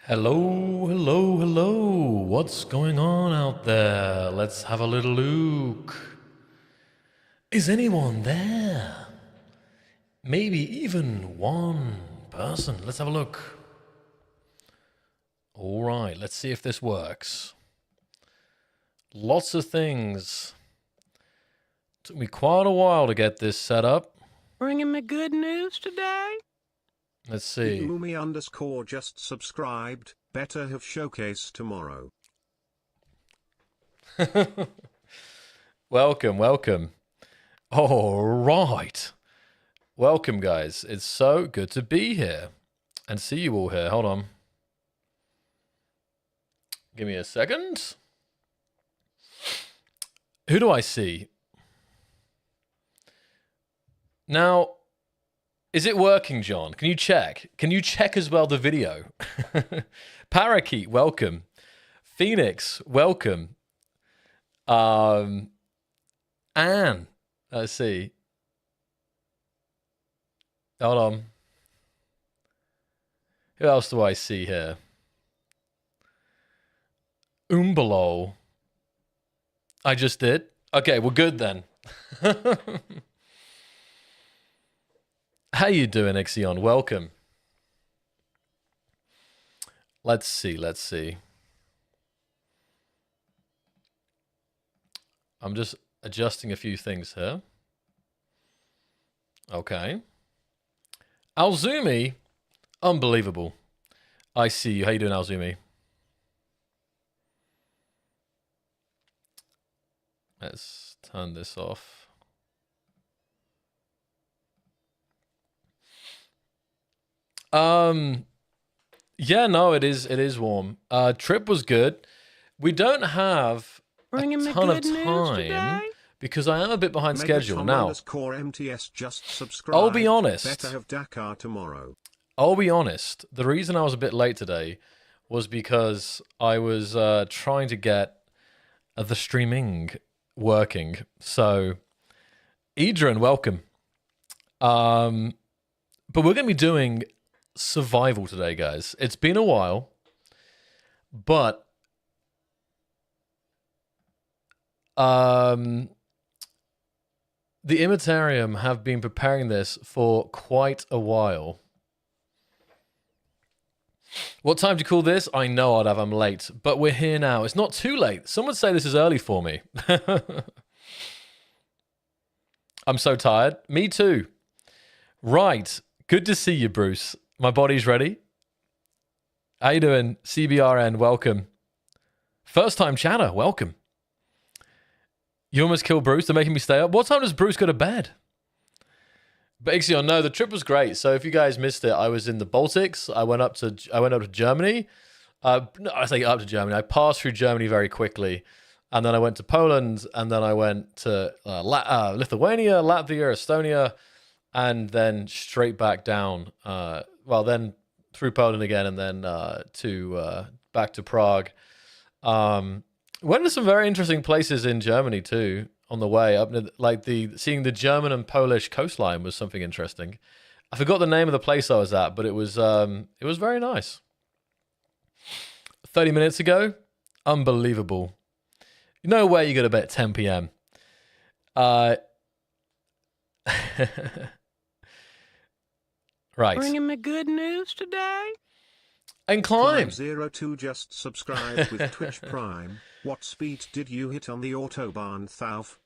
Hello, hello, hello. What's going on out there? Let's have a little look. Is anyone there? Maybe even one person. Let's have a look. All right, let's see if this works. Lots of things. Took me quite a while to get this set up. Bringing me good news today? Let's see. Lumi_ just subscribed. Better have showcase tomorrow. Welcome, welcome. All right. Welcome, guys. It's so good to be here and see you all here. Hold on. Give me a second. Who do I see? Now, is it working, John? Can you check? Can you check as well the video? Parakeet, welcome. Phoenix, welcome. Anne, let's see. Hold on. Who else do I see here? Umbalol. I just did. Okay, we're good then. How you doing, Ixion? Welcome. Let's see, let's see. I'm just adjusting a few things here. Okay. Alzumi, unbelievable. I see you. How you doing, Alzumi? Let's turn this off. Yeah, no, it is warm. Trip was good. We don't have a ton of time because I am a bit behind schedule now. MTS just subscribed. I'll be honest. Better have Dakar tomorrow. I'll be honest. The reason I was a bit late today was because I was trying to get the streaming working. So, Idrin, welcome. But we're going to be doing Subvival today, guys. It's been a while, but the Immortarium have been preparing this for quite a while. What time do you call this? I know I'm late, but we're here now. It's not too late. Some would say this is early for me. I'm so tired. Me too. Right. Good to see you, Bruce. My body's ready. How you doing? CBRN, welcome. First time chatter, welcome. You almost killed Bruce. They're making me stay up. What time does Bruce go to bed? But Ixion, no, the trip was great. So if you guys missed it, I was in the Baltics. I went up to Germany. No, I say up to Germany. I passed through Germany very quickly, and then I went to Poland, and then I went to Lithuania, Latvia, Estonia, and then straight back down. Then through Poland again, and then back to Prague. Went to some very interesting places in Germany too on the way up. Seeing the German and Polish coastline was something interesting. I forgot the name of the place I was at, but it was very nice. 30 minutes ago, unbelievable. No way you go to bed at 10 p.m. Right. Bringing me good news today? And climb. 02 just subscribed with Twitch Prime. What speed did you hit on the Autobahn, Thauf?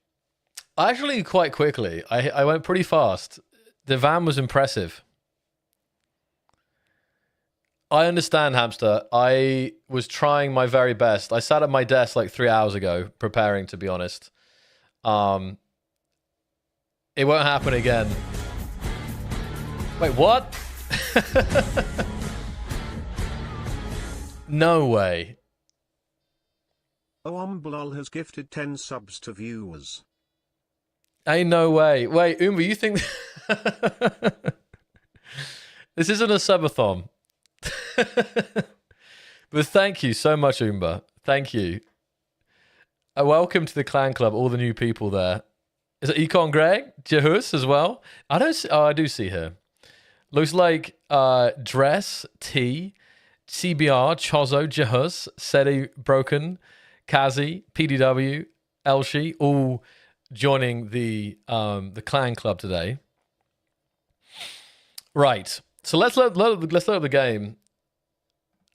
Actually, quite quickly. I went pretty fast. The van was impressive. I understand, Hamster. I was trying my very best. I sat at my desk like 3 hours ago, preparing, to be honest. It won't happen again. Wait, what? No way. Omblol has gifted 10 subs to viewers. Ain't no way. Wait, Umba, you think... This isn't a subathon. But thank you so much, Umba. Thank you. Welcome to the Clan Club, all the new people there. Is it Econ Greg? Jehus as well? I do see her. Looks like Dress, T, CBR, Chozo, Jahus, Seti, Broken, Kazi, PDW, Elshi, all joining the clan club today. Right. So let's load up the game,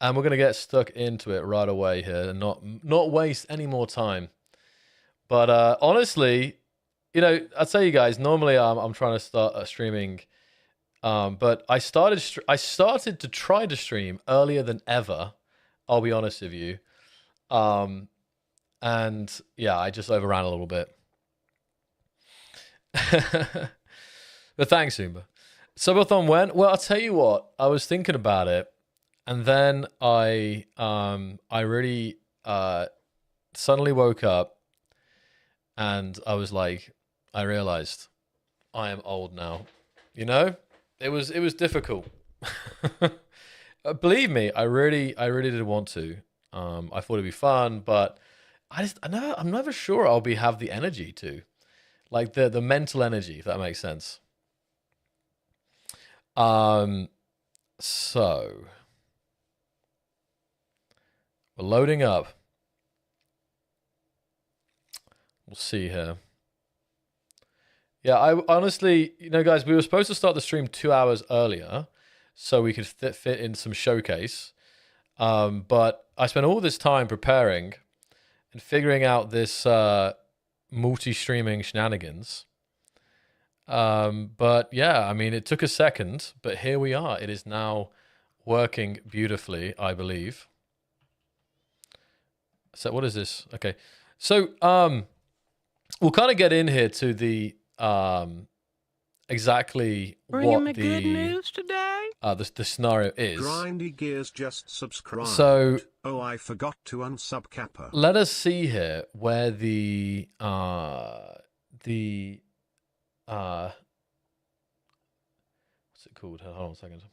and we're gonna get stuck into it right away here, and not waste any more time. But honestly, you know, I'd say you guys, normally I'm trying to start streaming, but I started to try to stream earlier than ever. I'll be honest with you, and yeah, I just overran a little bit. But thanks, Zumba. Subathon went well. I'll tell you what, I was thinking about it, and then I really suddenly woke up, and I was like, I realized I am old now. You know, it was difficult. Believe me, I really did want to. I thought it'd be fun, but I'm never sure I'll have the energy to, like the mental energy, if that makes sense. So we're loading up. We'll see here. Yeah, I honestly, you know, guys, we were supposed to start the stream 2 hours earlier so we could fit in some showcase. But I spent all this time preparing and figuring out this multi-streaming shenanigans. But yeah, I mean, it took a second, but here we are. It is now working beautifully, I believe. So what is this? Okay. So we'll kind of get in here to the exactly Bringing what the good news today. The scenario is. Grindy Gears just subscribed. So oh, I forgot to unsub Kappa. let us see here where the what's it called? Hold on a second.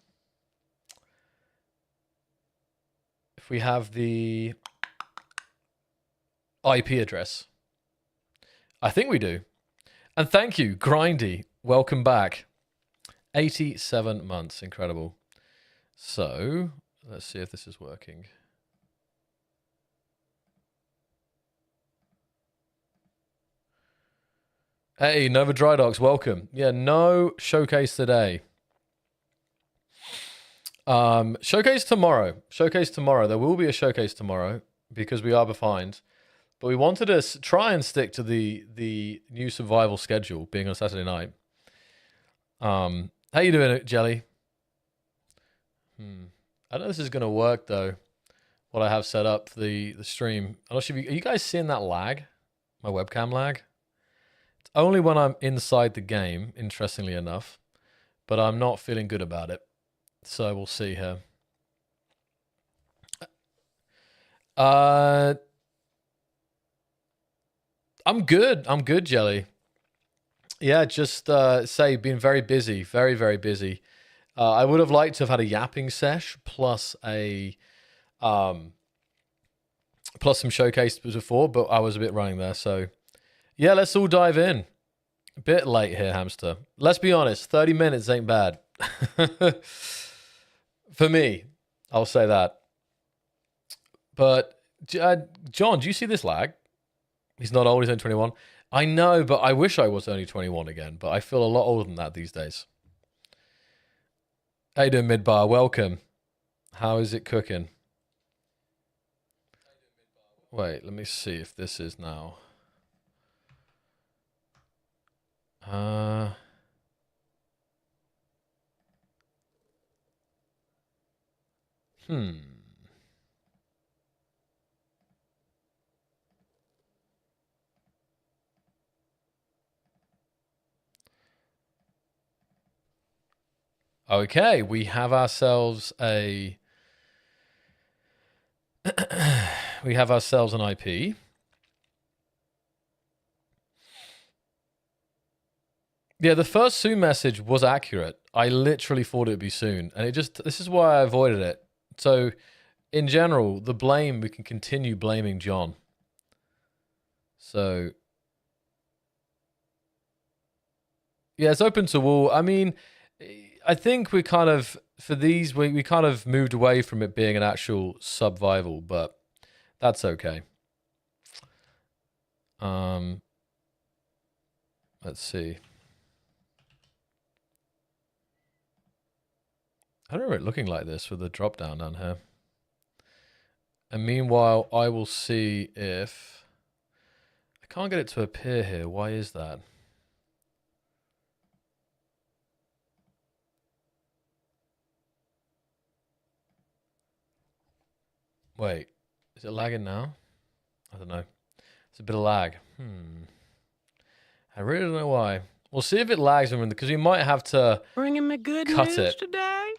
If we have the IP address, I think we do. And thank you, Grindy. Welcome back. 87 months. Incredible. So let's see if this is working. Hey, Nova Dry Docks, welcome. Yeah, no showcase today. Showcase tomorrow. Showcase tomorrow. There will be a showcase tomorrow because we are behind. But we wanted to try and stick to the new Subvival schedule, being on Saturday night. How you doing, Jelly? I don't know if this is going to work, though, what I have set up for the stream. I'm not sure if are you guys seeing that lag? My webcam lag? It's only when I'm inside the game, interestingly enough. But I'm not feeling good about it. So we'll see here. I'm good. I'm good, Jelly. Yeah, just been very busy. Very, very busy. I would have liked to have had a yapping sesh plus plus some showcase before, but I was a bit running there. So yeah, let's all dive in. A bit late here, hamster. Let's be honest, 30 minutes ain't bad. For me, I'll say that. But John, do you see this lag? He's not old, he's only 21. I know, but I wish I was only 21 again, but I feel a lot older than that these days. How you doing, Midbar? Welcome. How is it cooking? Wait, let me see if this is now. Okay, we have ourselves an IP. Yeah, the first soon message was accurate. I literally thought it would be soon, and this is why I avoided it. So, in general, the blame, we can continue blaming John. So, yeah, it's open to all. I mean, I think we're kind of for these, we kind of moved away from it being an actual Subvival, but that's okay. Let's see. I don't remember it looking like this with the drop down here. And meanwhile, I will see if... I can't get it to appear here. Why is that? Wait, is it lagging now? I don't know. It's a bit of lag. I really don't know why. We'll see if it lags because we might have to Bringing me good cut news it. today.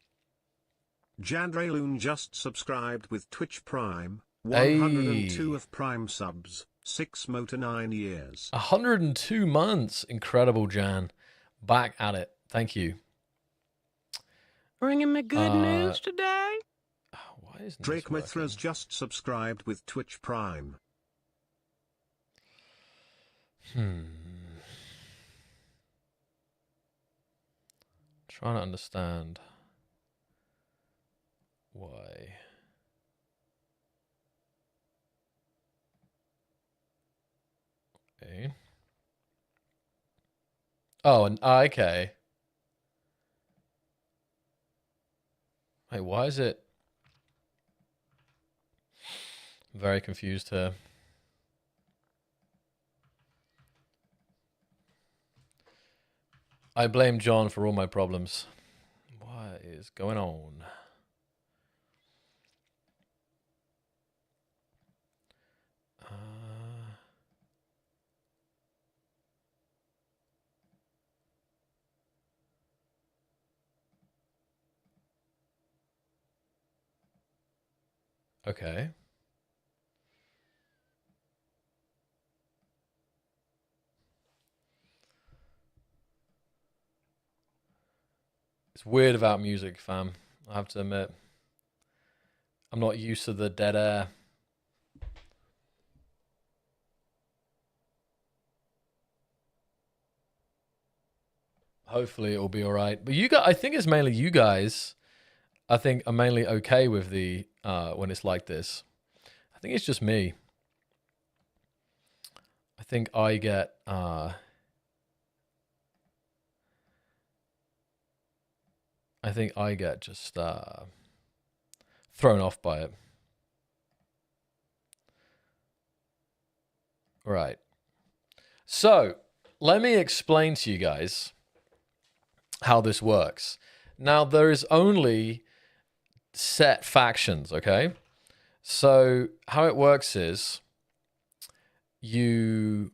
Jandraloon just subscribed with Twitch Prime. Hey. 102 of Prime subs. 6 motor 9 years. 102 months. Incredible, Jan. Back at it. Thank you. Bringing me good news today. Why isn't Drake this working? Mithra's just subscribed with Twitch Prime. Trying to understand why. Okay. Oh, and okay. Wait, why is it? I'm very confused here. I blame John for all my problems. What is going on? Okay. It's weird about music, fam. I have to admit. I'm not used to the dead air. Hopefully it will be all right. But you guys, I think it's mainly you guys. I think are mainly okay with the when it's like this. I think it's just me. I think I get just thrown off by it. Right. So let me explain to you guys how this works. Now, there is only set factions, okay? So how it works is you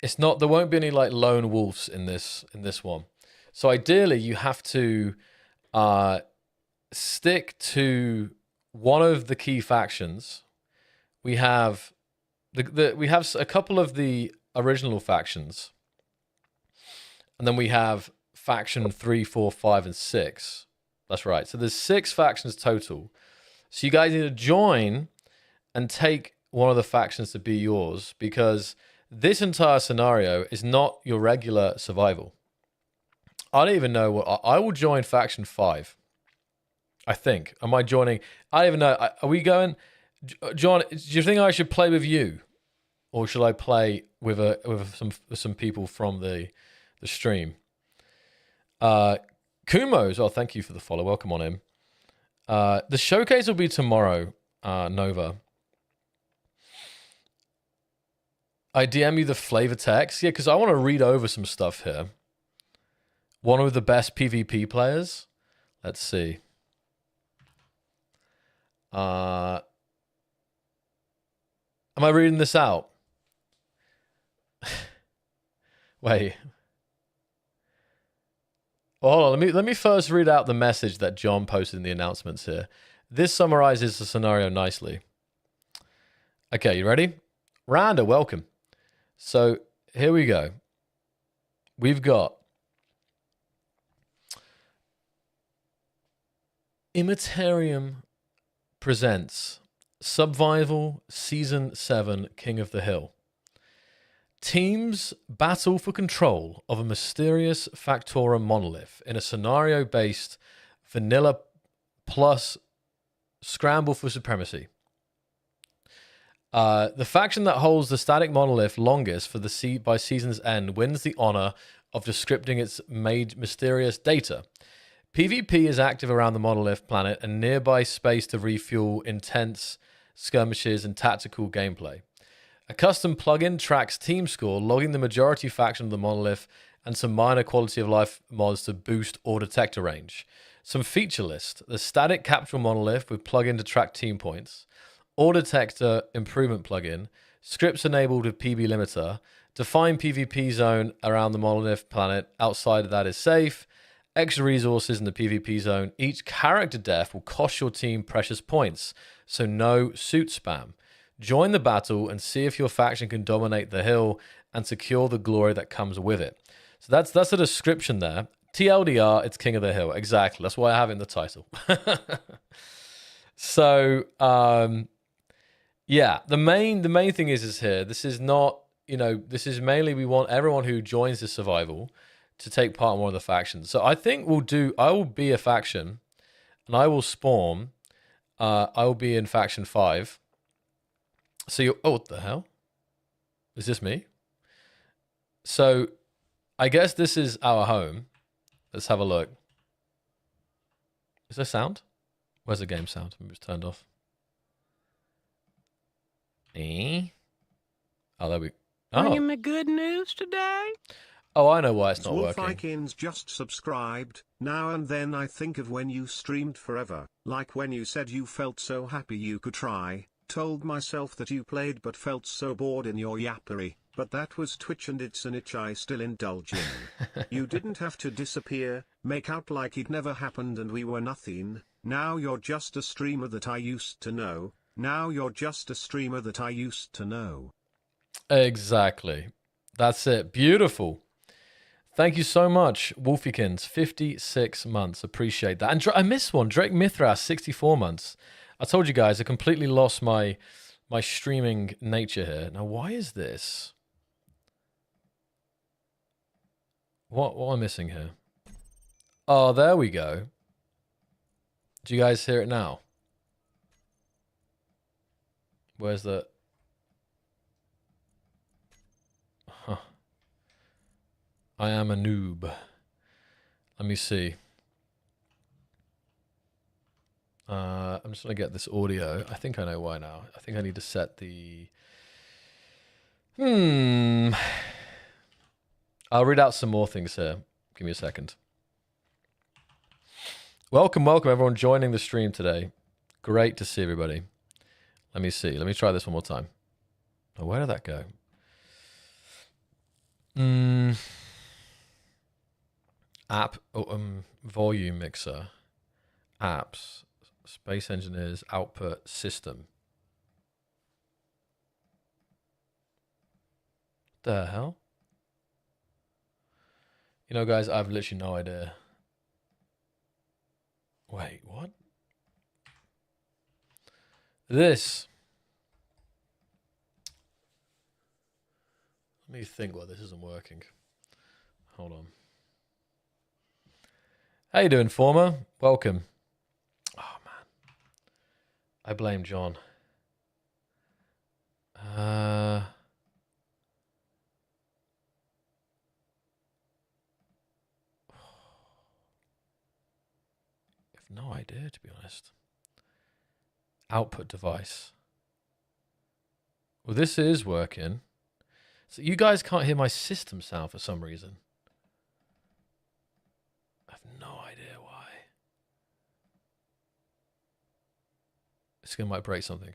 it's not, there won't be any like lone wolves in this one. So ideally you have to stick to one of the key factions. We have we have a couple of the original factions. And then we have faction 3, 4, 5, and 6. That's right. So there's 6 factions total. So you guys need to join and take one of the factions to be yours, because this entire scenario is not your regular survival. I don't even know what I will join faction 5. I think. Am I joining? I don't even know. Are we going? John, do you think I should play with you, or should I play with some people from the stream? Kumos, oh, thank you for the follow. Welcome on in. The showcase will be tomorrow, Nova. I DM you the flavor text. Yeah, because I want to read over some stuff here. One of the best PvP players. Let's see. Am I reading this out? Wait. Well, hold on. Let me first read out the message that John posted in the announcements here. This summarizes the scenario nicely. Okay, you ready? Randa, welcome. So here we go. We've got Immaterium presents Subvival Season 7 King of the Hill. Teams battle for control of a mysterious Factorum monolith in a scenario-based vanilla plus scramble for supremacy. The faction that holds the static monolith longest for by season's end wins the honor of descripting its mysterious data. PvP is active around the monolith planet and nearby space to refuel intense skirmishes and tactical gameplay. A custom plugin tracks team score, logging the majority faction of the monolith and some minor quality of life mods to boost or detector range. Some feature list: the static capture monolith with plugin to track team points, or detector improvement plugin, scripts enabled with PB limiter, define PvP zone around the monolith planet, outside of that is safe, extra resources in the PvP zone. Each character death will cost your team precious points, so no suit spam. Join the battle and see if your faction can dominate the hill and secure the glory that comes with it. So that's the description there. TLDR, it's King of the Hill. Exactly. That's why I have it in the title. So, yeah, the main thing is here. This is not, this is mainly we want everyone who joins the survival to take part in one of the factions. So I think I will be a faction and I will spawn. I will be in faction 5. So oh, what the hell? Is this me? So I guess this is our home. Let's have a look. Is there sound? Where's the game sound? Maybe it's turned off. Oh, there we. Oh. Bringing the good news today? Oh, I know why it's not Wolf working. Ikins just subscribed. Now and then I think of when you streamed forever, like when you said you felt so happy you could try. Told myself that you played but felt so bored in your yappery, but that was Twitch and it's an itch I still indulge in. You didn't have to disappear, make out like it never happened and we were nothing. Now you're just a streamer that I used to know. Now you're just a streamer that I used to know. Exactly. That's it. Beautiful. Thank you so much, Wolfikins. 56 months. Appreciate that. And I missed one. Drake Mithras, 64 months. I told you guys, I completely lost my streaming nature here. Now, why is this? What am I missing here? Oh, there we go. Do you guys hear it now? Where's the... Huh. I am a noob. Let me see. I'm just going to get this audio. I think I know why now. I think I need to set the... I'll read out some more things here. Give me a second. Welcome everyone joining the stream today. Great to see everybody. Let me see. Let me try this one more time. Oh, where did that go? App. Volume mixer. Apps. Space Engineers output system. The hell? You know, guys, I have literally no idea. Wait, what? This. Let me think why this isn't working. Hold on. How you doing, Former? Welcome. Oh, man. I blame John. I have no idea, to be honest. Output device. Well, this is working. So you guys can't hear my system sound for some reason. I have no idea why. It's going to might break something.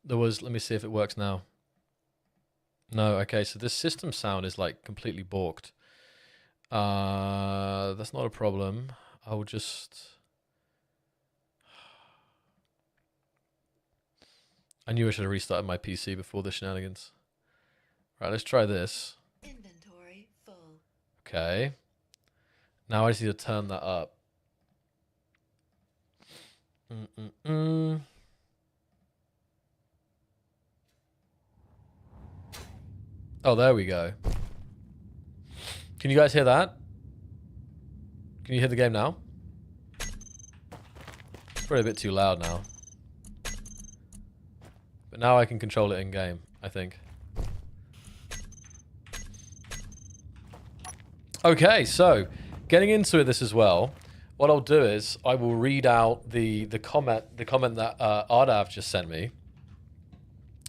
There was, let me see if it works now. No, okay, so this system sound is like completely balked. That's not a problem. I'll just... I knew I should have restarted my PC before the shenanigans. Right, let's try this. Inventory full. Okay. Now I just need to turn that up. Oh, there we go. Can you guys hear that? Can you hear the game now? It's probably a bit too loud now. But now I can control it in game, I think. Okay, so getting into this as well, what I'll do is I will read out the comment that Ardav just sent me.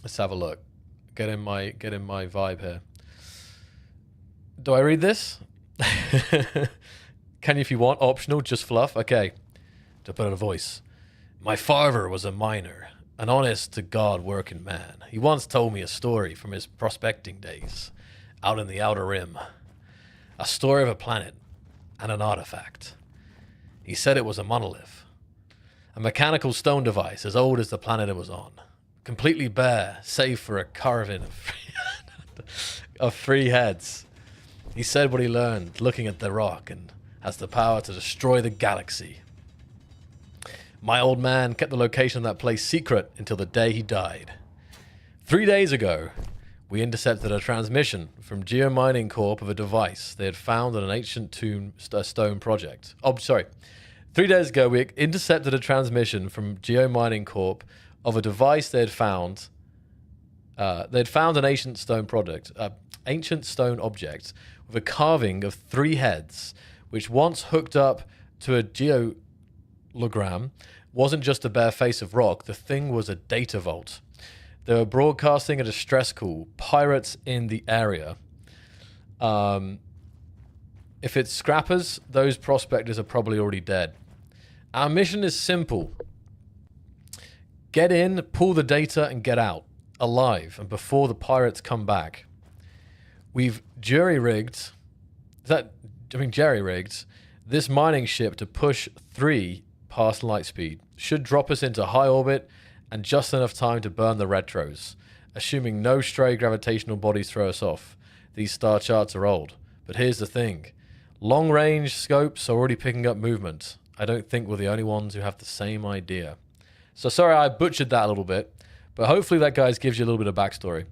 Let's have a look. Get in my vibe here. Do I read this? Can you if you want, optional, just fluff. Okay. To put in a voice. My father was a miner, an honest to God working man. He once told me a story from his prospecting days out in the Outer Rim. A story of a planet and an artifact. He said it was a monolith. A mechanical stone device as old as the planet it was on. Completely bare, save for a carving of three heads. He said what he learned looking at the rock and has the power to destroy the galaxy. My old man kept the location of that place secret until the day he died. 3 days ago, we intercepted a transmission from Geomining Corp of a device they had found on an ancient stone project. Oh, sorry. 3 days ago, we intercepted a transmission from Geomining Corp of a device they had found. They'd found an ancient stone object with a carving of three heads, which once hooked up to a geologram, wasn't just a bare face of rock. The thing was a data vault. They were broadcasting a distress call. Pirates in the area. If it's scrappers, those prospectors are probably already dead. Our mission is simple. Get in, pull the data, and get out. Alive, and before the pirates come back. We've jerry-rigged this mining ship to push 3 past light speed. Should drop us into high orbit and just enough time to burn the retros, assuming no stray gravitational bodies throw us off. These star charts are old, but here's the thing. Long-range scopes are already picking up movement. I don't think we're the only ones who have the same idea. So sorry I butchered that a little bit, but hopefully that, guys, gives you a little bit of backstory.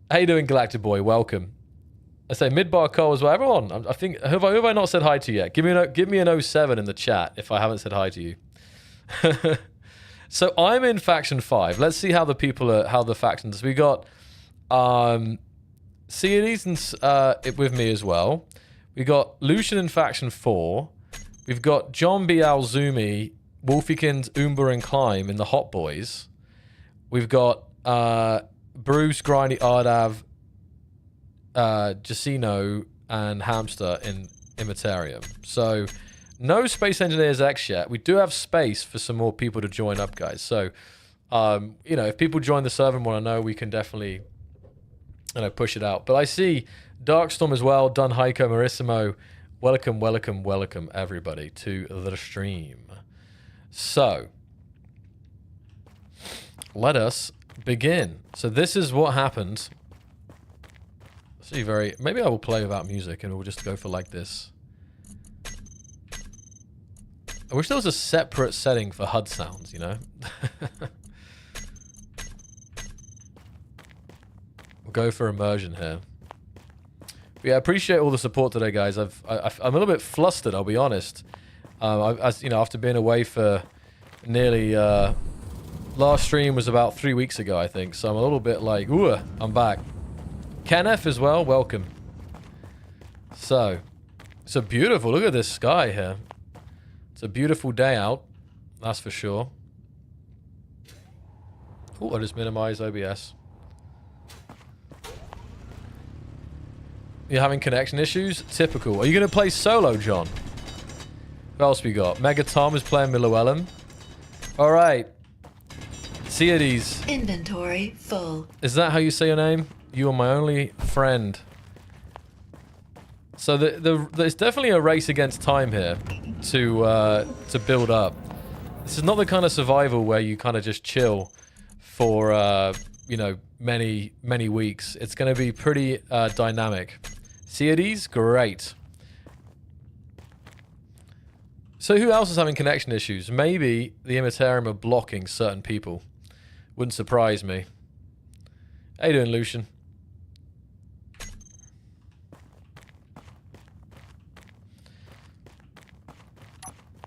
How you doing, Galactic Boy? Welcome. I say mid-bar Cole as well. Everyone, I think, who have I not said hi to yet? Give me an 07 in the chat if I haven't said hi to you. So I'm in faction 5. Let's see how the people are, how the factions. We got Series with me as well. We got Lucian in faction 4. We've got John B. Alzumi, Wolfykins, Umber, and Climb in the Hot Boys. We've got Bruce, Grindy, Ardav, Jacino, and Hamster in Immaterium. So no Space Engineers X yet. We do have space for some more people to join up, guys. So, if people join the server and want to know, we can definitely, push it out. But I see Darkstorm as well, Dun Heiko, Marissimo. Welcome, everybody, to the stream. So, let us begin. So this is what happened. Maybe I will play without music and we'll just go for like this. I wish there was a separate setting for HUD sounds, We'll go for immersion here. But yeah, I appreciate all the support today, guys. I'm a little bit flustered, I'll be honest. After being away for nearly... last stream was about 3 weeks ago, I think. So I'm a little bit like, ooh, I'm back. Kenneth as well, welcome. So, it's a beautiful, look at this sky here. It's a beautiful day out, that's for sure. Oh, I just minimized OBS. You're having connection issues? Typical. Are you going to play solo, John? Who else we got? Mega Tom is playing Millowellum. All right. Seades. Inventory full. Is that how you say your name? You are my only friend. So there's definitely a race against time here to build up. This is not the kind of survival where you kind of just chill for many weeks. It's going to be pretty dynamic. Seades, great. So who else is having connection issues? Maybe the Immaterium are blocking certain people. Wouldn't surprise me. How you doing, Lucian?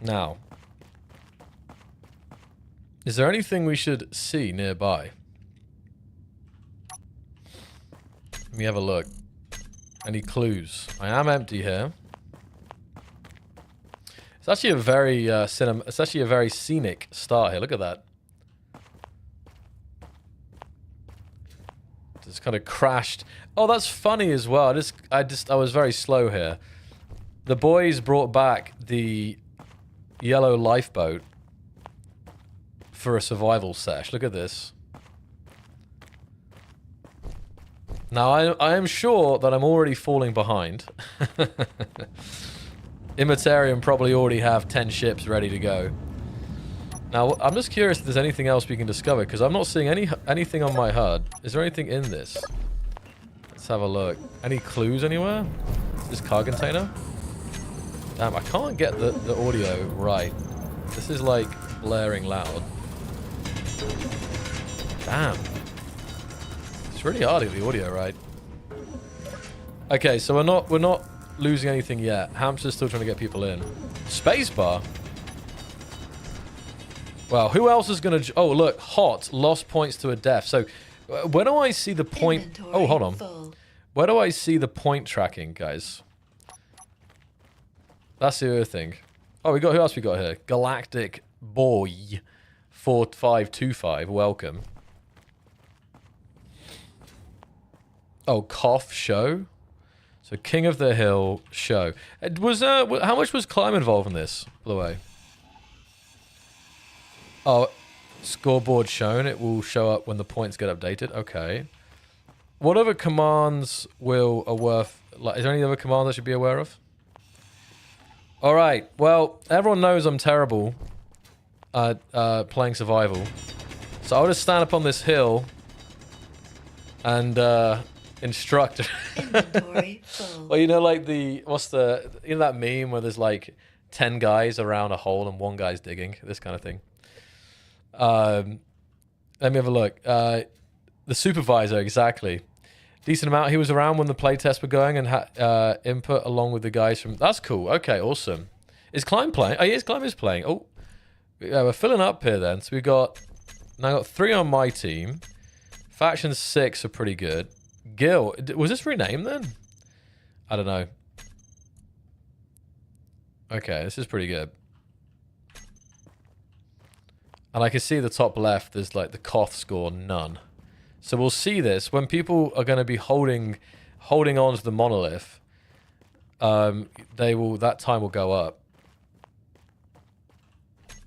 Now, is there anything we should see nearby? Let me have a look. Any clues? I am empty here. It's actually a very it's actually a very scenic start here. Look at that. Just kind of crashed. Oh, that's funny as well. I was very slow here. The boys brought back the yellow lifeboat for a survival sesh. Look at this. Now, I am sure that I'm already falling behind. Immaterium probably already have 10 ships ready to go. Now, I'm just curious if there's anything else we can discover, because I'm not seeing anything on my HUD. Is there anything in this? Let's have a look. Any clues anywhere? This car container? Damn, I can't get the audio right. This is like blaring loud. Damn. It's really hard to get the audio right. Okay, so we're not losing anything yet. Hamster's still trying to get people in. Spacebar? Well, who else is going to... Oh, look. Hot. Lost points to a death. So, where do I see the point... Inventory Oh, hold on. full. Where do I see the point tracking, guys? That's the other thing. Oh, who else we got here? Galactic Boy 4525. Welcome. Oh, Cough Show. So, King of the Hill Show. How much was Climb involved in this, by the way? Oh, scoreboard shown. It will show up when the points get updated. Okay. What other commands are worth... Like, is there any other commands I should be aware of? Alright. Well, everyone knows I'm terrible at playing survival. So I'll just stand up on this hill and instruct. Inventory full. Well, you know, like you know that meme where there's like 10 guys around a hole and one guy's digging? This kind of thing. Let me have a look. The supervisor, exactly. Decent amount. He was around when the playtests were going and had input along with the guys from... That's cool. Okay, awesome. Is Climb playing? Oh, yes, Climb is playing. Oh, yeah, we're filling up here then. So we got... Now I got 3 on my team. Faction 6 are pretty good. Gil, was this renamed then? I don't know. Okay, this is pretty good. And I can see the top left, there's like the Koth score, none. So we'll see this. When people are going to be holding on to the monolith, that time will go up.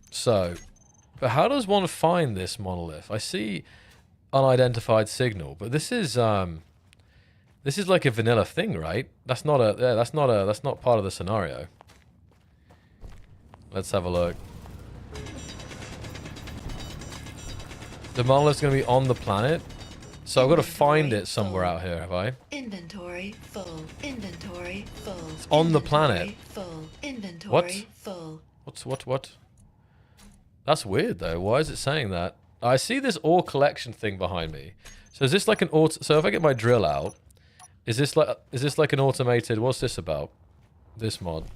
So, but how does one find this monolith? I see unidentified signal, but this is like a vanilla thing, right? That's not part of the scenario. Let's have a look. The monolith's going to be on the planet. So I've got to find it somewhere out here, have I? Inventory full. Inventory full. It's on the planet. Full. Inventory What? full. What? That's weird though. Why is it saying that? I see this ore collection thing behind me. So is this like an so if I get my drill out, is this like an automated... What's this about? This mod.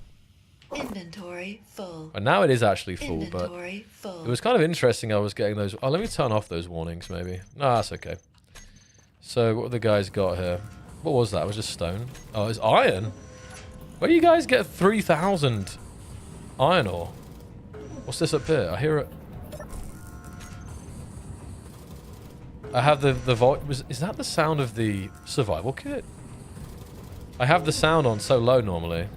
Inventory full. And now it is actually full, Inventory full. but it was kind of interesting I was getting those... Oh, let me turn off those warnings maybe. No, that's okay. So what have the guys got here? What was that? It was just stone. Oh, it's iron? Where do you guys get 3,000 iron ore? What's this up here? I hear it. I have the voice. Is that the sound of the survival kit? I have the sound on so low normally.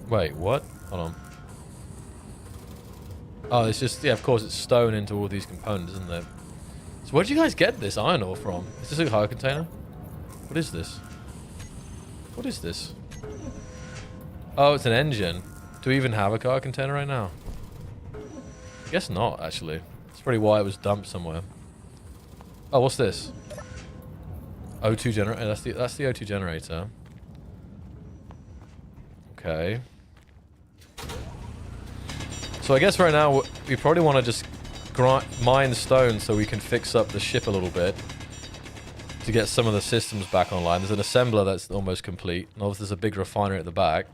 Wait, what? Hold on. Oh, it's just, yeah, of course it's stone into all these components, isn't it? So where did you guys get this iron ore from? Is this a hire container? What is this? What is this? Oh, it's an engine. Do we even have a car container right now? I guess not, actually. That's probably why it was dumped somewhere. Oh, what's this? O2 generator. That's the O2 generator. Okay. So I guess right now we probably want to just mine stone so we can fix up the ship a little bit. to get some of the systems back online. There's an assembler that's almost complete. And obviously there's a big refinery at the back.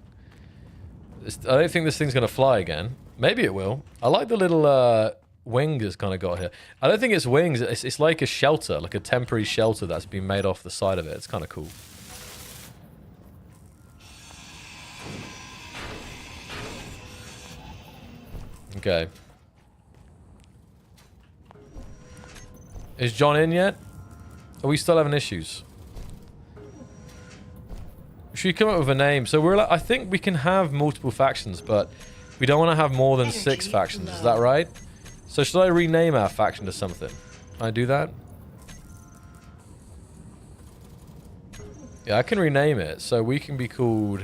I don't think this thing's going to fly again. Maybe it will. I like the little wing it's kind of got here. I don't think it's wings. It's like a shelter, like a temporary shelter that's been made off the side of it. It's kind of cool. Okay. Is John in yet? Are we still having issues? Should we come up with a name? So we're like, I think we can have multiple factions, but we don't want to have more than 6 factions. Is that right? So should I rename our faction to something? Can I do that? Yeah, I can rename it. So we can be called...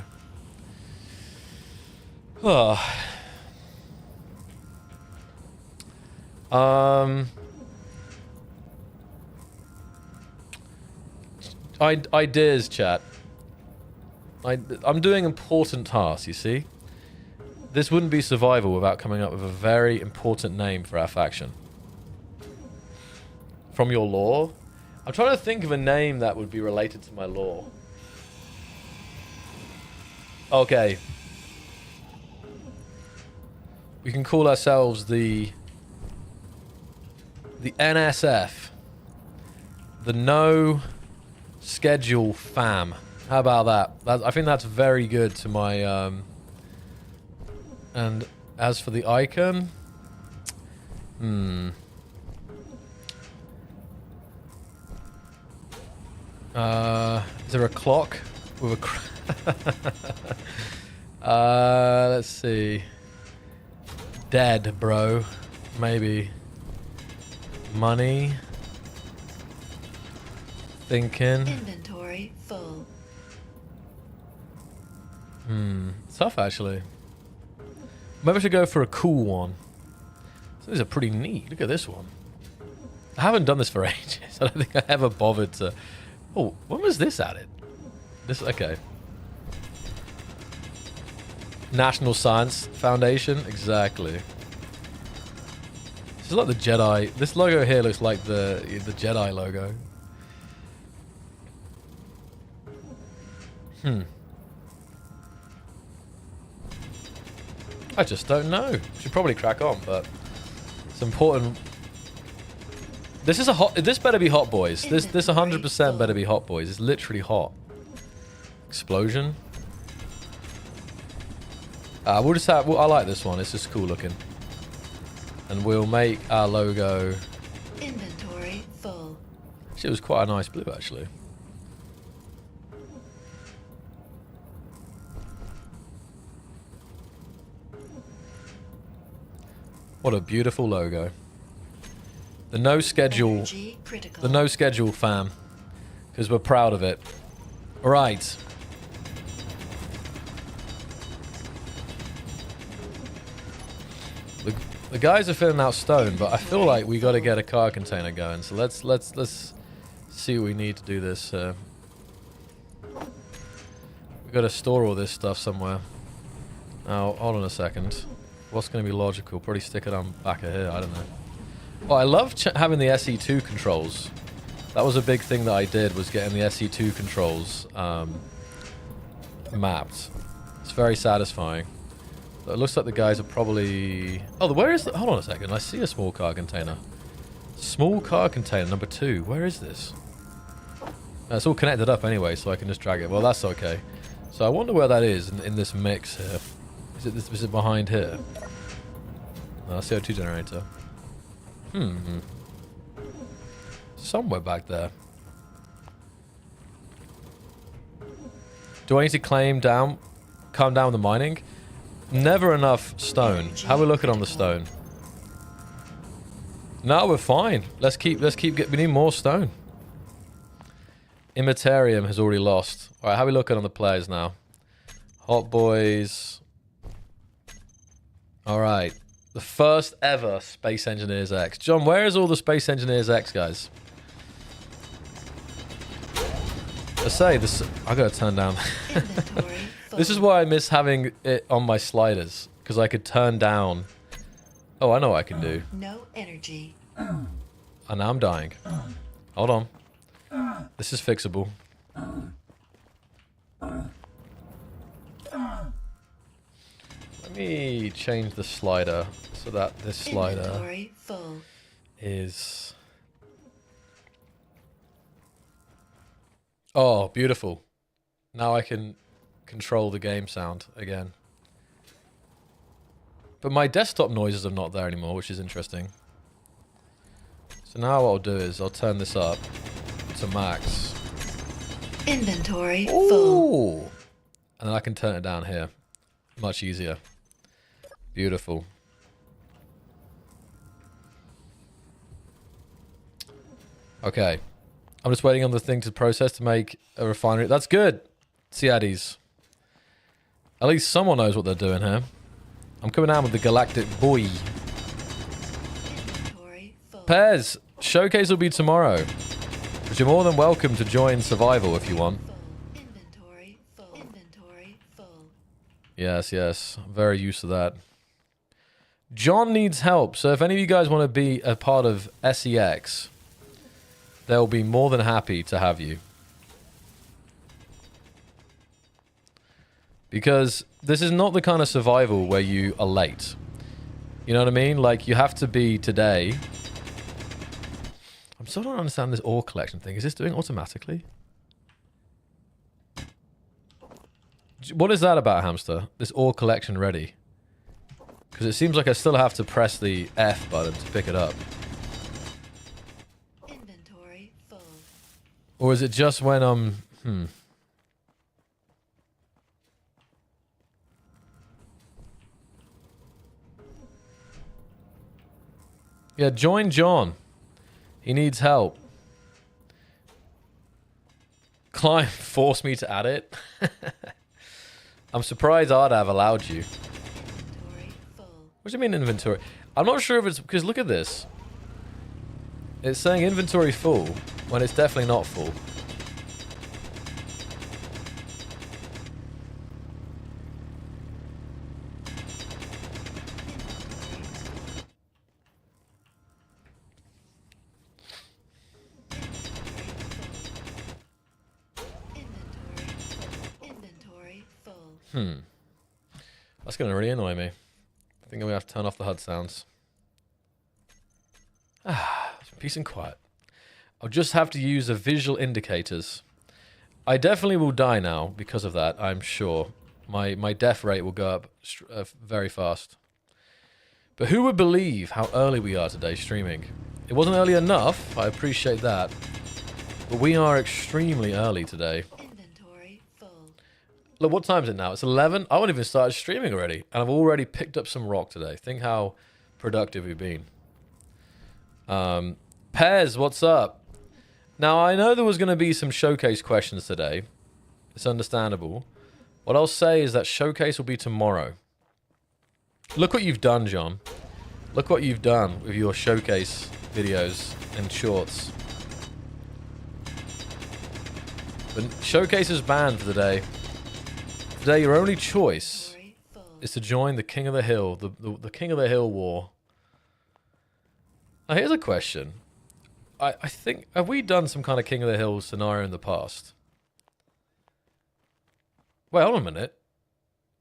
Ideas, chat. I'm doing important tasks, you see? This wouldn't be survival without coming up with a very important name for our faction. From your lore? I'm trying to think of a name that would be related to my lore. Okay. We can call ourselves the NSF. The No Schedule Fam. How about that? I think that's very good to my... And as for the icon... Is there a clock with a... let's see. Dead, bro. Maybe. Money. Thinking. Inventory full. Tough, actually. Maybe I should go for a cool one. These are pretty neat. Look at this one. I haven't done this for ages. I don't think I ever bothered to... Oh, when was this added? This... Okay. National Science Foundation. Exactly. This is like the Jedi... This logo here looks like the Jedi logo. I just don't know. Should probably crack on, but it's important. This is a hot. This better be hot, boys. This 100% better be hot, boys. It's literally hot. Explosion. We'll just have. I like this one. It's just cool looking. And we'll make our logo. Inventory full. It was quite a nice blue, actually. What a beautiful logo. The No Schedule... The No Schedule fam. Because we're proud of it. Alright. The guys are filling out stone, but I feel like we got to get a car container going. So let's see what we need to do this. We got to store all this stuff somewhere. Now, hold on a second. What's going to be logical? Probably stick it on back of here. I don't know. Oh, I love having the SE2 controls. That was a big thing that I did, was getting the SE2 controls mapped. It's very satisfying. But it looks like the guys are probably... Oh, where is the... Hold on a second. I see a small car container. Small car container number 2. Where is this? It's all connected up anyway, so I can just drag it. Well, that's okay. So I wonder where that is in this mix here. Is it behind here? No, CO2 generator. Somewhere back there. Do I need to calm down with the mining? Never enough stone. How are we looking on the stone? No, we're fine. Let's keep we need more stone. Immaterium has already lost. Alright, how are we looking on the players now? Hot boys. Alright. The first ever Space Engineers X. John, where is all the Space Engineers X, guys? I say this... I gotta turn down. This is why I miss having it on my sliders. Because I could turn down... Oh, I know what I can do. No energy. And now I'm dying. Hold on. This is fixable. Let me change the slider so that this slider Inventory full. is... Oh, beautiful. Now I can control the game sound again. But my desktop noises are not there anymore, which is interesting. So now what I'll do is I'll turn this up to max. Inventory full. Ooh. And then I can turn it down here. Much easier. Beautiful. Okay. I'm just waiting on the thing to process to make a refinery. That's good. Ciades. At least someone knows what they're doing here. I'm coming out with the galactic boy. Inventory full. Pez, showcase will be tomorrow. But you're more than welcome to join Survival if you want. Full. Inventory full. Inventory full. Yes, yes. Very used to that. John needs help, so if any of you guys want to be a part of SEX, they'll be more than happy to have you. Because this is not the kind of survival where you are late. You know what I mean? Like, you have to be today. I'm still don't understand this ore collection thing. Is this doing automatically? What is that about, Hamster? This ore collection ready? Because it seems like I still have to press the F button to pick it up. Inventory full. Or is it just when I'm... Yeah, join John. He needs help. Climb forced me to add it. I'm surprised I'd have allowed you. Inventory full. What do you mean inventory? I'm not sure if it's... Because look at this. It's saying inventory full when it's definitely not full. Inventory full. That's going to really annoy me. I think I'm going to have to turn off the HUD sounds. Peace and quiet. I'll just have to use the visual indicators. I definitely will die now because of that, I'm sure. My death rate will go up very fast. But who would believe how early we are today streaming? It wasn't early enough, I appreciate that. But we are extremely early today. Inventory full. Look, what time is it now? It's 11. I haven't even started streaming already. And I've already picked up some rock today. Think how productive we've been. Pez, what's up? Now, I know there was going to be some showcase questions today. It's understandable. What I'll say is that showcase will be tomorrow. Look what you've done, John. Look what you've done with your showcase videos and shorts. The showcase is banned for the day. Today, your only choice Inventory full. is to join the King of the Hill, the King of the Hill war. Now, here's a question. I think, have we done some kind of King of the Hill scenario in the past? Wait, hold on a minute.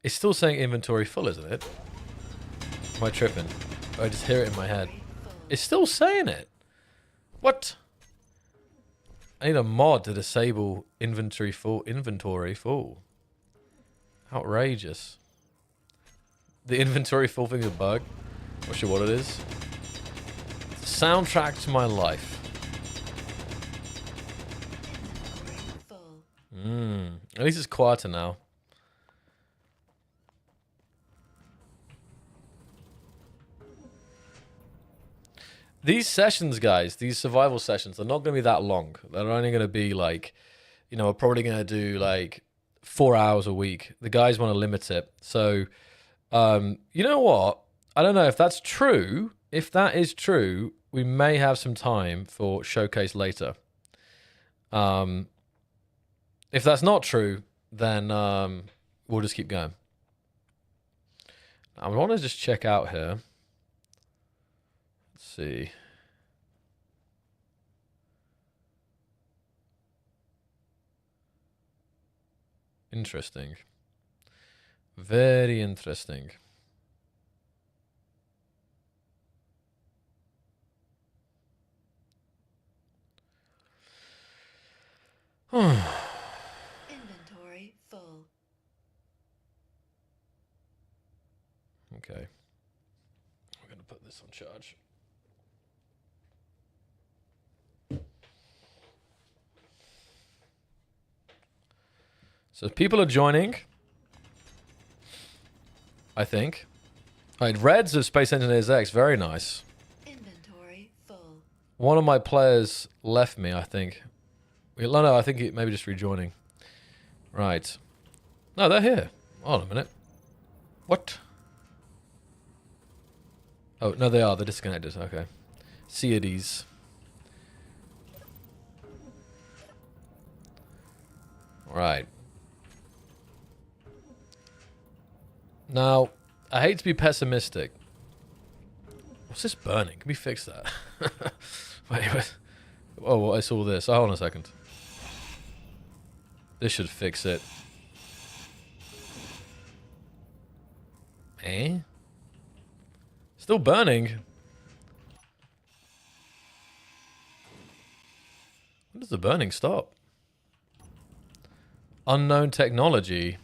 It's still saying inventory full, isn't it? Am I tripping? Or I just hear it in my head. It's still saying it. What? I need a mod to disable inventory full. Inventory full. Outrageous. The inventory full thing's a bug. Not sure what it is. It's a soundtrack to my life. Inventory full. At least it's quieter now. These sessions, guys, these survival sessions, they're not going to be that long. They're only going to be like, you know, we're probably going to do like 4 hours a week. The guys want to limit it. So, you know what? I don't know if that's true. If that is true, we may have some time for showcase later. If that's not true, then we'll just keep going. I want to just check out here. Let's see. Interesting. Very interesting. Inventory full. Okay. We're going to put this on charge. So people are joining, I think. All right, Reds of Space Engineers X, very nice. Inventory full. One of my players left me, I think. No, I think he maybe just rejoining. Right. No, they're here. Hold on a minute. What? Oh, no, they are. They're disconnected. Okay. Ceades. Right. Now, I hate to be pessimistic. What's this burning? Can we fix that? Wait. Oh, well, I saw this. Oh, hold on a second. This should fix it. Eh? Still burning. When does the burning stop? Unknown technology.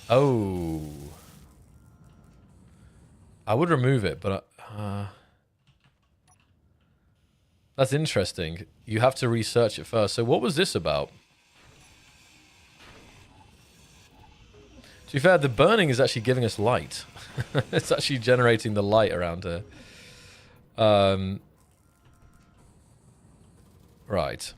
Oh. I would remove it, but... that's interesting. You have to research it first. So what was this about? To be fair, the burning is actually giving us light. It's actually generating the light around here. Right.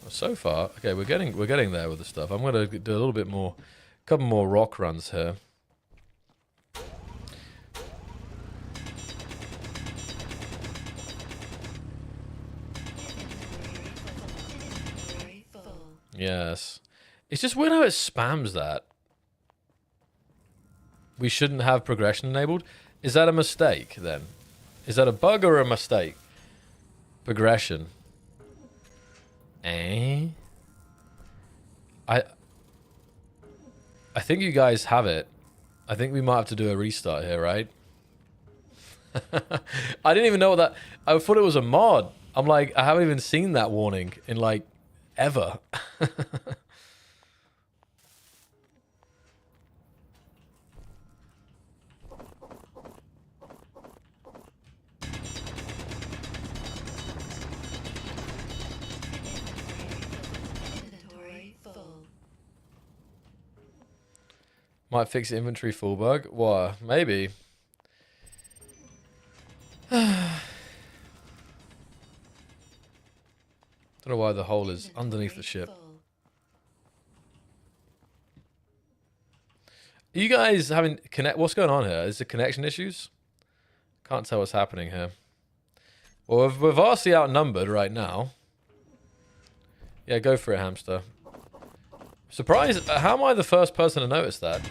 So far, okay, we're getting there with the stuff. I'm gonna do a little bit more, a couple more rock runs here. Inventory full. Yes. It's just weird how it spams that. We shouldn't have progression enabled. Is that a mistake then? Is that a bug or a mistake? Progression. Eh? I think you guys have it. I think we might have to do a restart here, right? I didn't even know what that... I thought it was a mod. I'm like, I haven't even seen that warning in like ever. Inventory full. Might fix inventory full bug. What? Maybe. Don't know why the hole is underneath the ship. Full. Are you guys having connect? What's going on here? Is it connection issues? Can't tell what's happening here. Well, we're vastly outnumbered right now. Yeah, go for it, hamster. Surprised. How am I the first person to notice that?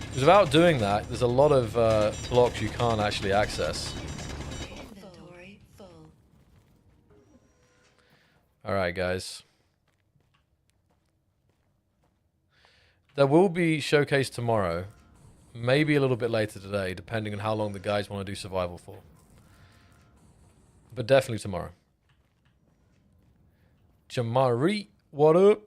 Because without doing that, there's a lot of blocks you can't actually access. Inventory full. All right, guys. There will be showcase tomorrow. Maybe a little bit later today, depending on how long the guys want to do survival for. But definitely tomorrow. Jamari, what up?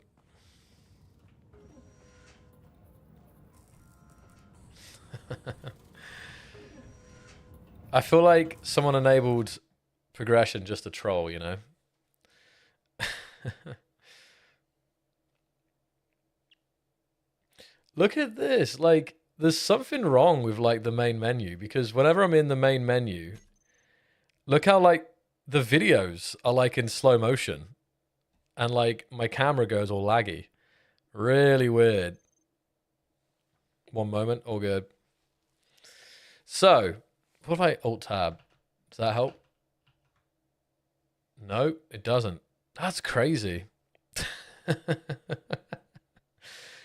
I feel like someone enabled progression just to troll, you know? Look at this. Like, there's something wrong with, like, the main menu. Because whenever I'm in the main menu, look how, like, the videos are, like, in slow motion. And, like, my camera goes all laggy. Really weird. One moment. All good. So, what if I Alt-Tab? Does that help? No, it doesn't. That's crazy.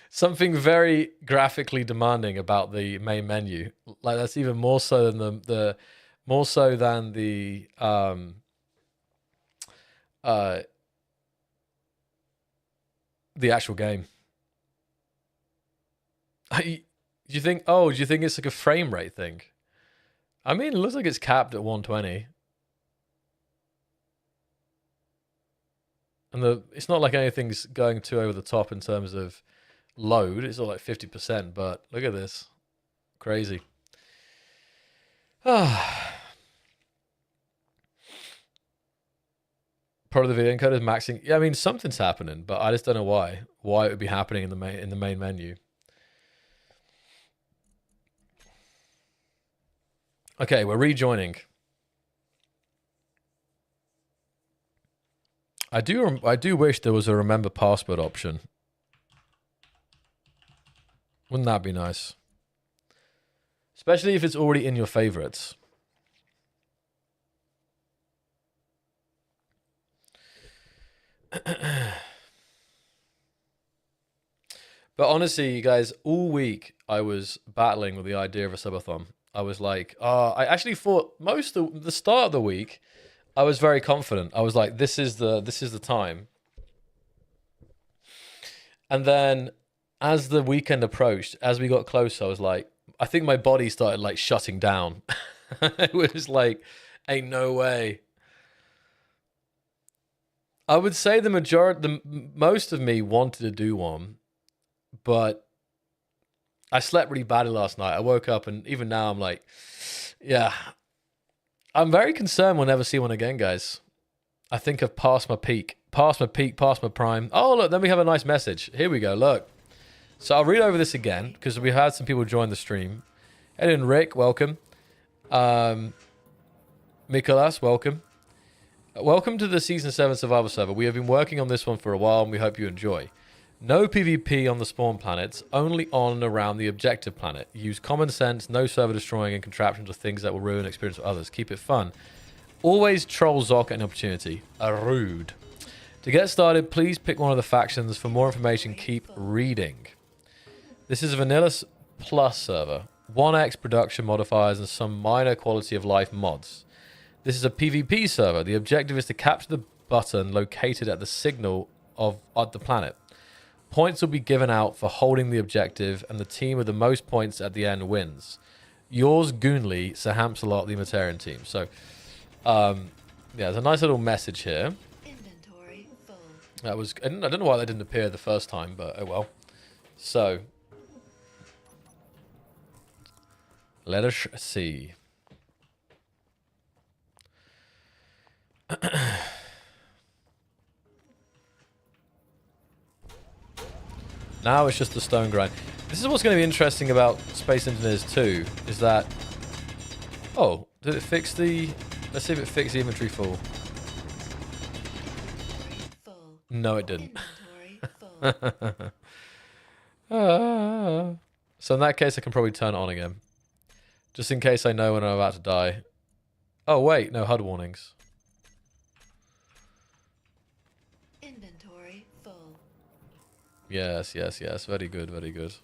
Something very graphically demanding about the main menu. Like, that's even more so than the More so than the actual game. Do you think? Oh, do you think it's like a frame rate thing? I mean, it looks like it's capped at 120, and it's not like anything's going too over the top in terms of load. It's all like 50%, but look at this, crazy. Ah. Part of the video encode is maxing. Yeah, I mean something's happening, but I just don't know why. Why it would be happening in the main menu. Okay, we're rejoining. I do wish there was a remember password option. Wouldn't that be nice? Especially if it's already in your favorites. But honestly, you guys, all week I was battling with the idea of a subathon. I was like, I actually thought the start of the week, I was very confident. I was like, this is the time. And then as the weekend approached, as we got closer, I was like, I think my body started like shutting down. It was like, ain't no way. I would say most of me wanted to do one, but I slept really badly last night. I woke up and even now I'm like, yeah, I'm very concerned we'll never see one again, guys. I think I've passed my peak, past my prime. Oh, look, then we have a nice message. Here we go, look. So I'll read over this again because we had some people join the stream. Ed and Rick, welcome. Mikolas, welcome. Welcome to the Season 7 Survival server. We have been working on this one for a while and we hope you enjoy. No PvP on the spawn planets, only on and around the objective planet. Use common sense, no server destroying and contraptions or things that will ruin experience for others. Keep it fun. Always troll Zoc at an opportunity. Rude. To get started, please pick one of the factions. For more information, keep reading. This is a Vanilla Plus server. 1x production modifiers and some minor quality of life mods. This is a PvP server. The objective is to capture the button located at the signal of the planet. Points will be given out for holding the objective, and the team with the most points at the end wins. Yours, Goonly, Sir Hamsalot, the Immortarian team. So, yeah, there's a nice little message here. Inventory full. That was, I don't know why that didn't appear the first time, but oh well. So, let us see. Now it's just the stone grind. This is what's going to be interesting about Space Engineers 2, is that... Oh, did it fix the... Let's see if it fixed the inventory full. Inventory full. No, it didn't. Inventory full. So in that case, I can probably turn it on again. Just in case I know when I'm about to die. Oh, wait. No, HUD warnings. Inventory full. Yes, yes, yes. Very good, very good.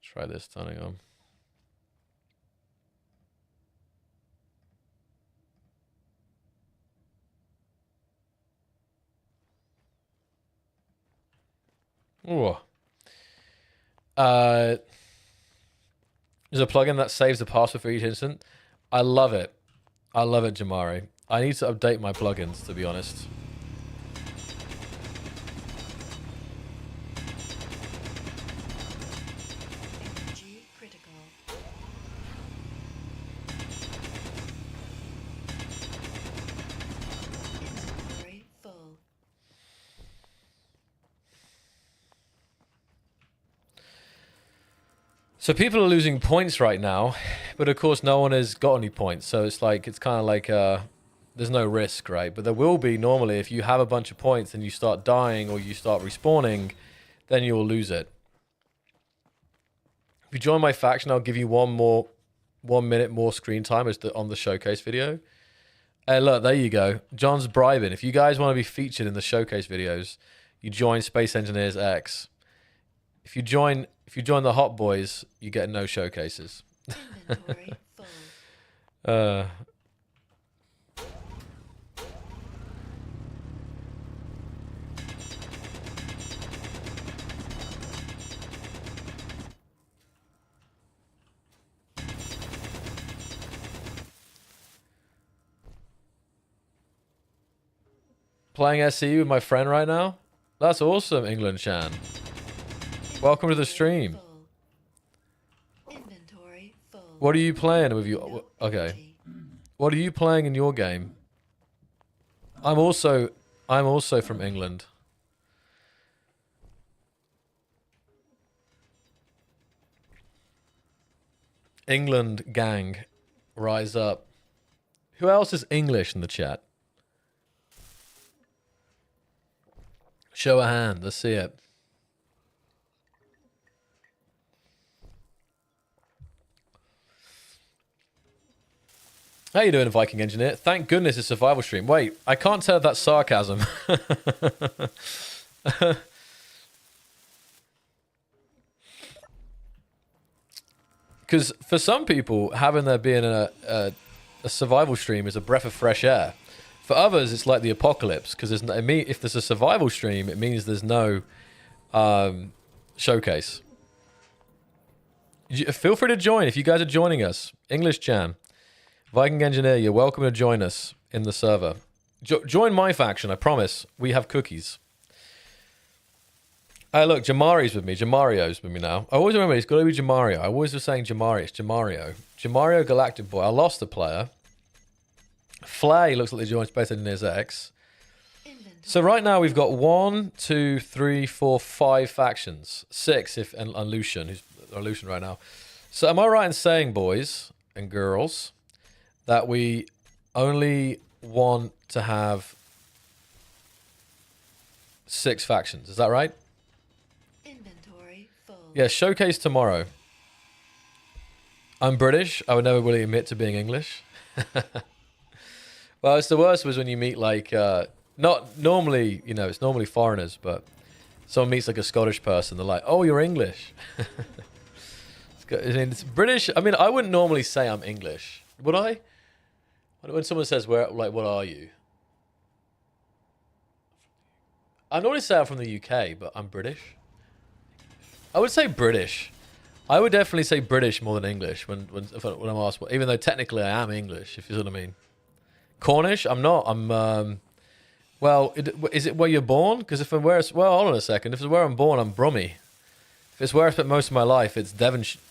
Try this turning on. Ooh. There's a plugin that saves the password for each instant. I love it. I love it, Jamari. I need to update my plugins, to be honest. Energy critical. Inventory full. So people are losing points right now, but of course no one has got any points. So it's like, it's kind of like, there's no risk, right? But there will be normally if you have a bunch of points and you start dying or you start respawning, then you'll lose it. If you join my faction, I'll give you 1 minute more screen time as on the showcase video. Hey, look, there you go. John's bribing. If you guys want to be featured in the showcase videos, you join Space Engineers X. If you join the Hot Boys, you get no showcases. Inventory full. Uh, playing SE with my friend right now? That's awesome, England Chan. Welcome to the stream. Inventory full. What are you playing with you? No Okay. energy. What are you playing in your game? I'm also from England. England gang, rise up. Who else is English in the chat? Show a hand. Let's see it. How you doing, Viking Engineer? Thank goodness it's a survival stream. Wait, I can't tell if that's sarcasm. Because for some people, having there being a survival stream is a breath of fresh air. For others, it's like the apocalypse. Because if there's a survival stream, it means there's no showcase. Feel free to join if you guys are joining us. English Chan. Viking Engineer, you're welcome to join us in the server. Join my faction, I promise. We have cookies. Hey, look, Jamari's with me. Jamario's with me now. I always remember it's got to be Jamario. I always was saying Jamari. It's Jamario. Jamario Galactic Boy. I lost a player. Flay looks like they joined Space Engineers X. Inventory. So right now we've got 1, 2, 3, 4, 5 factions. 6 if and Lucian, who's Lucian right now. So am I right in saying, boys and girls, that we only want to have 6 factions? Is that right? Inventory full. Yeah, showcase tomorrow. I'm British. I would never really admit to being English. Well, it's the worst was when you meet like, not normally, you know, it's normally foreigners, but someone meets like a Scottish person. They're like, oh, you're English. It's British. I mean, I wouldn't normally say I'm English. Would I? When someone says, "Where, like, what are you?" I normally say I'm from the UK, but I'm British. I would say British. I would definitely say British more than English when I'm asked. Even though technically I am English, if you see what I mean. Cornish? I'm not. I'm. Well, is it where you're born? Because if I'm where, well, hold on a second. If it's where I'm born, I'm Brummie. If it's where I spent most of my life, it's Devonshire.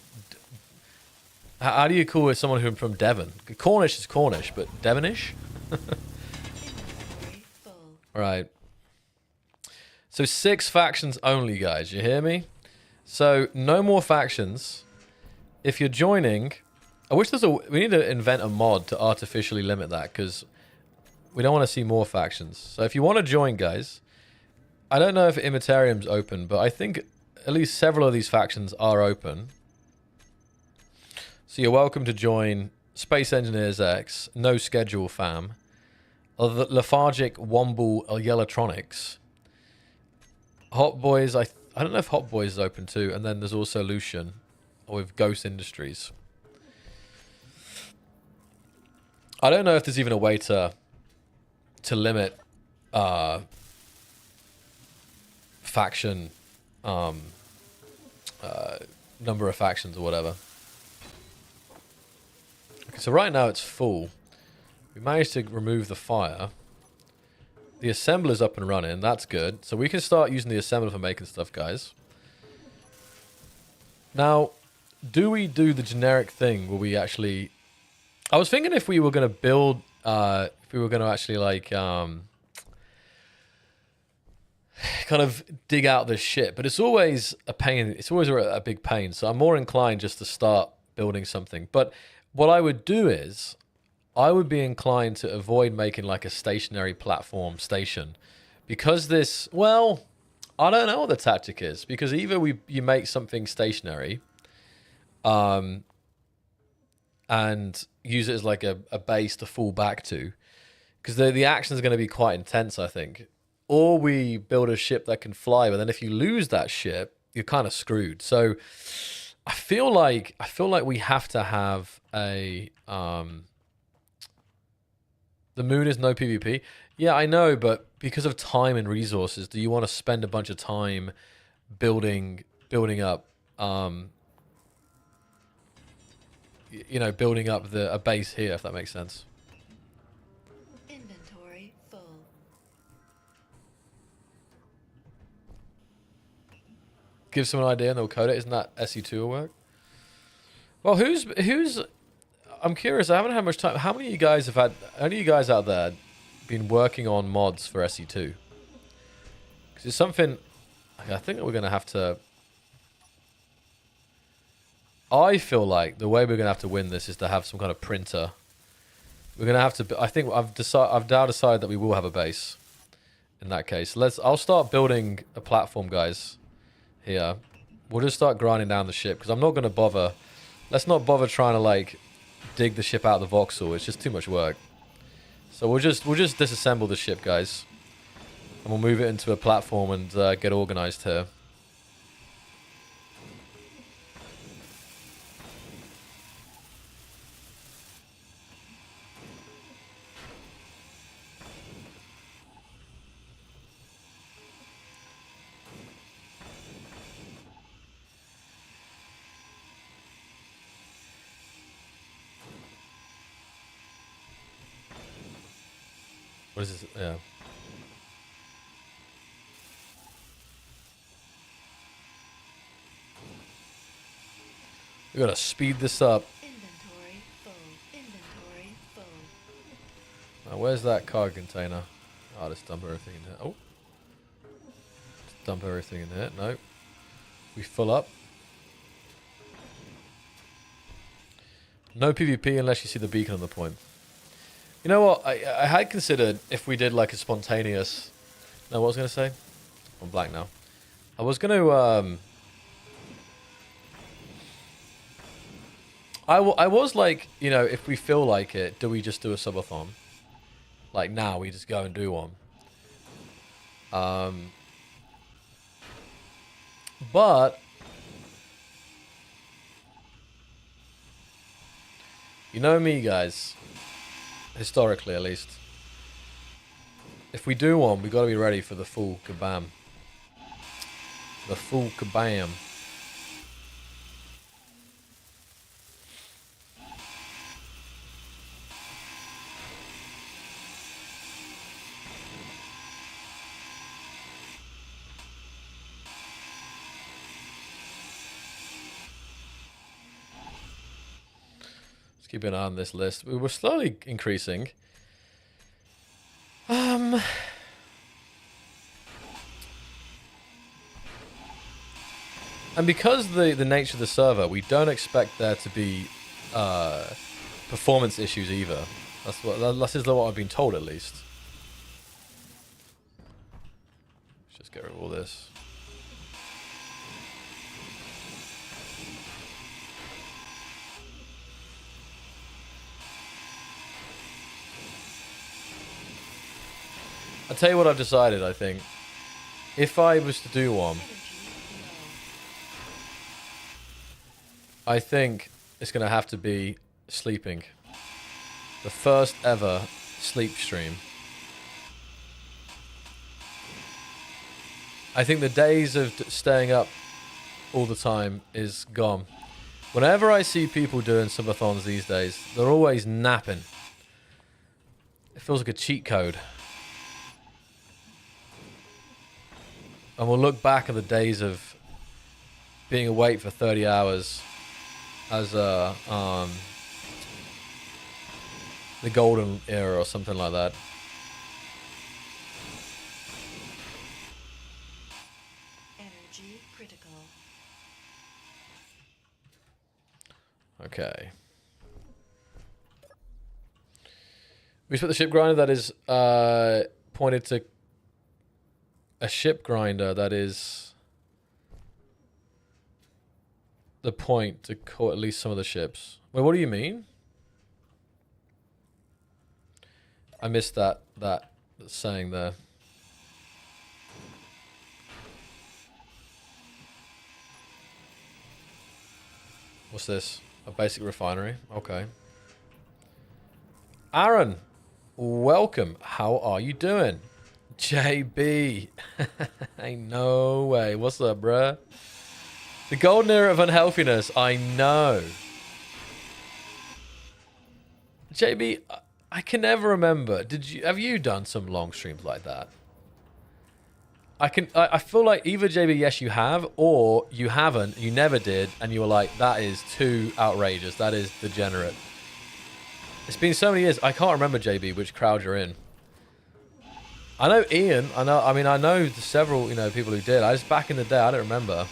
How do you call it someone who's from Devon? Cornish is Cornish, but Devonish? Inventory full. Right. So 6 factions only, guys. You hear me? So no more factions. If you're joining, I wish we need to invent a mod to artificially limit that because we don't want to see more factions. So if you want to join, guys, I don't know if Immortarium's open, but I think at least several of these factions are open. So you're welcome to join Space Engineers X, No Schedule Fam, Lethargic Womble Yellotronics, Hot Boys. I don't know if Hot Boys is open too, and then there's also Lucian with Ghost Industries. I don't know if there's even a way to limit faction number of factions or whatever. Okay, so right now it's full. We managed to remove the fire. The assembler's up and running. That's good. So we can start using the assembler for making stuff, guys. Now, do we do the generic thing where we actually... I was thinking if we were going to build... if we were going to actually, like... kind of dig out this shit. But it's always a pain. It's always a big pain. So I'm more inclined just to start building something. But what I would do is... I would be inclined to avoid making like a stationary platform station because this, well, I don't know what the tactic is because either you make something stationary and use it as like a base to fall back to because the action is going to be quite intense, I think. Or we build a ship that can fly, but then if you lose that ship, you're kind of screwed. So I feel like we have to have a the moon is no PvP. Yeah, I know, but because of time and resources, do you want to spend a bunch of time building up building up a base here, if that makes sense? Inventory full. Give someone an idea and they'll code it. Isn't that SE2 will work? Well, who's I'm curious. I haven't had much time. How many of you guys have had? Any of you guys out there been working on mods for SE2? Because it's something I think that we're gonna have to. I feel like the way we're gonna have to win this is to have some kind of printer. We're gonna have to. I think I've now decided that we will have a base. In that case, I'll start building a platform, guys. Here, we'll just start grinding down the ship because I'm not gonna bother. Let's not bother trying to like dig the ship out of the voxel. It's just too much work. So we'll just disassemble the ship, guys, and we'll move it into a platform and get organized here. What is this? Yeah. We gotta speed this up. Inventory full. Inventory full. Now, where's that cargo container? Oh, let's dump everything in here. Oh. Let's dump everything in here. No. We fill up. No PvP unless you see the beacon on the point. You know what? I had considered if we did like a spontaneous... No, what was I going to say? I'm blank now. I was going to... I was like, if we feel like it, do we just do a subathon? Like now, we just go and do one. But... You know me, guys. Historically, at least. If we do one, we got to be ready for the full kabam. The full kabam. Let's keep an eye on this list. We were slowly increasing. And because the nature of the server, we don't expect there to be performance issues either. This is what I've been told, at least. Let's just get rid of all this. I'll tell you what I've decided, I think. If I was to do one, I think it's going to have to be sleeping. The first ever sleep stream. I think the days of staying up all the time is gone. Whenever I see people doing subathons these days, they're always napping. It feels like a cheat code. And we'll look back at the days of being awake for 30 hours as the golden era or something like that. Energy critical. Okay. We put the ship grinder that is pointed to a ship grinder that is the point to call at least some of the ships. Wait, what do you mean? I missed that saying there. What's this? A basic refinery. Okay. Aaron, welcome. How are you doing? JB. Ain't no way. What's up, bruh? The golden era of unhealthiness. I know. JB, I can never remember. Have you done some long streams like that? I feel like either JB, yes, you have, or you haven't, you never did, and you were like, that is too outrageous. That is degenerate. It's been so many years. I can't remember, JB, which crowd you're in. I know Ian. I know several, people who did. I just back in the day, I don't remember.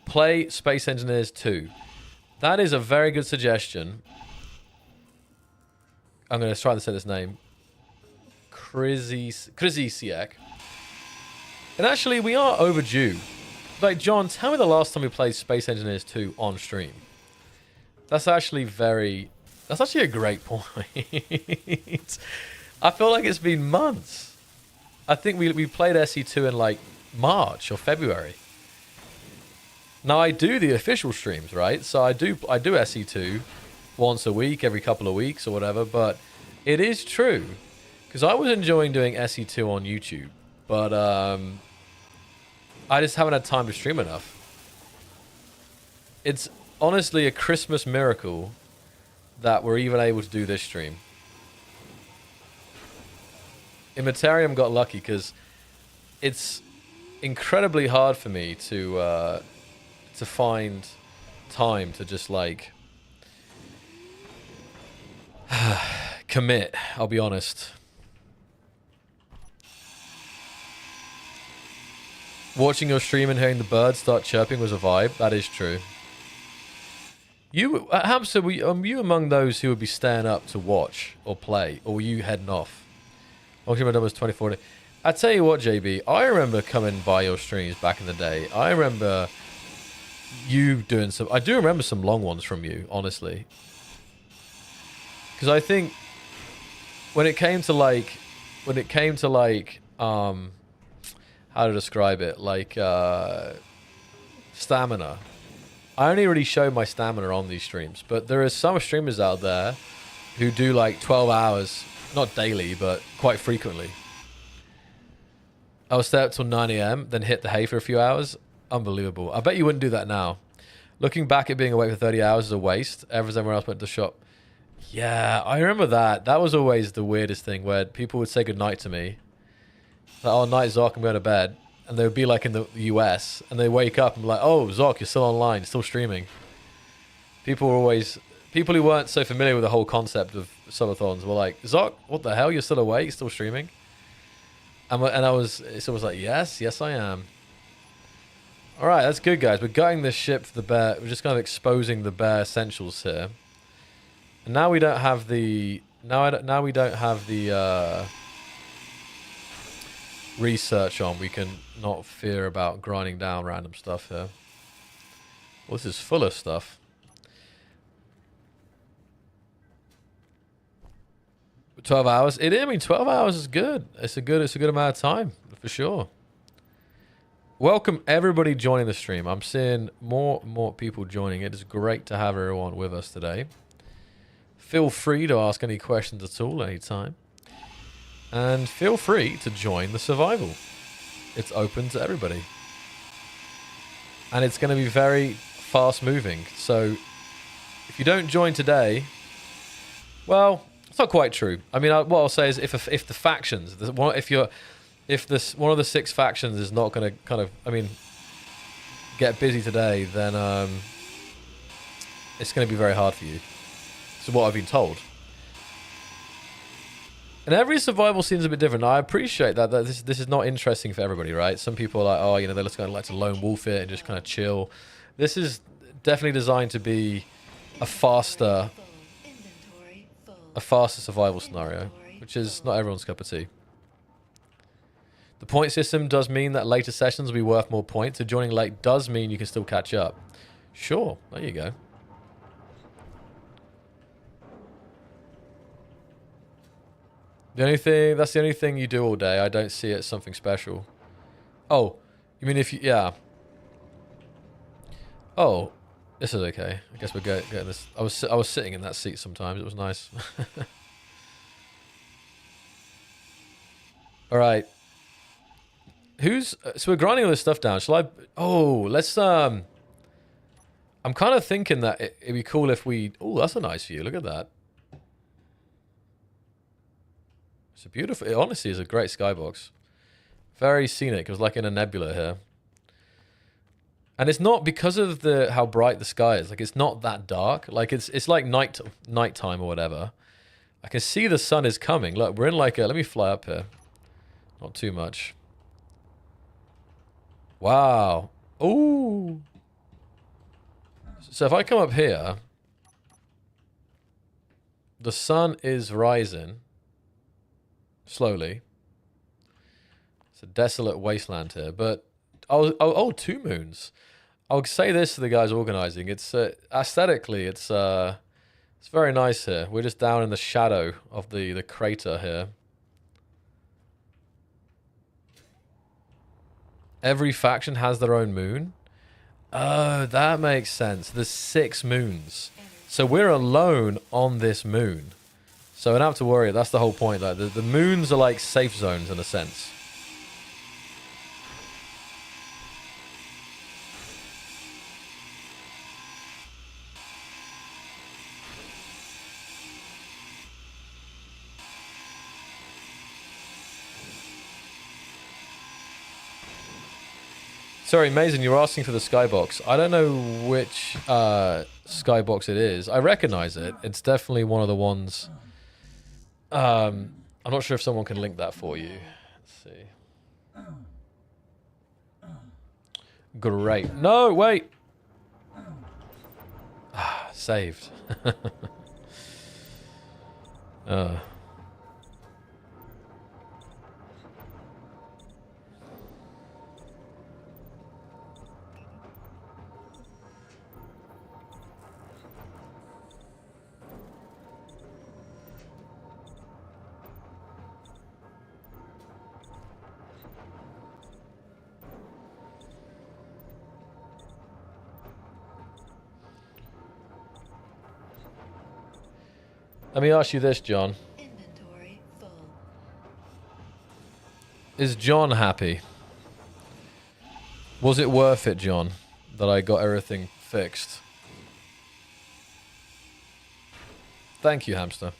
Play Space Engineers 2. That is a very good suggestion. I'm going to try to say this name. Krizisiek. And actually, we are overdue. Like, John, tell me the last time we played Space Engineers 2 on stream. That's actually a great point. I feel like it's been months. I think we played SE2 in like March or February. Now I do the official streams, right? So I do SE2 once a week, every couple of weeks or whatever, but it is true. Because I was enjoying doing SE2 on YouTube, but I just haven't had time to stream enough. It's honestly a Christmas miracle that we're even able to do this stream. Immaterium got lucky because it's incredibly hard for me to find time to just like commit, I'll be honest. Watching your stream and hearing the birds start chirping was a vibe. That is true. You, Hamster, were you among those who would be staying up to watch or play, or were you heading off? Watching my numbers 2040. I tell you what, JB, I remember coming by your streams back in the day. I remember you doing some. I do remember some long ones from you, honestly, because I think when it came to like, how to describe it, like stamina. I only really show my stamina on these streams, but there are some streamers out there who do like 12 hours, not daily, but quite frequently. I would stay up till 9 a.m., then hit the hay for a few hours. Unbelievable. I bet you wouldn't do that now. Looking back at being awake for 30 hours is a waste. Everyone else went to the shop. Yeah, I remember that. That was always the weirdest thing where people would say goodnight to me. Like, oh, night, Zoc, I'm going to bed. And they would be like in the US, and they wake up and be like, oh, Zoc, you're still online, still streaming. People who weren't so familiar with the whole concept of subathons were like, Zoc, what the hell, you're still awake, still streaming? And it's always like, yes I am. All right, that's good, guys. We're gutting this ship for the bare, we're just kind of exposing the bare essentials here. And now we don't have the, now we don't have the, research on. We can not fear about grinding down random stuff here. Well, this is full of stuff. But 12 hours. I mean, 12 hours is good. It's a good amount of time for sure. Welcome everybody joining the stream. I'm seeing more people joining. It is great to have everyone with us today. Feel free to ask any questions at all anytime. And feel free to join the survival. It's open to everybody. And it's going to be very fast moving. So if you don't join today, well, it's not quite true. I mean, what I'll say is if the factions, one of the 6 factions is not going to kind of, get busy today, then it's going to be very hard for you. So what I've been told. And every survival scene is a bit different. I appreciate that this is not interesting for everybody, right? Some people are like, oh, they're just going to like to lone wolf it and just kind of chill. This is definitely designed to be a faster survival scenario, which is not everyone's cup of tea. The point system does mean that later sessions will be worth more points. So joining late does mean you can still catch up. Sure, there you go. That's the only thing you do all day. I don't see it as something special. Oh, you mean yeah. Oh, This is okay. I guess we're getting this. I was sitting in that seat sometimes. It was nice. All right. So we're grinding all this stuff down. Shall I? Oh, let's I'm kind of thinking that it'd be cool if we. Oh, that's a nice view. Look at that. It's a beautiful. It honestly is a great skybox. Very scenic. It was like in a nebula here. And it's not because of how bright the sky is. Like, it's not that dark. Like, it's like nighttime or whatever. I can see the sun is coming. Look, we're in like a... Let me fly up here. Not too much. Wow. Ooh. So if I come up here, the sun is rising slowly. It's a desolate wasteland here, but oh, 2 moons. I'll say this to the guys organizing. It's aesthetically, it's very nice here. We're just down in the shadow of the crater here. Every faction has their own moon. Oh, that makes sense. There's 6 moons. So we're alone on this moon. So we don't have to worry. That's the whole point. Like the moons are like safe zones in a sense. Sorry, Mason, you were asking for the skybox. I don't know which skybox it is. I recognize it. It's definitely one of the ones. I'm not sure if someone can link that for you. Let's see. Great. No, wait. Saved. Let me ask you this, John. Inventory full. Is John happy? Was it worth it, John, that I got everything fixed? Thank you, hamster.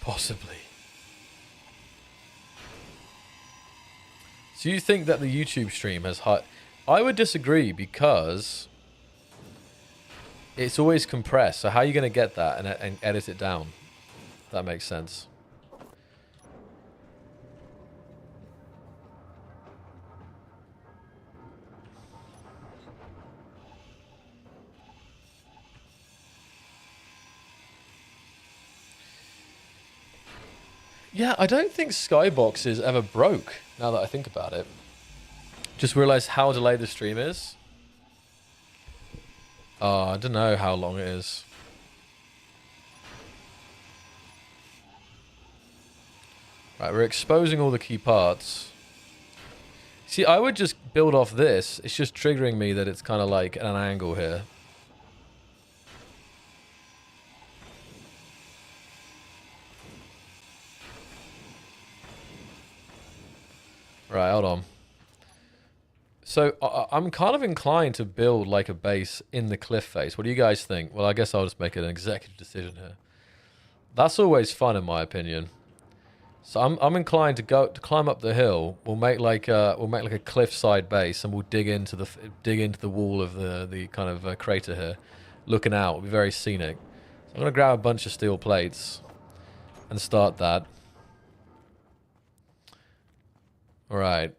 Possibly. So you think that the YouTube stream has high... I would disagree because it's always compressed. So how are you going to get that and edit it down? That makes sense. Yeah, I don't think Skyboxes ever broke, now that I think about it. Just realized how delayed the stream is. Oh, I don't know how long it is. Right, we're exposing all the key parts. See, I would just build off this. It's just triggering me that it's kind of like at an angle here. Right, hold on. So I'm kind of inclined to build like a base in the cliff face. What do you guys think? Well, I guess I'll just make an executive decision here. That's always fun, in my opinion. So I'm inclined to climb up the hill. We'll make like a cliffside base, and we'll dig into the wall of the kind of crater here, looking out. It'll be very scenic. So I'm gonna grab a bunch of steel plates and start that. All right.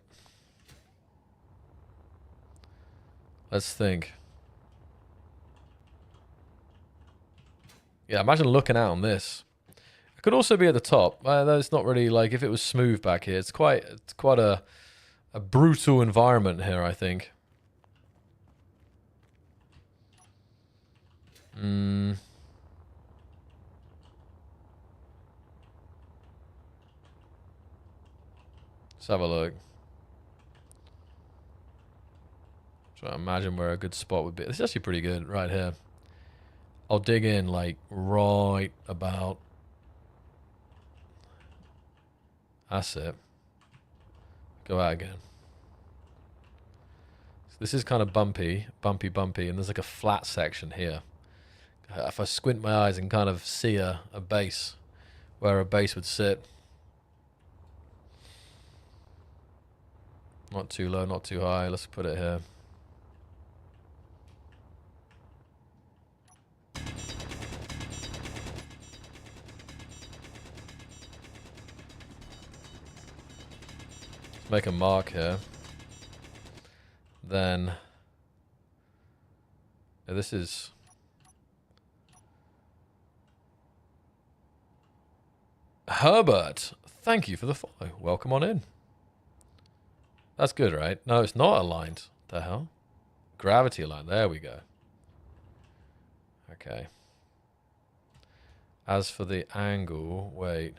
Let's think. Yeah, imagine looking out on this. It could also be at the top. Though it's not really like if it was smooth back here. It's quite a brutal environment here, I think. Let's have a look. Try to imagine where a good spot would be. This is actually pretty good right here. I'll dig in like right about. That's it. Go out again. So this is kind of bumpy, and there's like a flat section here. If I squint my eyes and kind of see a base, where a base would sit. Not too low, not too high. Let's put it here. Let's make a mark here. Then this is Herbert. Thank you for the follow. Welcome on in. That's good, right? No, it's not aligned. The hell? Gravity aligned. There we go. Okay. As for the angle, wait.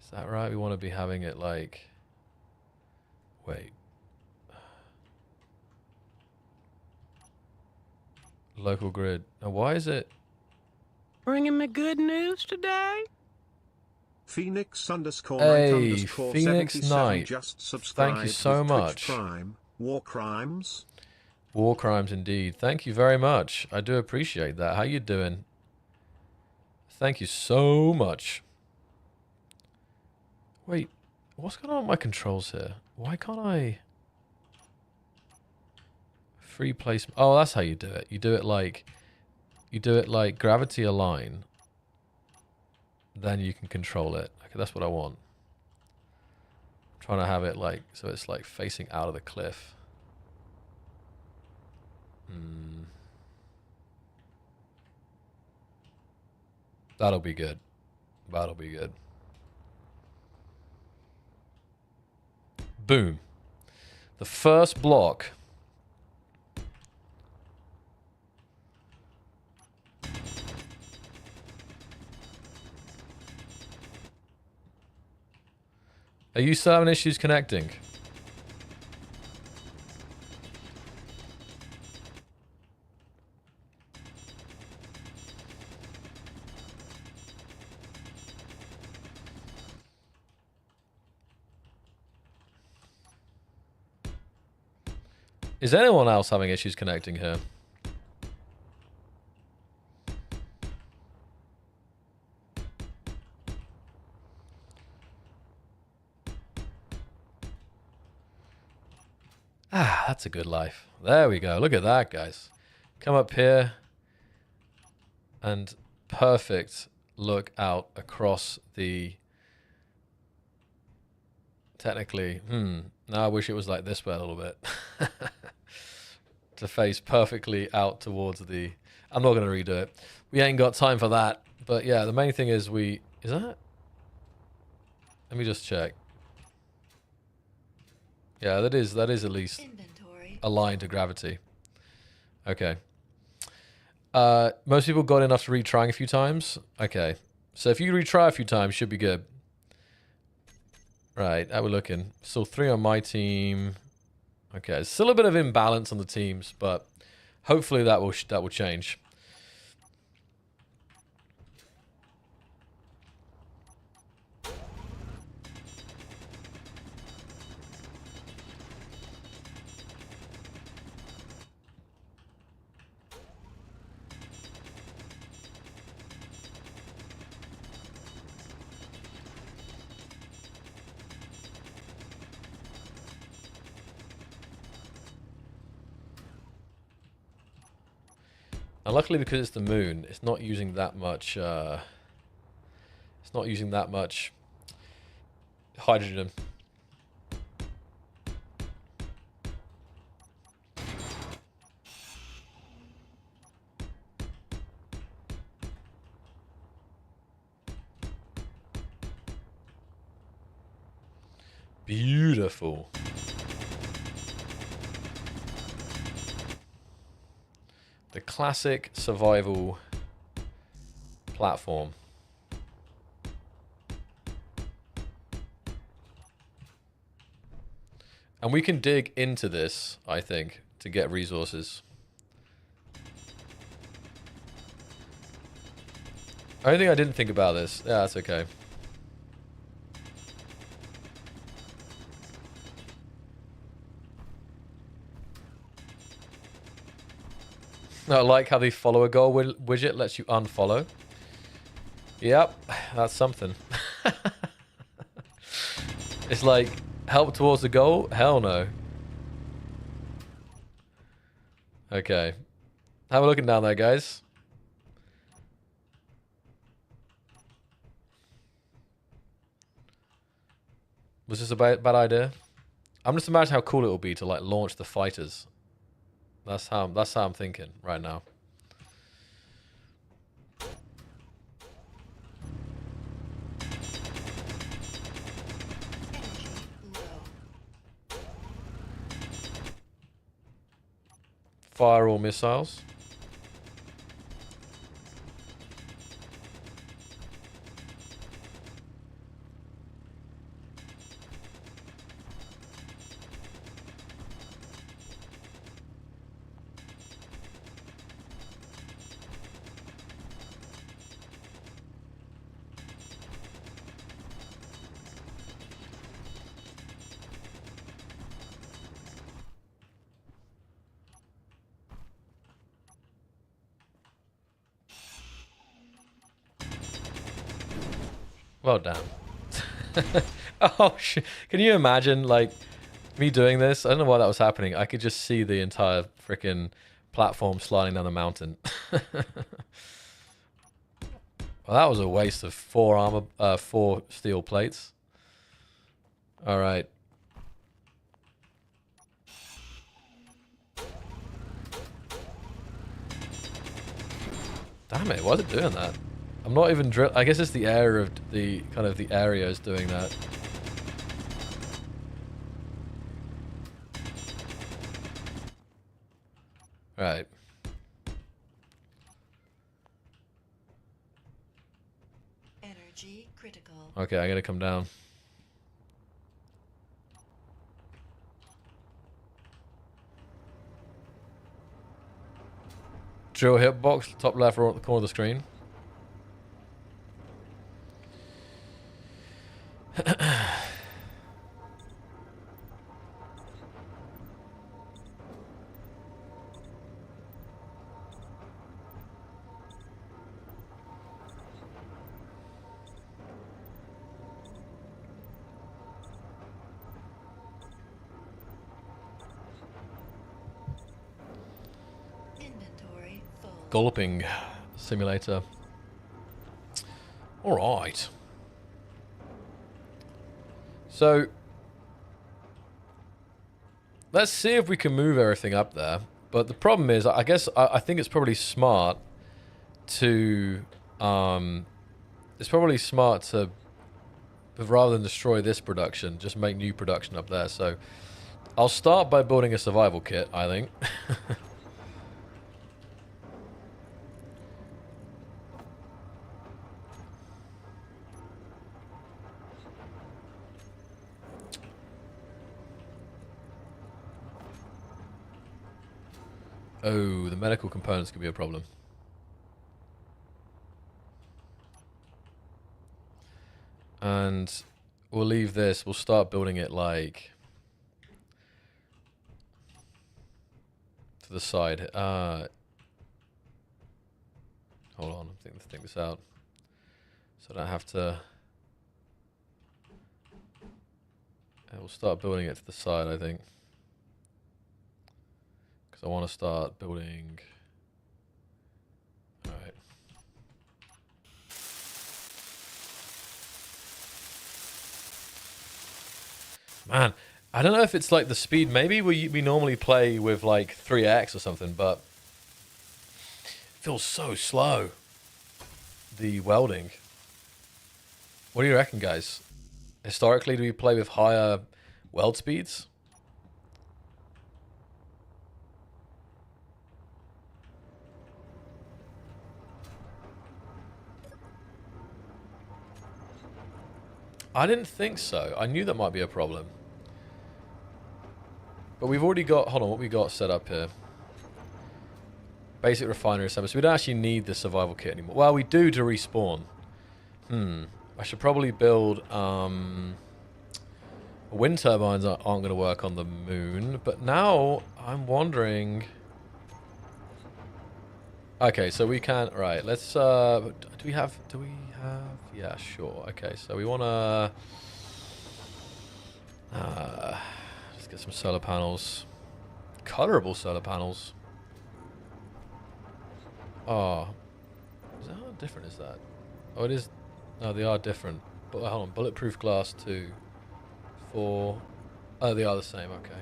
Is that right? We want to be having it like... Wait. Local grid. Now, why is it... Bringing me good news today? Phoenix _ Hey, Knight _ Phoenix 77 Knight. just subscribed Thank you so with much. Twitch Prime. War crimes? War crimes indeed. Thank you very much. I do appreciate that. How you doing? Thank you so much. Wait, what's going on with my controls here? Why can't I... Free placement. Oh, that's how you do it. You do it like gravity align. Then you can control it. Okay, that's what I want. I'm trying to have it like, so it's like facing out of the cliff. That'll be good. That'll be good. Boom. The first block. Are you still having issues connecting? Is anyone else having issues connecting here? Ah, that's a good life. There we go. Look at that, guys. Come up here and perfect look out across the... Technically, now I wish it was like this way a little bit. To face perfectly out towards the... I'm not going to redo it. We ain't got time for that. But yeah, the main thing is we... Is that? Let me just check. Yeah, that is at least Inventory. aligned to gravity. Okay. Most people got enough to retrying a few times. Okay. So if you retry a few times, should be good. Right, how we looking? Still 3 on my team. Okay, it's still a bit of imbalance on the teams, but hopefully that will change. And luckily, because it's the moon, it's not using that much. It's not using that much hydrogen. Beautiful. The classic survival platform. And we can dig into this, I think, to get resources. Only thing I didn't think about this. Yeah, that's okay. I like how the follow a goal widget lets you unfollow. Yep, that's something. It's like, help towards the goal? Hell no. Okay. Have a looking down there, guys. Was this a bad idea? I'm just imagining how cool it will be to like launch the fighters. That's how I'm thinking right now. Fire all missiles. Well done. Oh shit! Can you imagine like me doing this? I don't know why that was happening. I could just see the entire freaking platform sliding down the mountain. Well, that was a waste of 4 steel plates. All right. Damn it! Why is it doing that? I'm not even drill. I guess it's the area of the kind of the area is doing that. Right. Energy critical. Okay, I gotta come down. Drill hitbox, top left or at the corner of the screen. Inventory full. Galloping simulator. All right. So let's see if we can move everything up there. But the problem is, I guess I think it's probably smart to rather than destroy this production, just make new production up there. So I'll start by building a survival kit, I think. Oh, the medical components could be a problem. And we'll leave this. We'll start building it like to the side. Hold on, let's think this out. So I don't have to. We'll start building it to the side, I think. I want to start building. All right. Man, I don't know if it's like the speed. Maybe we normally play with like 3x or something, but it feels so slow. The welding. What do you reckon, guys? Historically, do we play with higher weld speeds? I didn't think so. I knew that might be a problem. But we've already got... Hold on, what we got set up here? Basic refinery assembly. So we don't actually need the survival kit anymore. Well, we do to respawn. I should probably build... wind turbines aren't going to work on the moon. But now I'm wondering... Okay, so we can't... Right, let's... do we have... Yeah, sure. Okay, so we want to... let's get some solar panels. Colorable solar panels. Oh. How different is that? Oh, it is... No, they are different. But hold on. Bulletproof glass 2. 4... Oh, they are the same. Okay.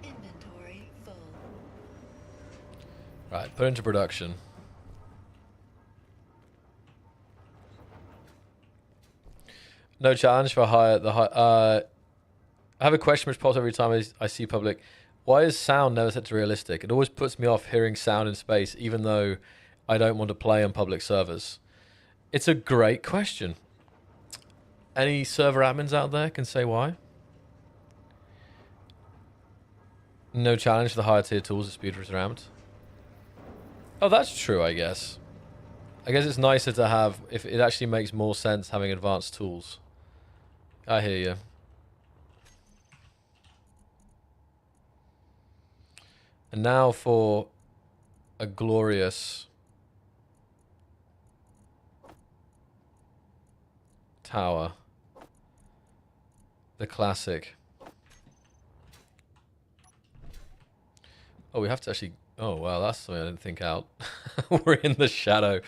Inventory full. Right, put into production. No challenge for higher. I have a question which pops every time I see public. Why is sound never set to realistic? It always puts me off hearing sound in space, even though I don't want to play on public servers. It's a great question. Any server admins out there can say why? No challenge for the higher tier tools. The speed was ramped. Oh, that's true, I guess. I guess it's nicer to have, if it actually makes more sense having advanced tools. I hear you. And now for a glorious tower. The classic. Oh, we have to actually... Oh, wow, that's something I didn't think out. We're in the shadow.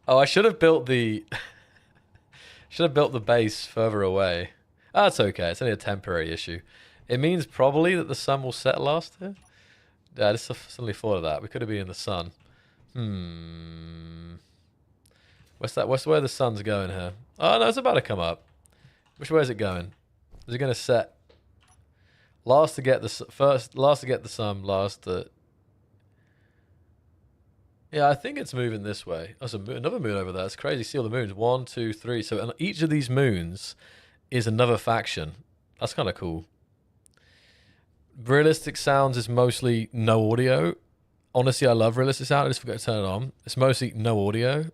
Oh, I should have built the... should have built the base further away. That's okay. It's only a temporary issue. It means probably that the sun will set last here. Yeah, I just suddenly thought of that. We could have been in the sun. What's that? What's where the sun's going here? Oh, no, it's about to come up. Which way is it going? Is it going to set? Last to get the first. Last to get the sun. Last to... Yeah, I think it's moving this way. There's another moon over there. It's crazy. See all the moons. 1, 2, 3. So on each of these moons is another faction. That's kind of cool. Realistic sounds is mostly no audio. Honestly, I love realistic sound. I just forgot to turn it on. It's mostly no audio.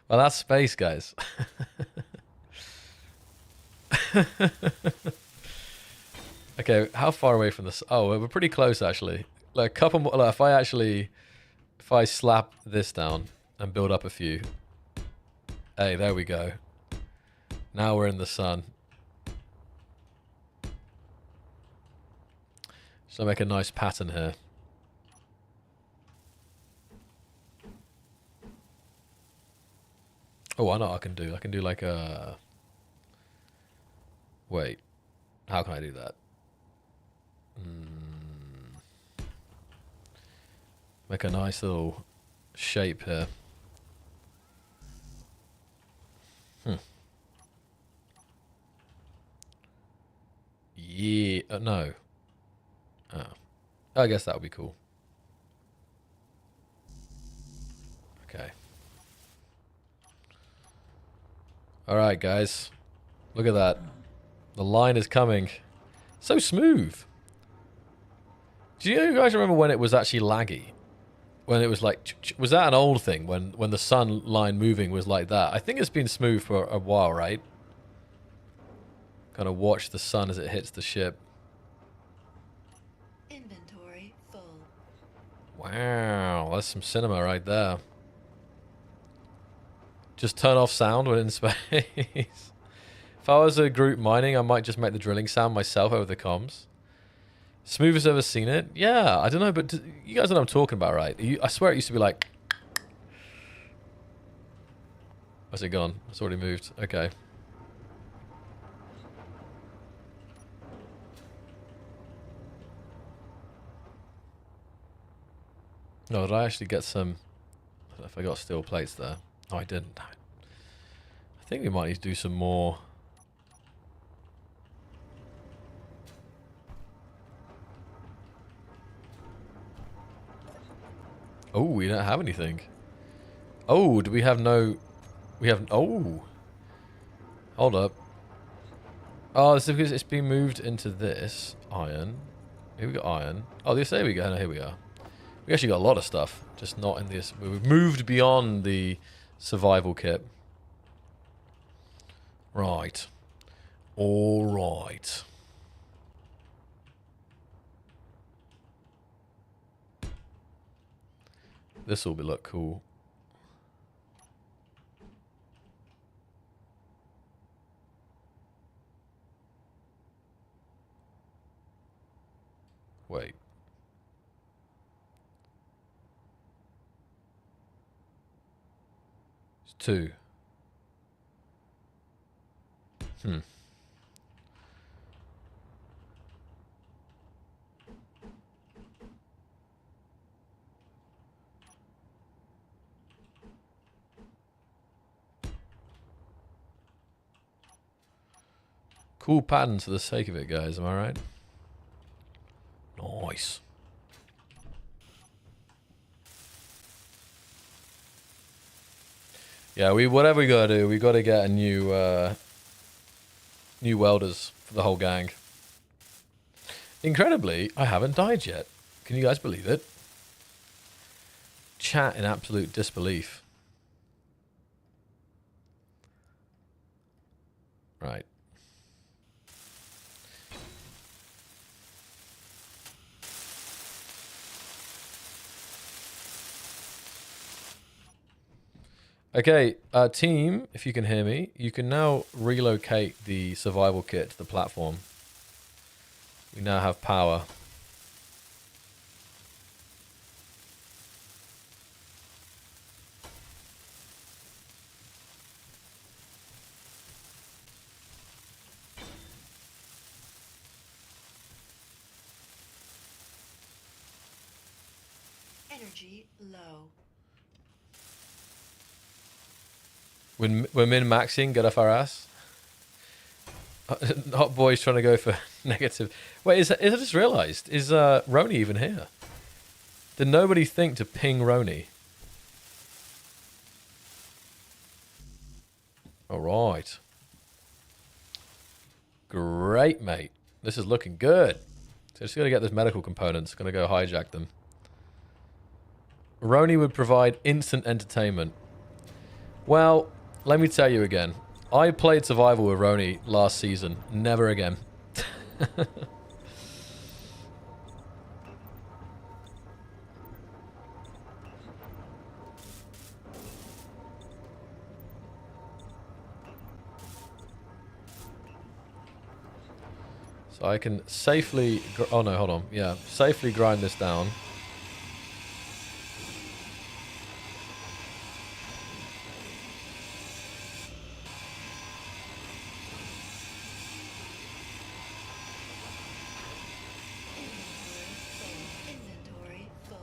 Well, that's space, guys. Okay, how far away from this? Oh, we're pretty close, actually. Like a couple more. Like if I slap this down and build up a few. Hey, there we go. Now we're in the sun. So make a nice pattern here. Oh, I know what I can do. I can do like a... Wait. How can I do that? Make a nice little shape here. Yeah. No. Oh. I guess that would be cool. Okay. Alright, guys. Look at that. The line is coming. So smooth. Do you guys remember when it was actually laggy? When it was like... Was that an old thing? When the sun line moving was like that? I think it's been smooth for a while, right? Kind of watch the sun as it hits the ship. Inventory full. Wow, that's some cinema right there. Just turn off sound when in space. If I was a group mining, I might just make the drilling sound myself over the comms. Smoothest ever seen it? Yeah, I don't know, but you guys know what I'm talking about, right? I swear it used to be like... Where's it gone? It's already moved. Okay. No, did I actually get some... I don't know if I got steel plates there. Oh, I didn't. I think we might need to do some more... Oh, we don't have anything. Oh, do we have no... We have... Oh. Hold up. Oh, it's because it's been moved into this. Iron. Here we got iron. Oh, there we go. No, here we are. We actually got a lot of stuff. Just not in this. We've moved beyond the survival kit. Right. All right. This will look cool. Wait. It's 2. Cool patterns for the sake of it, guys. Am I right? Nice. Yeah, whatever we gotta do, we gotta get a new welders for the whole gang. Incredibly, I haven't died yet. Can you guys believe it? Chat in absolute disbelief. Right. Okay, team, if you can hear me, you can now relocate the survival kit to the platform. We now have power. Energy low. We're min-maxing, get off our ass. Hot boy's trying to go for negative. Wait, I just realised, is Roni even here? Did nobody think to ping Roni? Alright. Great, mate. This is looking good. So just gotta get those medical components. Gonna go hijack them. Roni would provide instant entertainment. Well, let me tell you again. I played Survival with Roni last season. Never again. So I can safely... Oh no, hold on. Yeah, safely grind this down. Inventory full.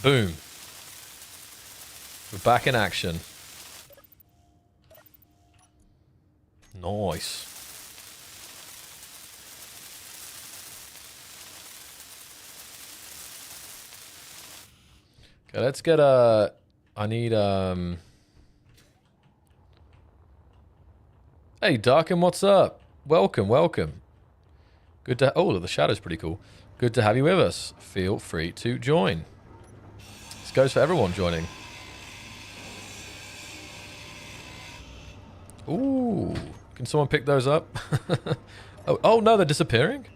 Boom. We're back in action. Nice. Okay, let's get a... I need, Hey, Darkin, what's up? Welcome, welcome. Good to... Oh, the shadow's pretty cool. Good to have you with us. Feel free to join. This goes for everyone joining. Ooh. Can someone pick those up? oh, no, they're disappearing?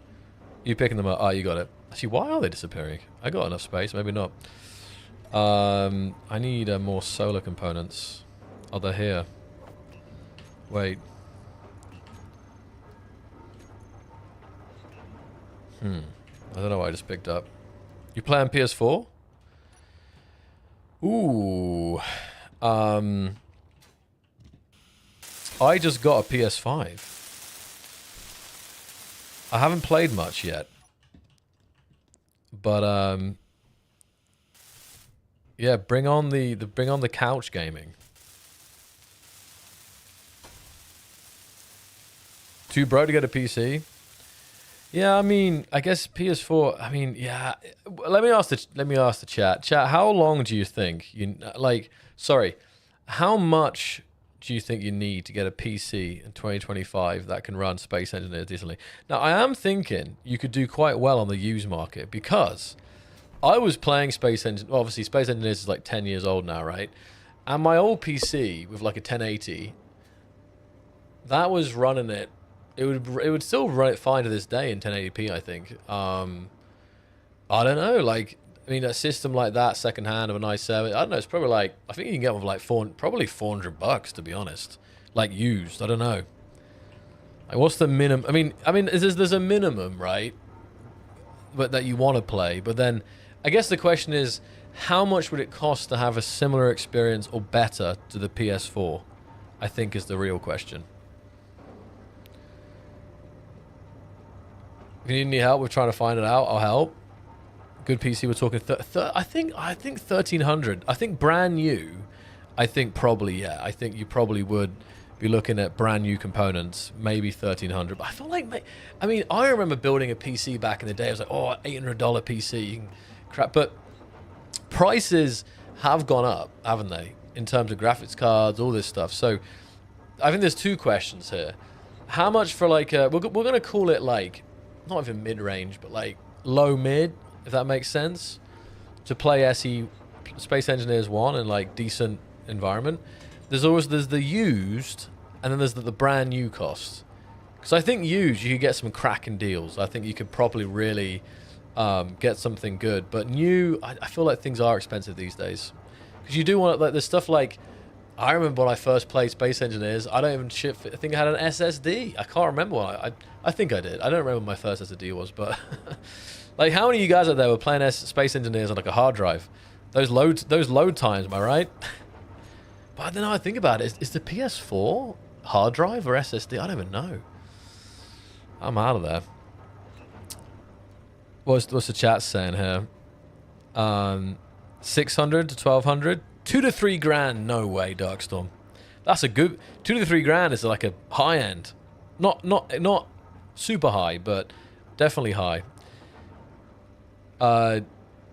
You picking them up? Oh, you got it. Actually, why are they disappearing? I got enough space, maybe not. I need more solar components. Oh, they're here. Wait. I don't know what I just picked up. You play on PS4? Ooh. I just got a PS5. I haven't played much yet. But yeah, bring on the couch gaming. Too broke to get a PC? Yeah, I mean, I guess PS4. I mean, yeah. Let me ask the chat. Chat, how long do you think how much do you think you need to get a PC in 2025 that can run Space Engineers decently? Now, I am thinking you could do quite well on the used market because I was playing Space Engineers. Well, obviously, Space Engineers is like 10 years old now, right? And my old PC with like a 1080, that was running it. It would still run it fine to this day in 1080p, I think. I don't know, like, I mean, a system like that, secondhand of an i7, I don't know, it's probably like, I think you can get one for like probably $400, to be honest. Like, used, I don't know. Like, what's the minimum? I mean, there's a minimum, right? But that you want to play. But then, I guess the question is, how much would it cost to have a similar experience or better to the PS4? I think is the real question. If you need any help with trying to find it out, I'll help. Good PC, we're talking. I think 1,300. I think brand new. I think probably, yeah. I think you probably would be looking at brand new components, maybe 1,300. But I feel like, I mean, I remember building a PC back in the day. I was like, oh, $800 PC, you can crap. But prices have gone up, haven't they? In terms of graphics cards, all this stuff. So I think there's two questions here. How much for like we're going to call it like, not even mid-range, but like low-mid, if that makes sense, to play SE Space Engineers 1 in like decent environment. There's the used, and then there's the brand new cost. Because I think used, you could get some cracking deals. I think you could probably really get something good. But new, I feel like things are expensive these days. Because you do want, like, there's stuff like, I remember when I first played Space Engineers, I don't even ship. I think I had an SSD. I can't remember what I think I did. I don't remember what my first SSD was, but like, how many of you guys out there were playing Space Engineers on like a hard drive? Those load times, am I right? But I don't know. I think about it. Is the PS4 hard drive or SSD? I don't even know. I'm out of there. What's the chat saying here? 600 to 1,200. 2 to 3 grand, no way, Darkstorm. That's a good 2 to 3 grand is like a high end, not super high, but definitely high.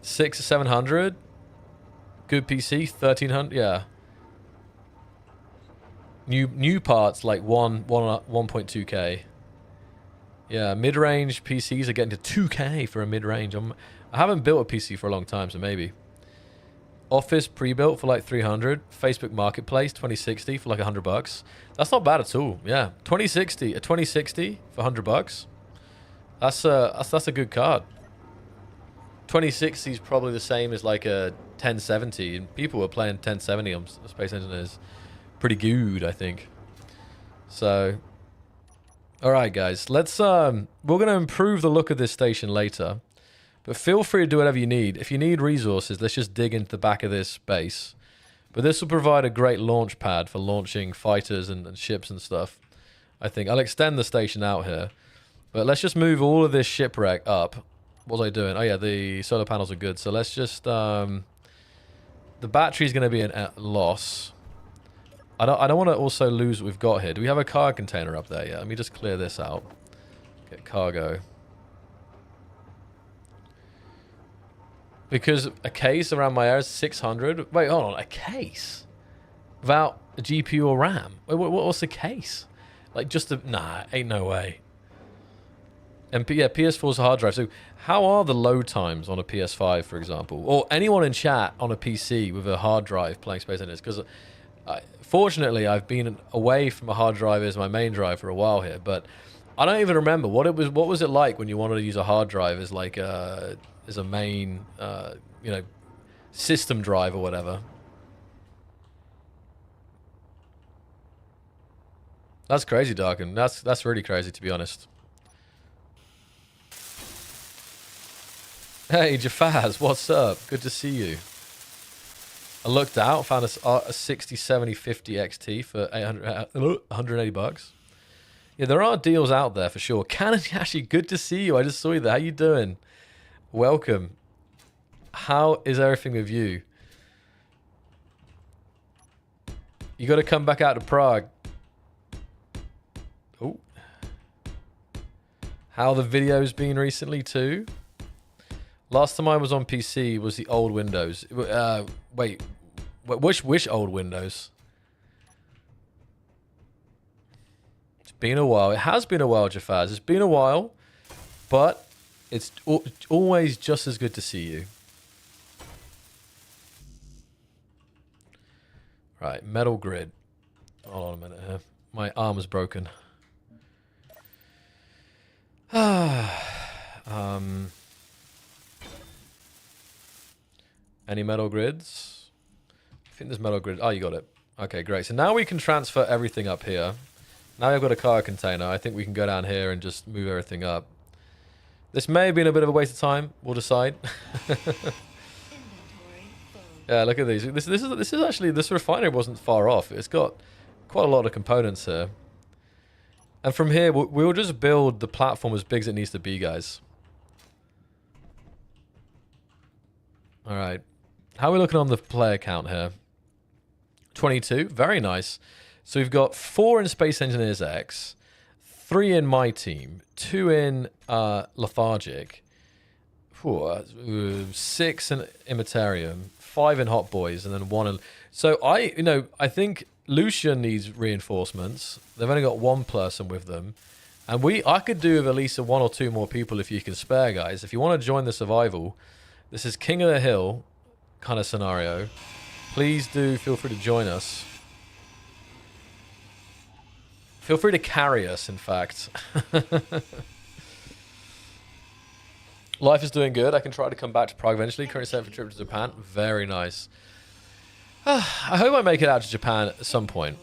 6 to 700, good PC, 1,300, yeah. New parts like 1.2k. Yeah, mid range PCs are getting to 2k for a mid range. I haven't built a PC for a long time, so maybe. Office pre-built for like 300. Facebook Marketplace 2060 for like $100. That's not bad at all. Yeah, 2060 for $100. That's a good card. 2060 is probably the same as like a 1070, and people were playing 1070 on Space Engineers. Pretty good, I think. So, all right, guys, let's we're gonna improve the look of this station later. But feel free to do whatever you need. If you need resources, let's just dig into the back of this base. But this will provide a great launch pad for launching fighters and ships and stuff. I think I'll extend the station out here. But let's just move all of this shipwreck up. What was I doing? Oh yeah, the solar panels are good. So let's just the battery's going to be a loss. I don't want to also lose what we've got here. Do we have a cargo container up there? Yeah, let me just clear this out. Get cargo. Because a case around my area is 600. Wait, hold on. A case? Without a GPU or RAM? What's the case? Like, just a... Nah, ain't no way. And yeah, PS4's a hard drive. So how are the load times on a PS5, for example? Or anyone in chat on a PC with a hard drive playing Space Engineers? Because fortunately, I've been away from a hard drive as my main drive for a while here. But I don't even remember. What was it like when you wanted to use a hard drive as like a... as a main, system drive or whatever. That's crazy, Darken. That's really crazy, to be honest. Hey, Jafaz, what's up? Good to see you. I looked out, found a 60, 70, 50 XT for $180. Yeah, there are deals out there for sure. Canon, actually, good to see you. I just saw you there. How you doing? Welcome. How is everything with you? You got to come back out to Prague. Oh. how the video's been recently too. Last time I was on PC was the old Windows. Wait, which old Windows? It's been a while. It has been a while, Jafaz. It's been a while, but it's always just as good to see you. Right, metal grid. Hold on a minute here. My arm is broken. Any metal grids? I think there's metal grid. Oh, you got it. Okay, great. So now we can transfer everything up here. Now I've got a cargo container. I think we can go down here and just move everything up. This may have been a bit of a waste of time. We'll decide. Yeah, look at these. This is actually, this refinery wasn't far off. It's got quite a lot of components here. And from here, we'll just build the platform as big as it needs to be, guys. All right. How are we looking on the player count here? 22. Very nice. So we've got 4 in Space Engineers X, 3 in my team, 2 in Lethargic, 6 in Immaterium, 5 in Hot Boys, and then 1 in... So I think Lucian needs reinforcements. They've only got 1 person with them. And I could do with at least 1 or 2 more people if you can spare, guys. If you want to join the survival, this is King of the Hill kind of scenario. Please do feel free to join us. Feel free to carry us, in fact. Life is doing good. I can try to come back to Prague eventually. Currently set for a trip to Japan. Very nice. I hope I make it out to Japan at some point.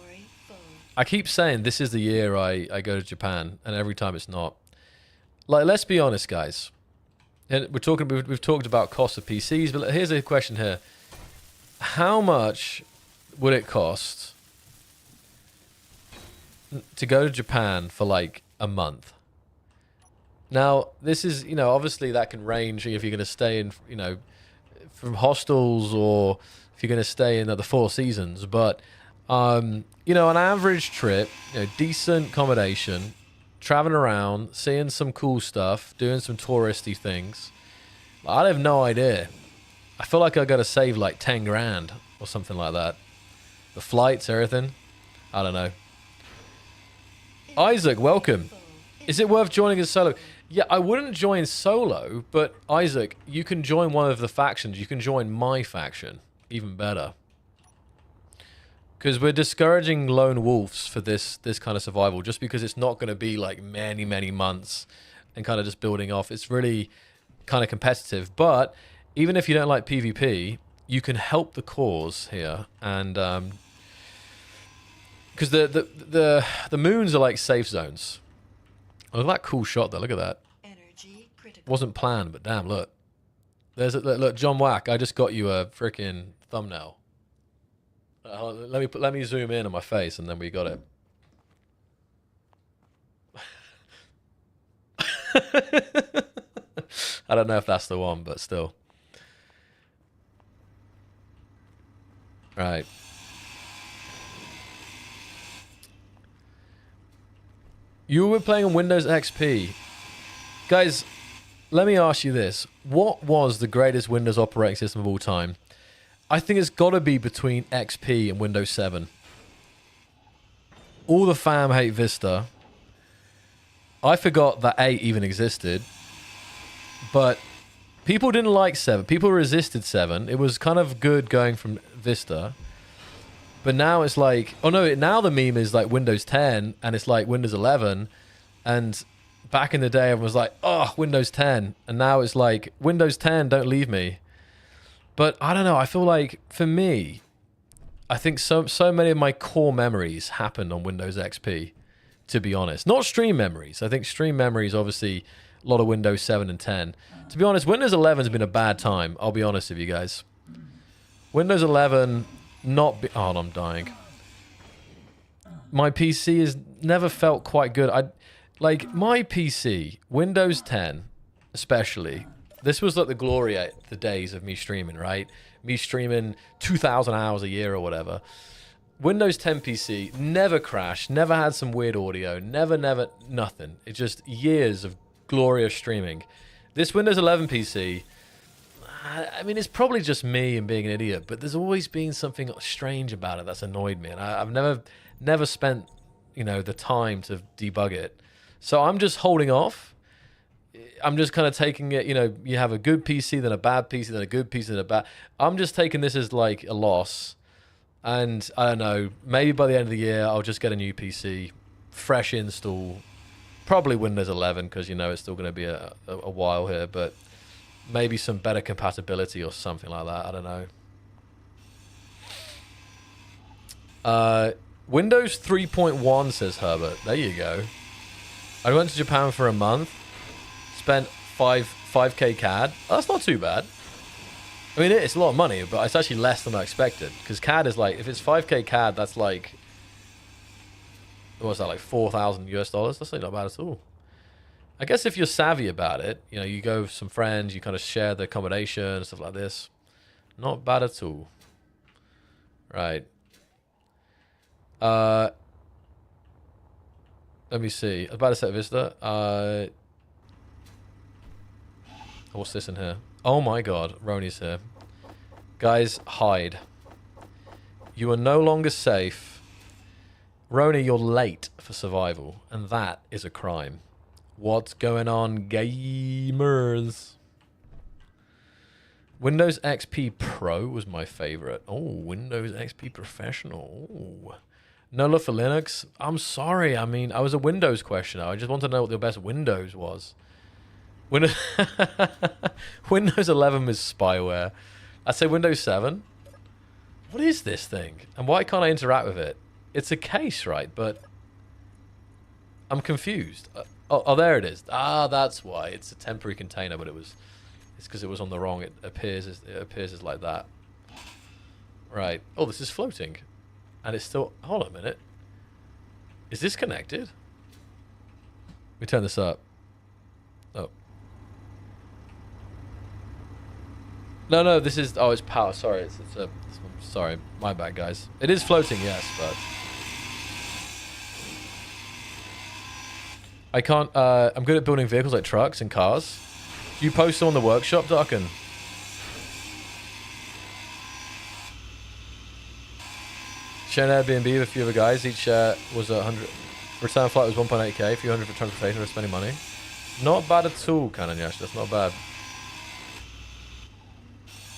I keep saying this is the year I go to Japan, and every time it's not. Like, let's be honest, guys. And we've talked about cost of PCs, but here's a question here. How much would it cost to go to Japan for like a month? Now, this is, obviously that can range if you're going to stay in, from hostels or if you're going to stay in the Four Seasons. But, an average trip, decent accommodation, traveling around, seeing some cool stuff, doing some touristy things. I have no idea. I feel like I got to save like 10 grand or something like that. The flights, everything. I don't know. Isaac, welcome. Is it worth joining as solo? Yeah, I wouldn't join solo, but Isaac, you can join one of the factions. You can join my faction. Even better. Because we're discouraging lone wolves for this kind of survival, just because it's not going to be like many, many months and kind of just building off. It's really kind of competitive. But even if you don't like PvP, you can help the cause here. And because the moons are like safe zones. Oh, that cool shot there. Look at that. Energy critical. Wasn't planned, but damn, look. Look, John Wack, I just got you a freaking thumbnail. Let me zoom in on my face, and then we got it. I don't know if that's the one, but still. Right. You were playing on Windows XP. Guys, let me ask you this. What was the greatest Windows operating system of all time? I think it's got to be between XP and Windows 7. All the fam hate Vista. I forgot that 8 even existed. But people didn't like 7. People resisted 7. It was kind of good going from Vista. But now it's like... Oh no, now the meme is like Windows 10 and it's like Windows 11. And back in the day, everyone was like, oh, Windows 10. And now it's like, Windows 10, don't leave me. But I don't know. I feel like, for me, I think so many of my core memories happened on Windows XP, to be honest. Not stream memories. I think stream memories, obviously, a lot of Windows 7 and 10. To be honest, Windows 11 has been a bad time. I'll be honest with you guys. Windows 11, oh, I'm dying. My PC has never felt quite good. Like, my PC, Windows 10, especially... This was like the glory at the days of me streaming, right? Me streaming 2,000 hours a year or whatever. Windows 10 PC never crashed, never had some weird audio, never, nothing. It's just years of glorious streaming. This Windows 11 PC, I mean, it's probably just me and being an idiot, but there's always been something strange about it that's annoyed me, and I've never spent, you know, the time to debug it. So I'm just holding off. I'm just kind of taking it, you know, you have a good PC, then a bad PC, then a good PC, then a bad. I'm just taking this as like a loss. And I don't know, maybe by the end of the year, I'll just get a new PC, fresh install, probably Windows 11, because, you know, it's still going to be a while here, but maybe some better compatibility or something like that. I don't know. Windows 3.1, says Herbert. There you go. I went to Japan for a month. Spent 5k CAD. Oh, that's not too bad. I mean, it's a lot of money, but it's actually less than I expected. Because CAD is like, if it's 5k CAD, that's like, what's that, like $4,000 US? That's like not bad at all. I guess if you're savvy about it, you know, you go with some friends, you kind of share the accommodation and stuff like this. Not bad at all. Right. Let me see. About to set Vista. What's this in here? Oh my god, Roni's here. Guys, hide. You are no longer safe. Roni, you're late for survival, and that is a crime. What's going on, gamers? Windows XP Pro was my favorite. Oh, Windows XP Professional. Ooh. No love for Linux? I'm sorry. I mean, I was a Windows questioner. I just want to know what the best Windows was. Windows 11 is spyware. I'd say Windows 7. What is this thing? And why can't I interact with it? It's a case, right? But I'm confused. Oh, there it is. Ah, that's why. It's a temporary container, but it's because it was on the wrong. It appears as like that. Right. Oh, this is floating. And it's still... Hold on a minute. Is this connected? Let me turn this up. Oh. No, this is... Oh, it's power. Sorry. Sorry. My bad, guys. It is floating, yes, but... I can't... I'm good at building vehicles like trucks and cars. Do you post them on the workshop, Darkin? Sharing Airbnb with a few other guys. Each was 100. Return flight was 1.8k. A few hundred for transportation for spending money. Not bad at all, Canon Yash. That's not bad.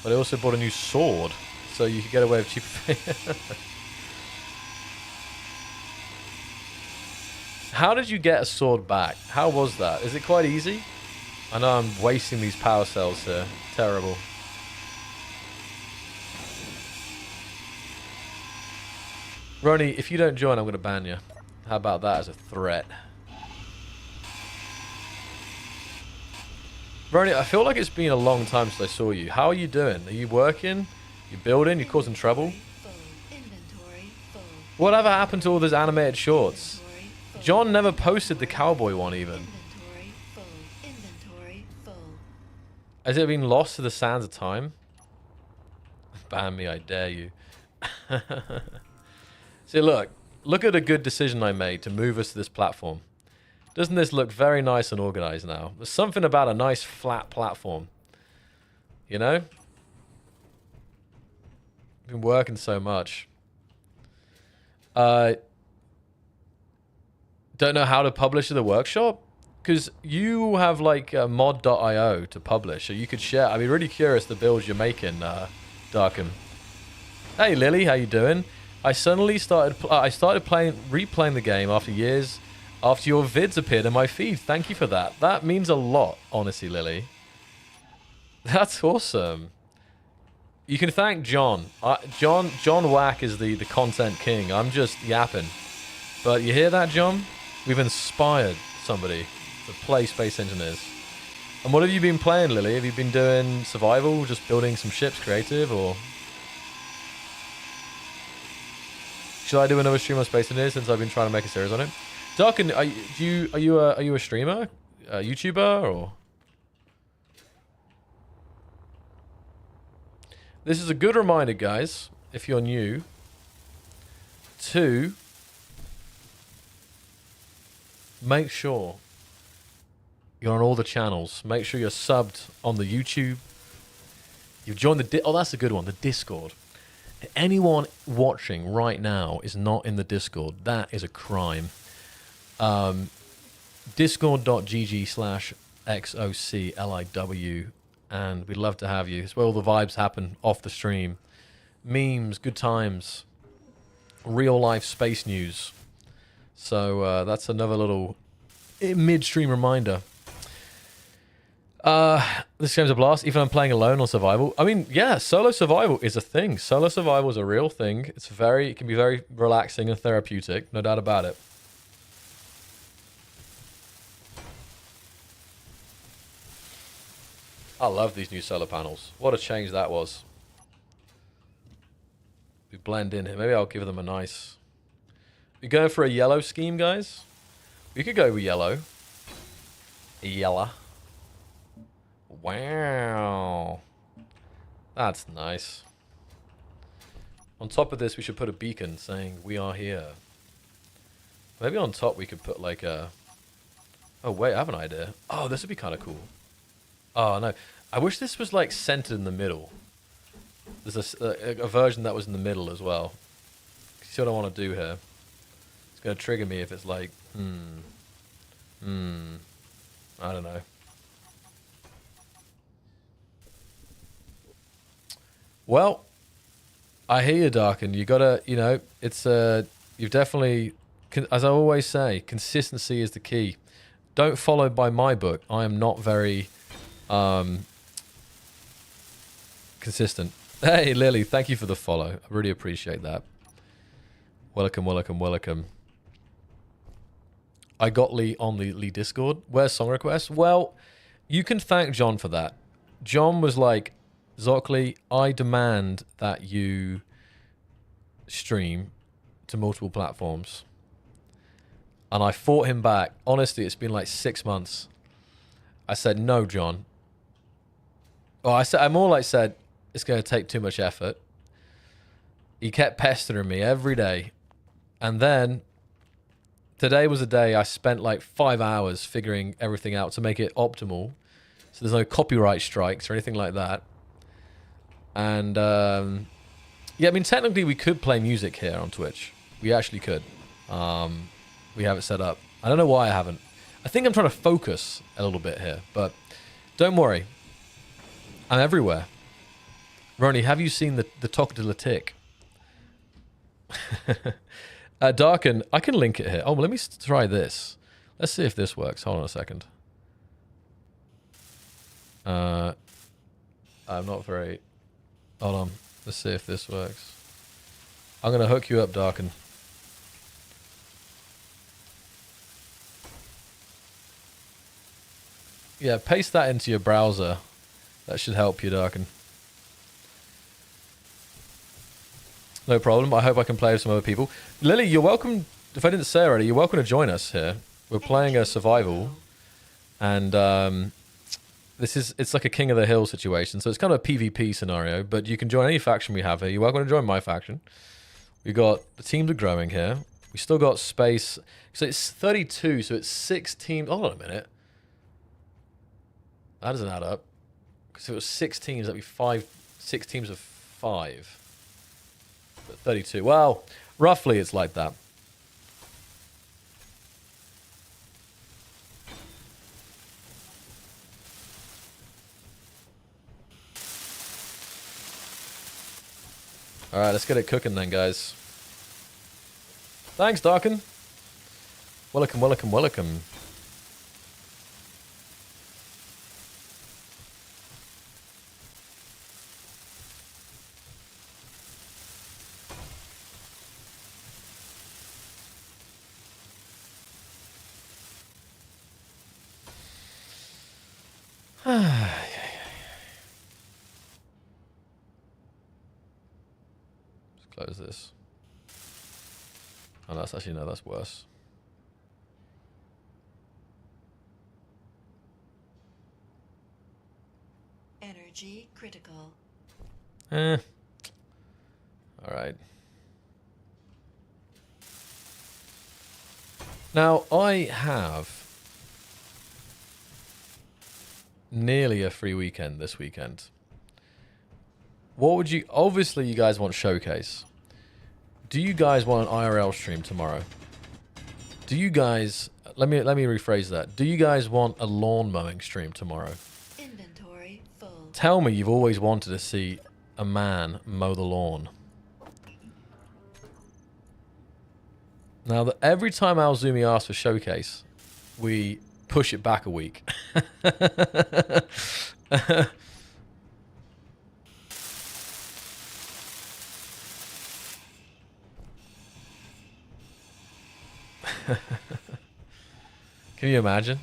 But I also bought a new sword, so you could get away with cheaper. How did you get a sword back? How was that? Is it quite easy? I know I'm wasting these power cells here. Terrible. Ronnie, if you don't join, I'm going to ban you. How about that as a threat? Ronnie, I feel like it's been a long time since I saw you. How are you doing? Are you working? You building? You causing trouble? Whatever happened to all those animated shorts? John never posted the cowboy one even. Has it been lost to the sands of time? Ban me, I dare you. See, look at a good decision I made to move us to this platform. Doesn't this look very nice and organized now? There's something about a nice flat platform. You know? Been working so much. Don't know how to publish to the workshop? Because you have like mod.io to publish, so you could share. I'd be really curious the builds you're making, Darkham. Hey Lily, how you doing? I suddenly started replaying the game after years after your vids appeared in my feed. Thank you for that. That means a lot, honestly, Lily. That's awesome. You can thank John. John Wack is the content king. I'm just yapping. But you hear that, John? We've inspired somebody to play Space Engineers. And what have you been playing, Lily? Have you been doing survival, just building some ships creative, or... Should I do another stream on Space Engineers since I've been trying to make a series on it? Darkin, are you a streamer? A YouTuber, or... This is a good reminder, guys, if you're new, to make sure You're on all the channels. Make sure you're subbed on the YouTube. You've joined the... oh, that's a good one. The Discord. Anyone watching right now is not in the Discord. That is a crime. Discord.gg/XOCLIW. And we'd love to have you. It's where all the vibes happen off the stream. Memes, good times, real life space news. So that's another little midstream reminder. This game's a blast, even if I'm playing alone or survival. I mean, yeah, solo survival is a thing. Solo survival is a real thing. It can be very relaxing and therapeutic, no doubt about it. I love these new solar panels. What a change that was. We blend in here. Maybe I'll give them a nice... You going for a yellow scheme, guys? We could go with yellow. Yellow. Wow. That's nice. On top of this, we should put a beacon saying, we are here. Maybe on top we could put like a... Oh, wait, I have an idea. Oh, this would be kind of cool. Oh, no. I wish this was like centered in the middle. There's a version that was in the middle as well. See what I want to do here? It's going to trigger me if it's like, I don't know. Well, I hear you, Darken. You gotta, you know, it's you've definitely, as I always say, consistency is the key. Don't follow by my book. I am not very consistent. Hey, Lily, thank you for the follow. I really appreciate that. Welcome, welcome, welcome. I got Lee on the Lee Discord. Where's song request? Well, you can thank John for that. John was like, Zockley, I demand that you stream to multiple platforms. And I fought him back. Honestly, it's been like 6 months. I said, no, John. Well, I more like said, it's going to take too much effort. He kept pestering me every day. And then today was a day I spent like 5 hours figuring everything out to make it optimal. So there's no copyright strikes or anything like that. And yeah, I mean, technically we could play music here on Twitch. We actually could. We have it set up. I don't know why I haven't. I think I'm trying to focus a little bit here, but don't worry. I'm everywhere. Ronnie, have you seen the Toc de la Tic? Darken, I can link it here. Oh, well, let me try this. Let's see if this works. Hold on a second. I'm not very... Hold on. Let's see if this works. I'm going to hook you up, Darken. Yeah, paste that into your browser. That should help you, Darken. No problem. I hope I can play with some other people. Lily, you're welcome. If I didn't say already, you're welcome to join us here. We're playing a survival. And it's like a King of the Hill situation. So it's kind of a PvP scenario. But you can join any faction we have here. You're welcome to join my faction. We got... The teams are growing here. We still got space. So it's 32. So it's 6 teams. Hold on a minute. That doesn't add up. Because if it was 6 teams, that'd be 6 teams of 5. But 32. Well, roughly it's like that. Alright, let's get it cooking then, guys. Thanks, Darken. Welcome, welcome, welcome. Close this. Oh, that's actually, no, that's worse. Energy critical. All right. Now, I have nearly a free weekend this weekend. What would you... Obviously, you guys want Showcase. Do you guys want an IRL stream tomorrow? Do you guys... Let me rephrase that. Do you guys want a lawn mowing stream tomorrow? Inventory full. Tell me you've always wanted to see a man mow the lawn. Now, every time Alzumi asks for Showcase, we push it back a week. Can you imagine?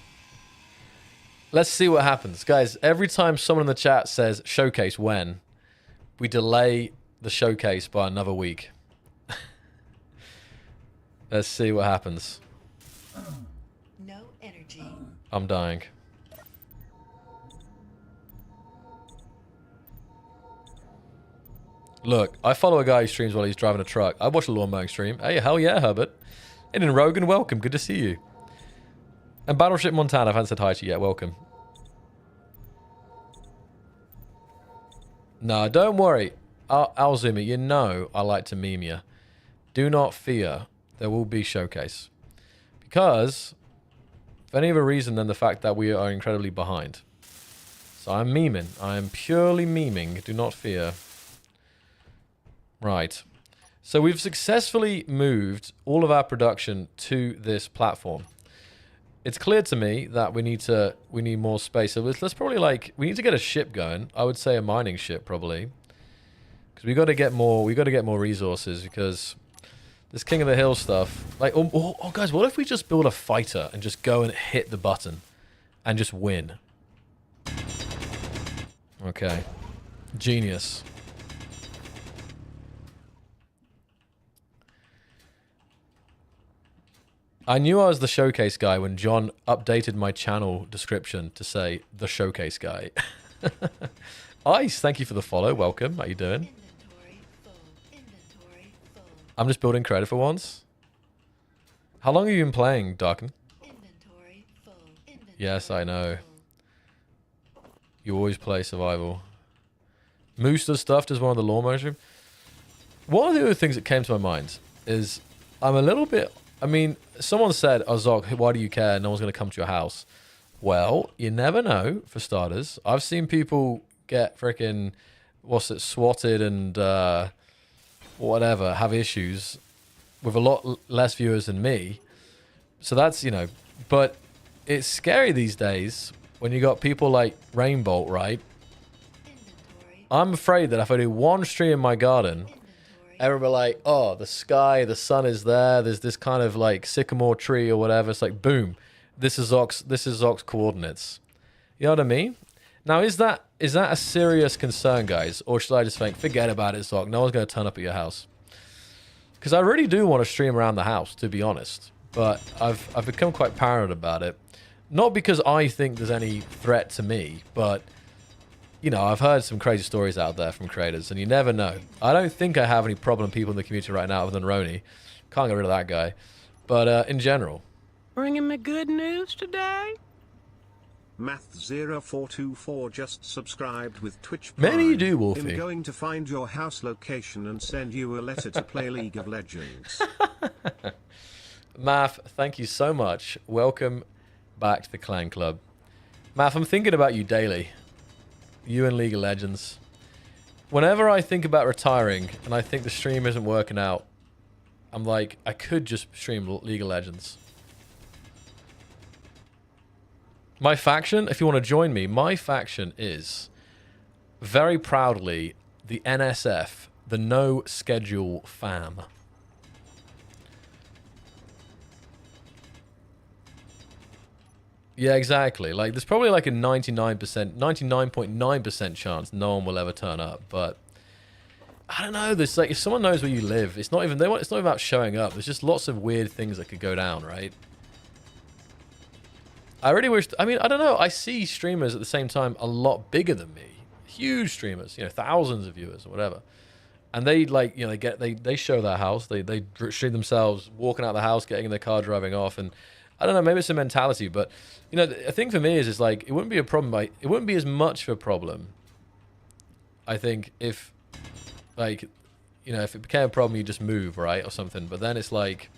Let's see what happens. Guys, every time someone in the chat says Showcase when, we delay the Showcase by another week. Let's see what happens. No energy. I'm dying. Look, I follow a guy who streams while he's driving a truck. I watch a lawn mowing stream. Hey, hell yeah, Herbert. Aiden Rogan, welcome. Good to see you. And Battleship Montana, I haven't said hi to you yet. Welcome. No, don't worry. Alzumi, you know I like to meme you. Do not fear. There will be Showcase. Because, for any other reason than the fact that we are incredibly behind. So I'm memeing. I am purely memeing. Do not fear. Right. So we've successfully moved all of our production to this platform. It's clear to me that we need more space. So let's probably we need to get a ship going. I would say a mining ship probably. Because we got to get more resources because this King of the Hill stuff. Oh guys, what if we just build a fighter and just go and hit the button and just win? Okay. Genius. I knew I was the Showcase guy when John updated my channel description to say the Showcase guy. Ice, thank you for the follow. Welcome. How you doing? Inventory full. Inventory full. I'm just building credit for once. How long have you been playing, Darken? Inventory full. Inventory Yes, I know. full. You always play survival. Moose does stuff, does one of the lawnmowers room. One of the other things that came to my mind is I'm a little bit... I mean, someone said, oh, Zog, why do you care? No one's going to come to your house. Well, you never know, for starters. I've seen people get freaking, swatted and whatever, have issues with a lot less viewers than me. So that's, but it's scary these days when you got people like Rainbolt, right? Inventory. I'm afraid that if I do one stream in my garden... Inventory. Everybody like, oh, the sky, the sun is there. There's this kind of sycamore tree or whatever. It's like, boom, this is Zoc's coordinates. You know what I mean? Now, is that a serious concern, guys, or should I just think, forget about it, Zoc? No one's going to turn up at your house. Because I really do want to stream around the house, to be honest. But I've become quite paranoid about it. Not because I think there's any threat to me, but. I've heard some crazy stories out there from creators, and you never know. I don't think I have any problem people in the community right now other than Roni. Can't get rid of that guy. But in general. Bringing me good news today? Math0424 just subscribed with Twitch Maybe Prime. you do, Wolfie. I'm going to find your house location and send you a letter to play League of Legends. Math, thank you so much. Welcome back to the Clan Club. Math, I'm thinking about you daily. You and League of Legends. Whenever I think about retiring and I think the stream isn't working out, I'm like, I could just stream League of Legends. My faction, if you want to join me, my faction is very proudly the NSF, the No Schedule Fam. Yeah, exactly. There's probably a 99.9% chance no one will ever turn up. But I don't know. There's if someone knows where you live, it's not even it's not about showing up. There's just lots of weird things that could go down, right? I really wish. I mean, I don't know. I see streamers at the same time a lot bigger than me, huge streamers. Thousands of viewers or whatever. And they like, you know, they show their house. They stream themselves walking out the house, getting in their car, driving off. And I don't know, maybe it's a mentality, but you know, the thing for me is it's like it wouldn't be a problem. Like, it wouldn't be as much of a problem, I think, if like, you know, if it became a problem, you just move, right, or something. But then it's like,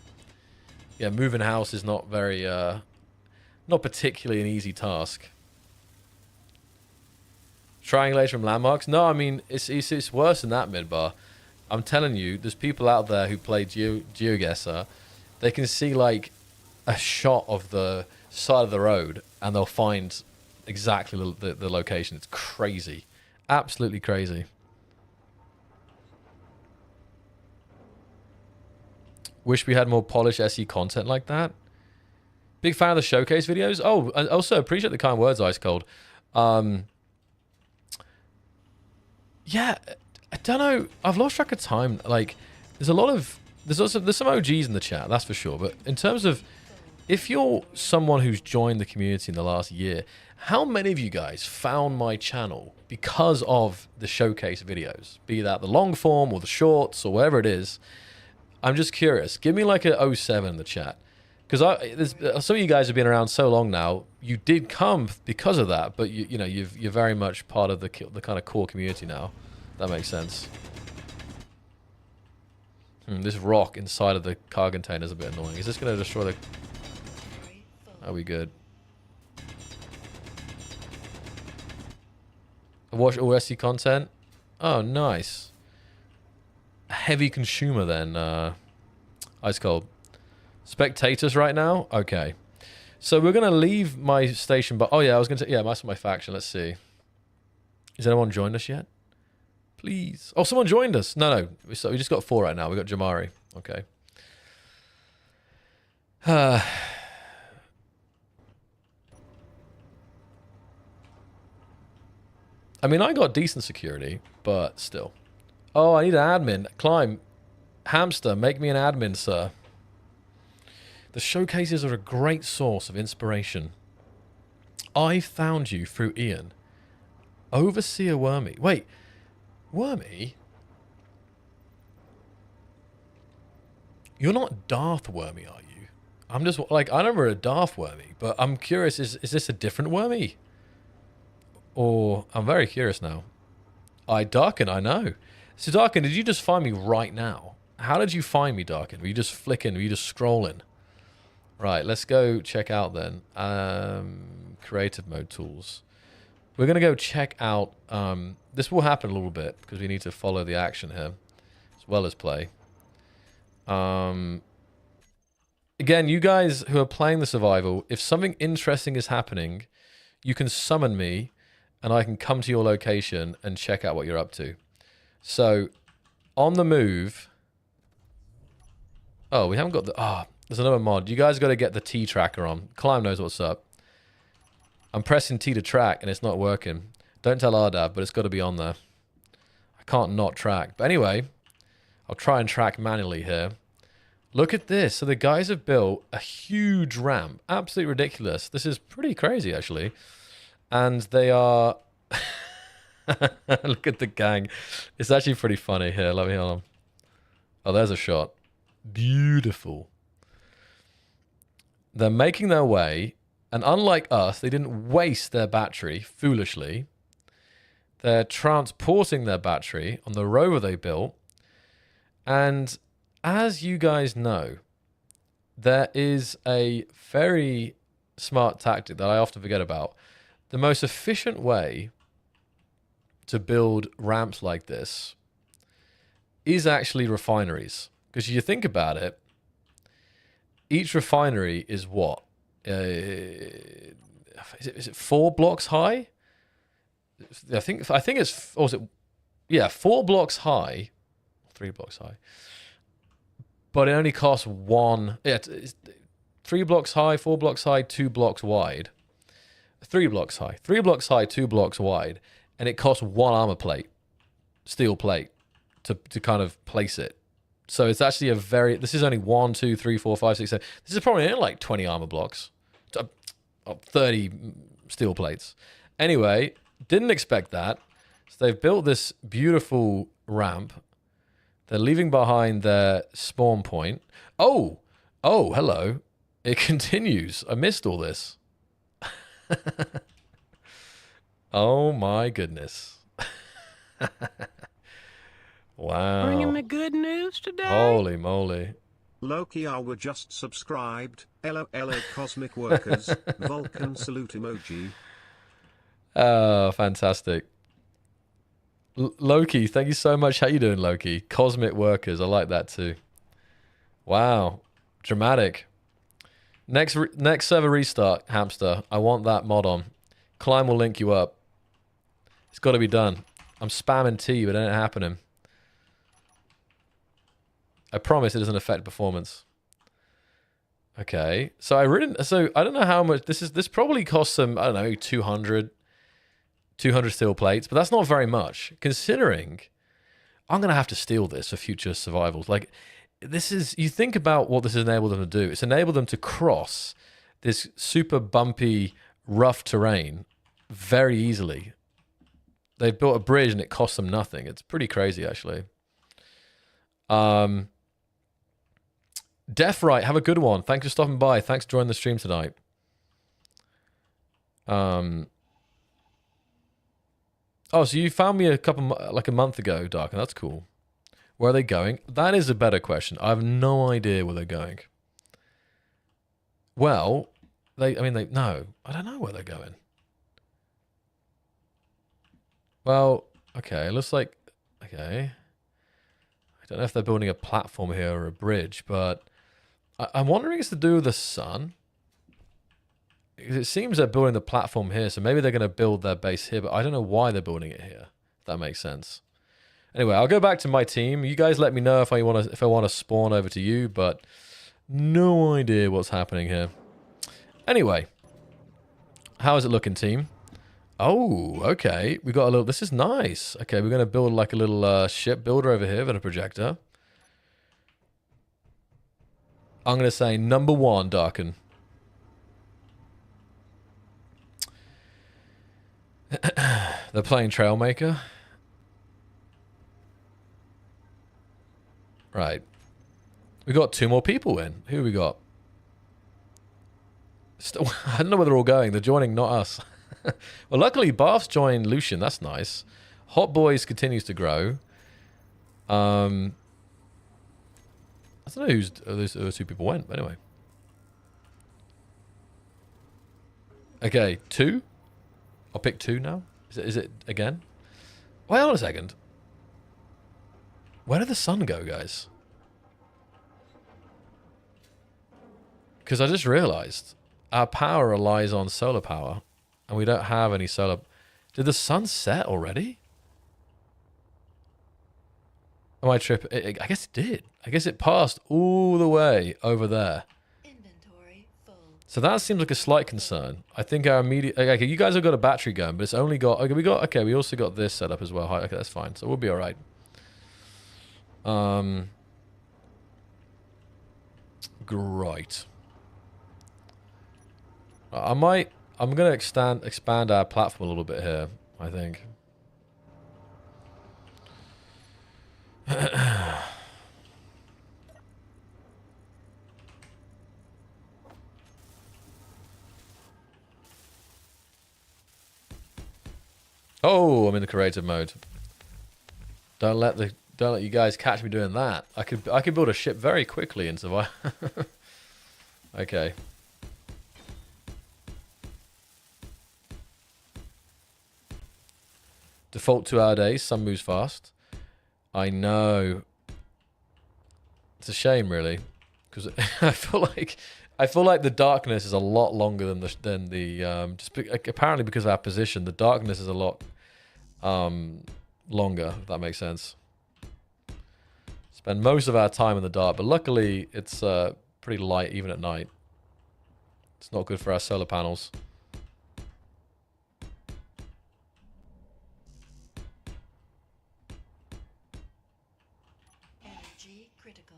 yeah, moving house is not very, not particularly an easy task. Triangulate from landmarks? No, I mean, it's worse than that, Midbar. I'm telling you, there's people out there who play GeoGuessr. They can see, like, a shot of the side of the road, and they'll find exactly the location. It's crazy. Absolutely crazy. Wish we had more polished SE content like that. Big fan of the showcase videos. Oh, I also appreciate the kind words, Ice Cold. Yeah, I don't know. I've lost track of time. Like, there's some OGs in the chat, that's for sure. But in terms of, if you're someone who's joined the community in the last year, how many of you guys found my channel because of the showcase videos? Be that the long form or the shorts or whatever it is. I'm just curious. Give me like a 07 in the chat. Because some of you guys have been around so long now. You did come because of that, but you're very much part of the kind of core community now. That makes sense. This rock inside of the car container is a bit annoying. Is this going to destroy the... Are we good? Watch OSC content? Oh, nice. A heavy consumer then. Ice Cold. Spectators right now? Okay. So we're going to leave my station, but... Oh, yeah, I was going to... Yeah, that's my faction. Let's see. Has anyone joined us yet? Please. Oh, someone joined us. No. We just got 4 right now. We got Jamari. Okay. I mean, I got decent security, but still. Oh, I need an admin. Climb. Hamster, make me an admin, sir. The showcases are a great source of inspiration. I found you through Ian. Overseer Wormy. Wait, Wormy? You're not Darth Wormy, are you? I'm just, like, I remember a Darth Wormy, but I'm curious, is this a different Wormy? Or, I'm very curious now. Darkin, I know. So, Darkin, did you just find me right now? How did you find me, Darkin? Were you just flicking? Were you just scrolling? Right, let's go check out then. Creative mode tools. We're going to go check out... this will happen a little bit because we need to follow the action here as well as play. Again, you guys who are playing the survival, if something interesting is happening, you can summon me and I can come to your location and check out what you're up to. So, on the move... Oh, we haven't got the... Ah, there's another mod. You guys got to get the T tracker on. Climb knows what's up. I'm pressing T to track and it's not working. Don't tell Ardab, but it's got to be on there. I can't not track. But anyway, I'll try and track manually here. Look at this. So the guys have built a huge ramp. Absolutely ridiculous. This is pretty crazy, actually. And they are... Look at the gang. It's actually pretty funny. Here, let me hold on. Oh, there's a shot. Beautiful. They're making their way, and unlike us, they didn't waste their battery foolishly. They're transporting their battery on the rover they built. And as you guys know, there is a very smart tactic that I often forget about. The most efficient way to build ramps like this is actually refineries. Because you think about it, each refinery is what? Is it 4 blocks high? I think it's, or is it, yeah, 4 blocks high, 3 blocks high. But it only costs 1, yeah, it's 3 blocks high, 4 blocks high, 2 blocks wide. 3 blocks high, 3 blocks high, 2 blocks wide, and it costs 1 armor plate, steel plate, to kind of place it. So it's actually a very... This is only 1, 2, 3, 4, 5, 6, 7. This is probably in like 20 armor blocks. 30 steel plates. Anyway, didn't expect that. So they've built this beautiful ramp. They're leaving behind their spawn point. Oh, hello. It continues. I missed all this. Oh my goodness. Wow. Bringing the good news today? Holy moly. Loki, I were just subscribed. LOL Cosmic Workers. Vulcan salute emoji. Oh, fantastic. Loki, thank you so much. How you doing, Loki? Cosmic Workers. I like that too. Wow. Dramatic. Next server restart, Hamster. I want that mod on. Climb will link you up. It's got to be done. I'm spamming T, but it ain't happening. I promise it doesn't affect performance. Okay. So I don't know how much this probably costs some, I don't know, 200 steel plates, but that's not very much considering I'm going to have to steal this for future survivals. Like, this is, you think about what this has enabled them to do. It's enabled them to cross this super bumpy, rough terrain very easily. They've built a bridge and it costs them nothing. It's pretty crazy, actually. Deathright, have a good one. Thanks for stopping by. Thanks for joining the stream tonight. Oh, so you found me like a month ago, Dark, and that's cool. Where are they going? That is a better question. I have no idea where they're going. Well, no, I don't know where they're going. Well, okay, it looks like, okay. I don't know if they're building a platform here or a bridge, but I'm wondering if it's to do with the sun. It seems they're building the platform here, so maybe they're going to build their base here, but I don't know why they're building it here. If that makes sense. Anyway, I'll go back to my team. You guys let me know if I want to spawn over to you, but no idea what's happening here. Anyway, how is it looking, team? Oh, okay. We got a little. This is nice. Okay, we're going to build like a little ship builder over here with a projector. I'm going to say number 1, Darken. They're playing Trailmaker. Right. We got 2 more people in. Who we got? Still, I don't know where they're all going. They're joining, not us. Well, luckily, Bath's joined Lucian. That's nice. Hot Boys continues to grow. I don't know who's those 2 people went, but anyway. Okay, 2? I'll pick 2 now. Is it again? Wait on a second. Where did the sun go, guys? Because I just realized our power relies on solar power, and we don't have any solar. Did the sun set already? Am I tripping? I guess it did. I guess it passed all the way over there. Inventory full. So that seems like a slight concern. I think our immediate... Okay, you guys have got a battery going, but it's only got... Okay, we also got this set up as well. Okay, that's fine. So we'll be all right. Great. I'm going to expand our platform a little bit here, I think. Oh, I'm in the creative mode. Don't let you guys catch me doing that. I could build a ship very quickly and survive. Okay. Default 2-hour days. Sun moves fast. I know. It's a shame, really, because I feel like the darkness is a lot longer than the apparently because of our position, the darkness is a lot longer. If that makes sense. Spend most of our time in the dark, but luckily it's pretty light even at night. It's not good for our solar panels. Energy critical.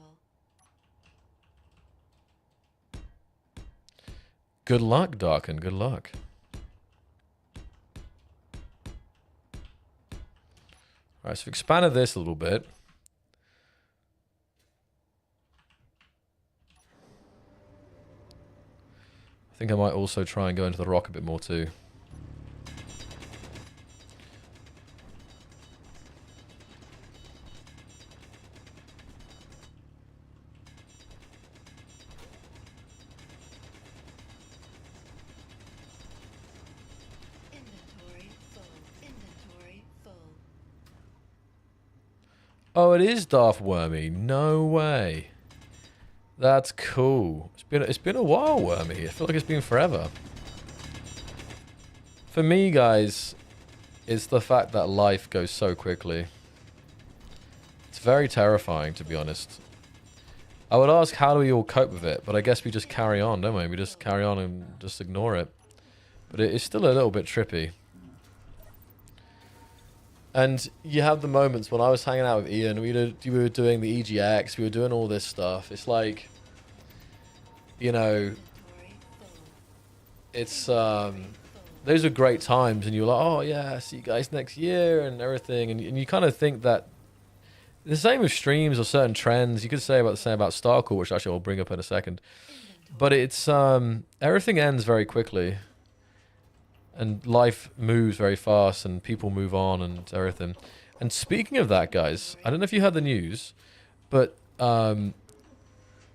Good luck, Darken. Good luck. All right, so we've expanded this a little bit. I think I might also try and go into the rock a bit more too. Inventory full. Inventory full. Oh, it is Darth Wormy. No way. That's cool. It's been a while, Wormy. I feel like it's been forever. For me, guys, it's the fact that life goes so quickly. It's very terrifying, to be honest. I would ask, how do we all cope with it? But I guess we just carry on, don't we? We just carry on and just ignore it. But it is still a little bit trippy. And you have the moments when I was hanging out with Ian, we were doing the EGX, we were doing all this stuff. It's like, you know, Inventory full. it's those are great times, and you're like, oh yeah, see you guys next year and everything, and you kind of think that the same with streams or certain trends. You could say about the same about Starcore, which actually I'll bring up in a second. But it's everything ends very quickly, and life moves very fast, and people move on and everything. And speaking of that, guys, I don't know if you heard the news, but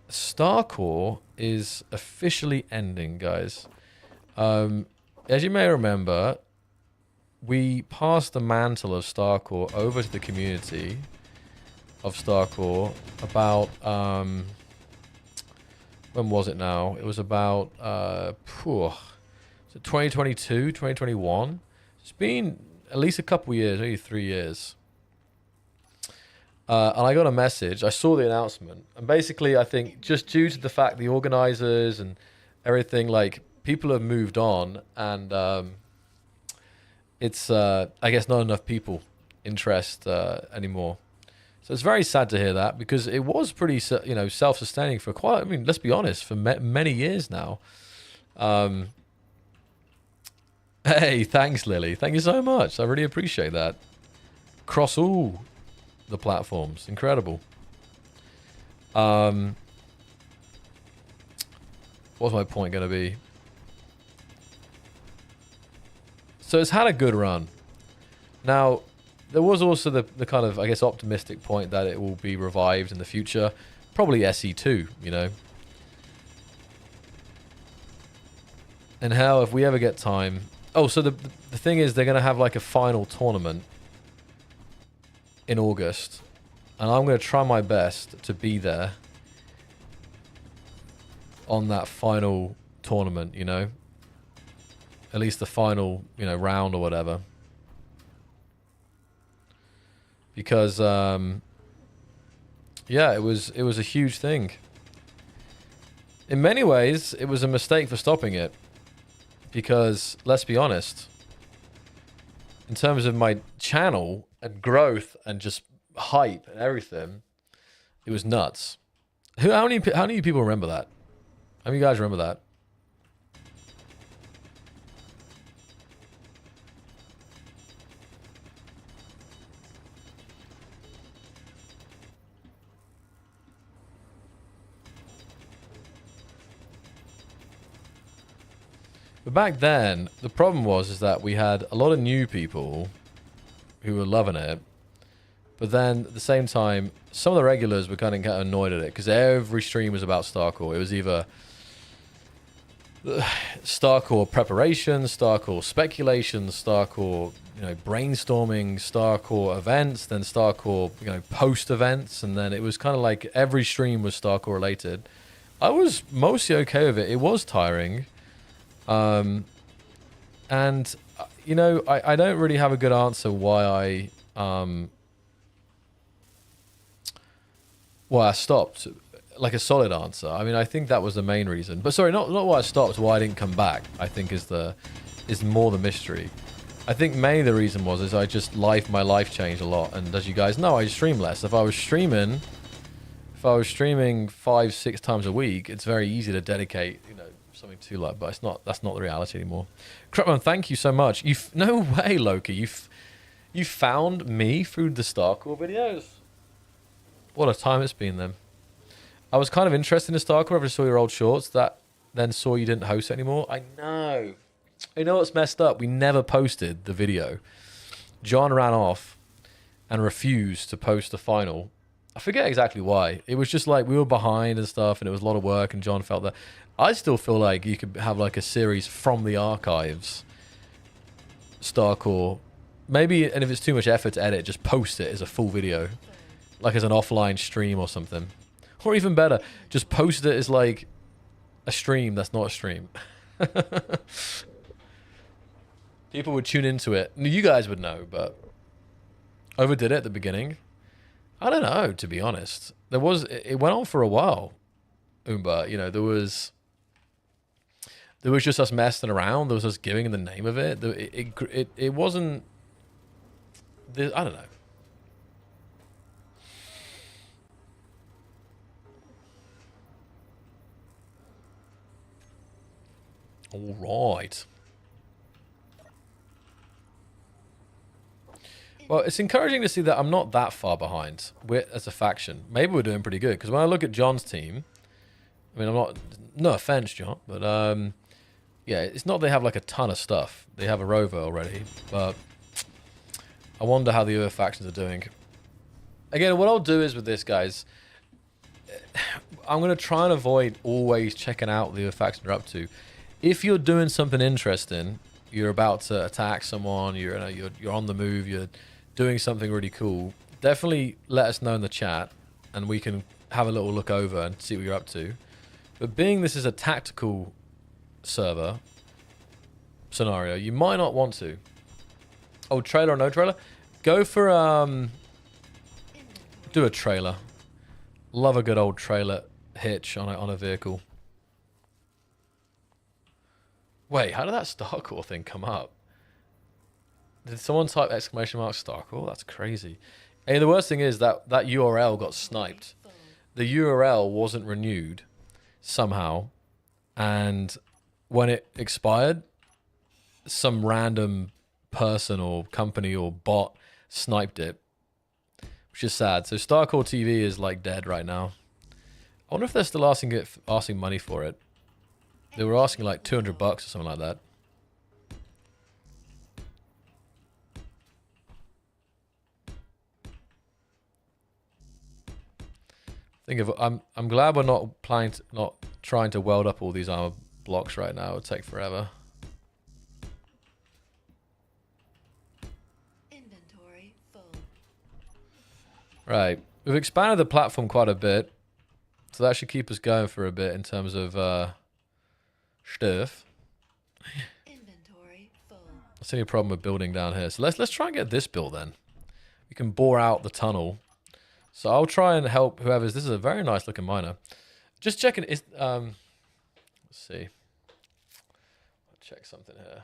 Starcore is officially ending, guys. As you may remember, we passed the mantle of Starcore over to the community of Starcore about when was it now? It was about 2022, 2021. It's been at least a couple years, maybe 3 years. And I got a message. I saw the announcement, and basically, I think just due to the fact the organizers and everything, like, people have moved on, and it's I guess not enough people interest anymore. So it's very sad to hear that, because it was pretty, you know, self-sustaining for quite, I mean, let's be honest, for many years now. Hey, thanks, Lily. Thank you so much. I really appreciate that. Across all the platforms. Incredible. What's my point going to be? So it's had a good run. Now, there was also the kind of, I guess, optimistic point that it will be revived in the future. Probably SE2, you know. And how, if we ever get time... Oh, so the thing is, they're going to have like a final tournament in August. And I'm going to try my best to be there on that final tournament, you know. At least the final, you know, round or whatever. Because, yeah, it was a huge thing. In many ways, it was a mistake for stopping it. Because, let's be honest, in terms of my channel and growth and just hype and everything, it was nuts. How many people remember that? How many of you guys remember that? But back then, the problem is that we had a lot of new people who were loving it. But then, at the same time, some of the regulars were kind of getting annoyed at it, because every stream was about Starcore. It was either Starcore preparation, Starcore speculation, Starcore, you know, brainstorming, Starcore events, then Starcore, you know, post events, and then it was kind of like every stream was Starcore related. I was mostly okay with it. It was tiring. And, you know, I don't really have a good answer why I stopped, like a solid answer. I mean, I think that was the main reason. But sorry, not why I stopped, why I didn't come back, I think is more the mystery. I think mainly the reason is my life changed a lot. And as you guys know, I stream less. If I was streaming 5-6 times a week, it's very easy to dedicate, you know, something to like, but that's not the reality anymore. Crapman, thank you so much. No way, Loki. You found me through the Starcore videos. What a time it's been then. I was kind of interested in Starcore. I saw your old shorts. That then saw you didn't host it anymore. I know. You know what's messed up? We never posted the video. John ran off and refused to post the final. I forget exactly why. It was just like we were behind and stuff, and it was a lot of work, and John felt that. I still feel like you could have like a series from the archives, Starcore. Maybe, and if it's too much effort to edit, just post it as a full video, like as an offline stream or something. Or even better, just post it as like a stream that's not a stream. People would tune into it. You guys would know, but overdid it at the beginning. I don't know, to be honest. It went on for a while, Oomba. You know, there was just us messing around. There was us giving the name of it. It wasn't. I don't know. All right. Well, it's encouraging to see that I'm not that far behind as a faction. Maybe we're doing pretty good, because when I look at John's team, I mean, I'm not, no offense, John, but yeah, it's not they have like a ton of stuff. They have a rover already, but I wonder how the other factions are doing. Again, what I'll do is with this, guys, I'm going to try and avoid always checking out the other factions you're up to. If you're doing something interesting, you're about to attack someone, you're on the move, you're doing something really cool, definitely let us know in the chat and we can have a little look over and see what you're up to. But being this is a tactical server scenario, you might not want to. Oh, trailer or no trailer? Go for do a trailer. Love a good old trailer hitch on a vehicle. Wait, how did that Starcore thing come up? Did someone type exclamation mark Starcore? That's crazy. And the worst thing is that URL got sniped. The URL wasn't renewed somehow, and when it expired, some random person or company or bot sniped it, which is sad. So Starcore TV is like dead right now. I wonder if they're still asking money for it. They were asking like $200 or something like that. I'm glad we're not trying to weld up all these armor blocks right now. It would take forever. Inventory full. Right, we've expanded the platform quite a bit, so that should keep us going for a bit in terms of stuff. Inventory full. I see any problem with building down here. So let's try and get this built then. We can bore out the tunnel. So I'll try and help whoever's. This is a very nice looking miner. Just checking. Let's see. I'll check something here.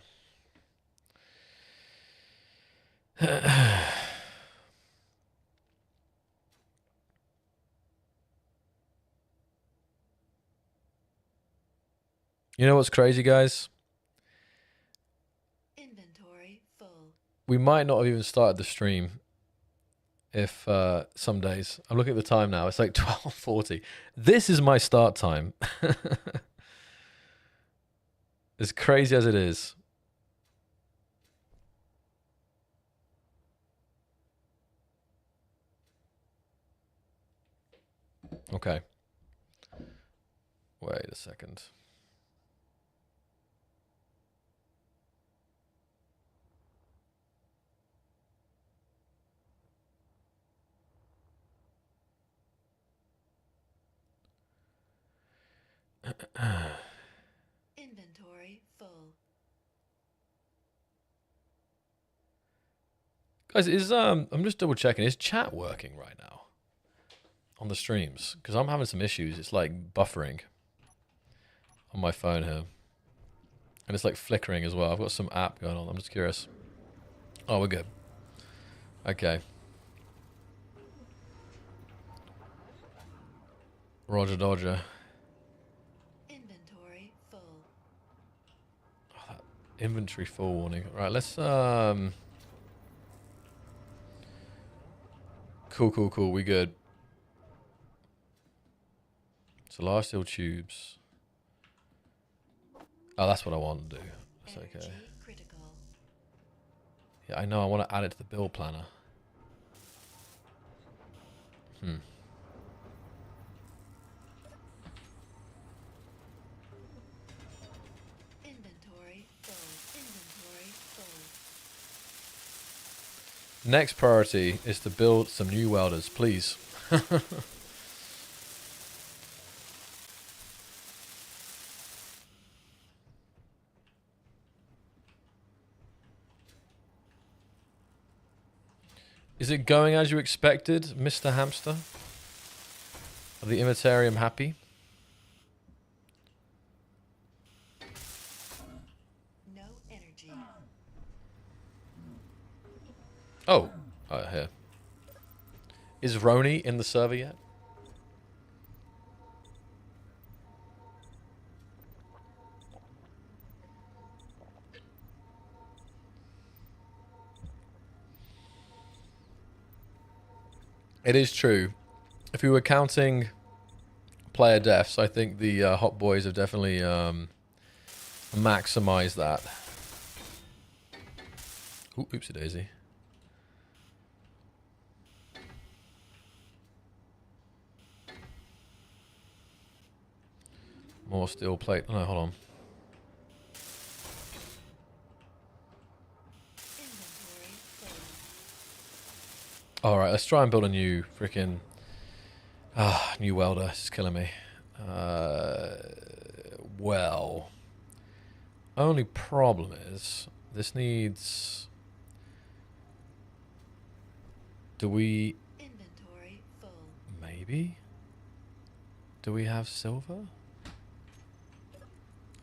You know what's crazy, guys? Inventory full. We might not have even started the stream if some days. I'm looking at the time now. It's like 12:40. This is my start time. As crazy as it is. Okay. Wait a second. Inventory full. Guys, I'm just double checking. Is chat working right now on the streams? Because I'm having some issues. It's like buffering on my phone here, and it's like flickering as well. I've got some app going on. I'm just curious. Oh, we're good. Okay. Roger Dodger. Inventory full. Oh, that inventory full warning. Right, let's Cool. We good. So large steel tubes. Oh, that's what I want to do. That's Energy okay. critical. Yeah, I know. I want to add it to the build planner. Inventory full. Inventory full. Next priority is to build some new welders, please. Is it going as you expected, Mr. Hamster? Are the Immortarium happy? No energy. Oh, here. Is Roni in the server yet? It is true. If we were counting player deaths, I think the Hot Boys have definitely maximized that. Ooh, oopsie daisy. More steel plate. Oh, no, hold on. Inventory full. All right, let's try and build a new freaking new welder. This is killing me. Well, only problem is this needs. Do we Inventory full. maybe? Do we have silver?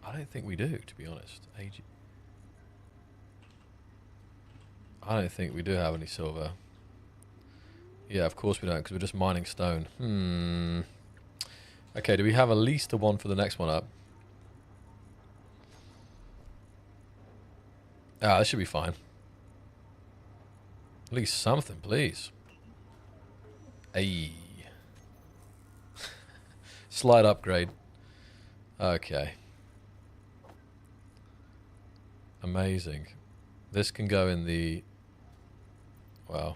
I don't think we do, to be honest. I don't think we do have any silver. Yeah, of course we don't, because we're just mining stone. Okay, do we have at least a one for the next one up? Ah, this should be fine. At least something, please. Ayy. Slight upgrade. Okay. Amazing. This can go in the... Wow.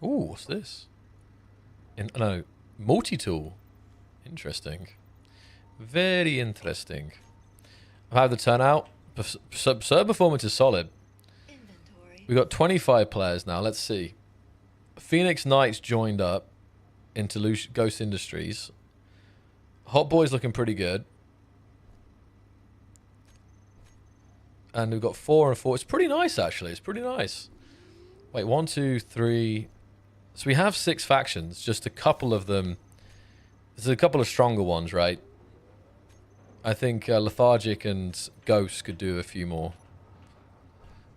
Ooh, what's this? No, multi-tool. Interesting. Very interesting. How the turnout? Server performance is solid. Inventory. We got 25 players now. Let's see. Phoenix Knights joined up into Ghost Industries. Hot Boy's looking pretty good. And we've got 4 and 4. It's pretty nice, actually. It's pretty nice. Wait, 1, 2, 3. So we have 6 factions. Just a couple of them. There's a couple of stronger ones, right? I think Lethargic and Ghost could do a few more.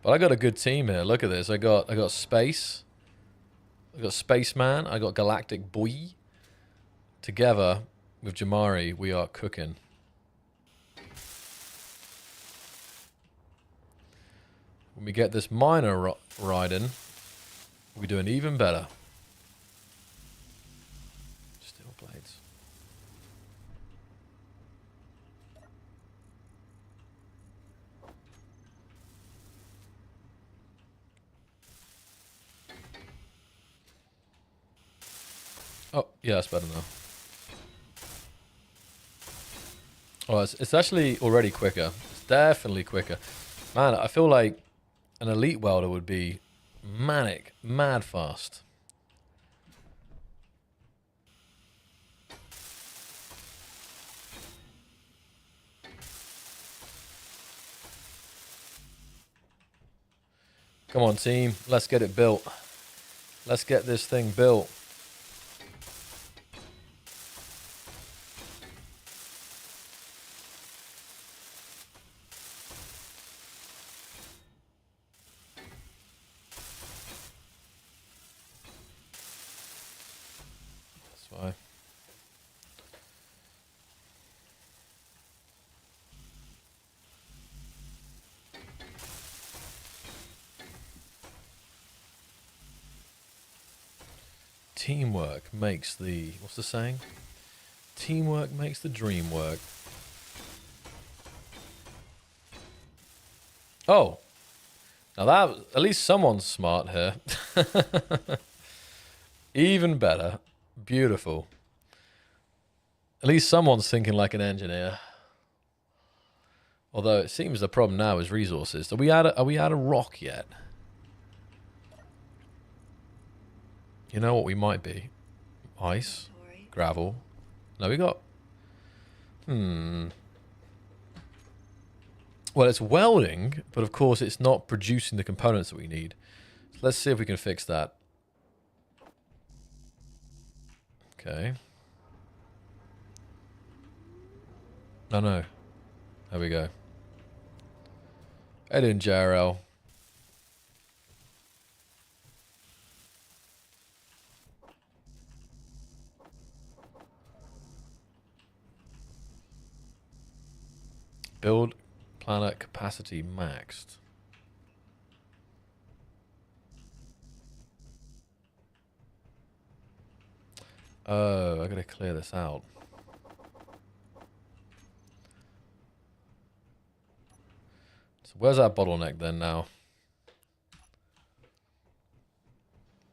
But I got a good team here. Look at this. I got Space. I got Spaceman. I got Galactic Boy. Together with Jamari, we are cooking. When we get this miner riding, we're doing even better. Steel blades. Oh, yeah, that's better now. Oh, it's actually already quicker. It's definitely quicker. Man, I feel like an elite welder would be manic, mad fast. Come on, team. Let's get it built. Let's get this thing built. That's why. Teamwork makes the... What's the saying? Teamwork makes the dream work. Oh. Now that, at least someone's smart here. Even better. Beautiful. At least someone's thinking like an engineer. Although it seems the problem now is resources. Are we out of rock yet? You know what we might be? Ice, Inventory. gravel. No, we got... Well, it's welding, but of course it's not producing the components that we need. So let's see if we can fix that. Okay. Oh no. There we go. How you doing, JRL? Build planet capacity maxed. Oh, I gotta clear this out. So where's our bottleneck then now?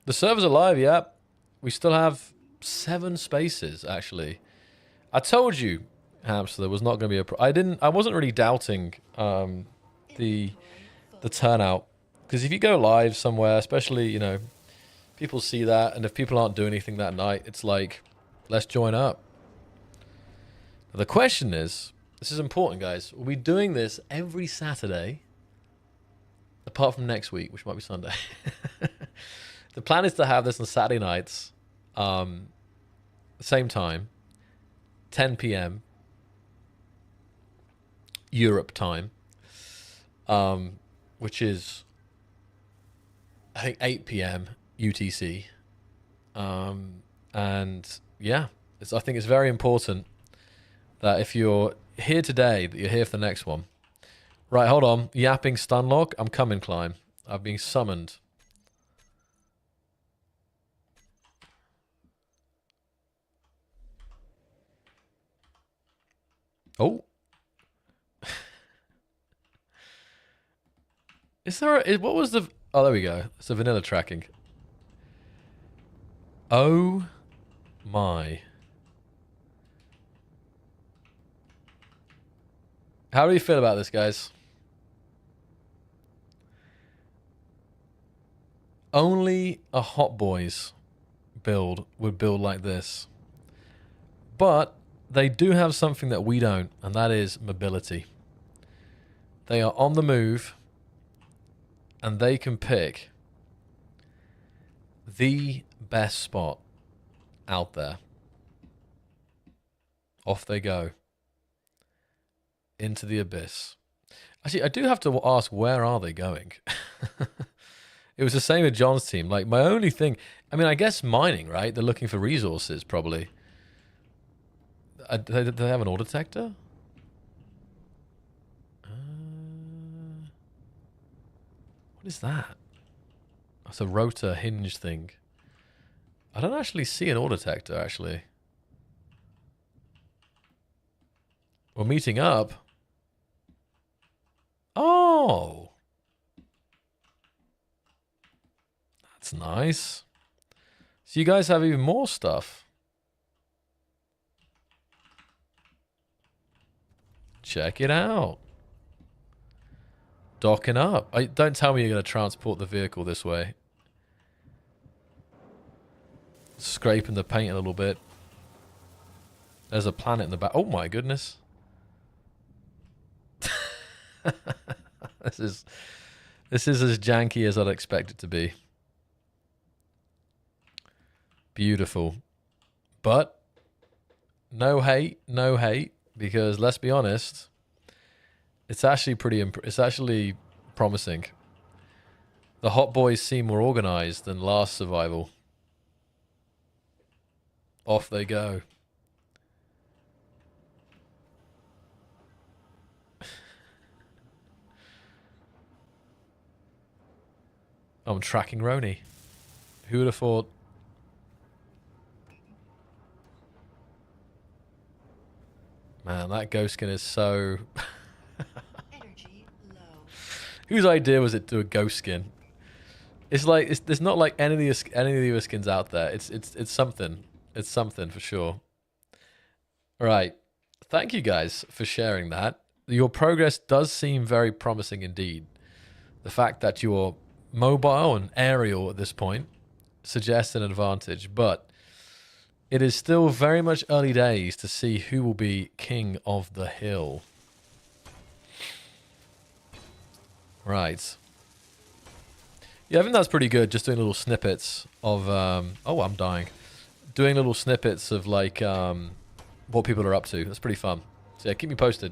The server's alive, yep. We still have 7 spaces, actually. I told you, Hamster, there was not going to be I wasn't really doubting the turnout. Because if you go live somewhere, especially, you know, people see that, and if people aren't doing anything that night, it's like, let's join up. The question is, this is important, guys. We'll be doing this every Saturday, apart from next week, which might be Sunday. The plan is to have this on Saturday nights, same time, 10 p.m. Europe time, which is, I think, 8 p.m. UTC. And yeah, I think it's very important that if you're here today, that you're here for the next one. Right, hold on. Yapping stunlock. I'm coming, Climb. I've been summoned. Oh. Is there what was the... Oh, there we go. It's the vanilla tracking. Oh my. How do you feel about this, guys? Only a Hot Boys build would build like this. But they do have something that we don't, and that is mobility. They are on the move, and they can pick the best spot out there. Off they go. Into the abyss. Actually, I do have to ask, where are they going? It was the same with John's team. Like, my only thing... I mean, I guess mining, right? They're looking for resources, probably. Do they have an ore detector? What is that? That's a rotor hinge thing. I don't actually see an ore detector, actually. We're meeting up. Oh! That's nice. So you guys have even more stuff. Check it out. Docking up. Don't tell me you're going to transport the vehicle this way. Scraping the paint a little bit. There's a planet in the back. Oh my goodness. This is as janky as I'd expect it to be. Beautiful. But no hate, because let's be honest, it's actually it's actually promising. The Hot Boys seem more organized than last survival. Off they go. I'm tracking Roni. Who would have thought? Man, that ghost skin is so... Energy low. Whose idea was it to do a ghost skin? It's like there's not like any of the other skins out there. It's something. It's something for sure. Right. Thank you guys for sharing that. Your progress does seem very promising indeed. The fact that you're mobile and aerial at this point suggests an advantage, but it is still very much early days to see who will be king of the hill. Right. Yeah, I think that's pretty good, just doing little snippets of... oh, I'm dying. Doing little snippets of, like, what people are up to. That's pretty fun. So, yeah, keep me posted.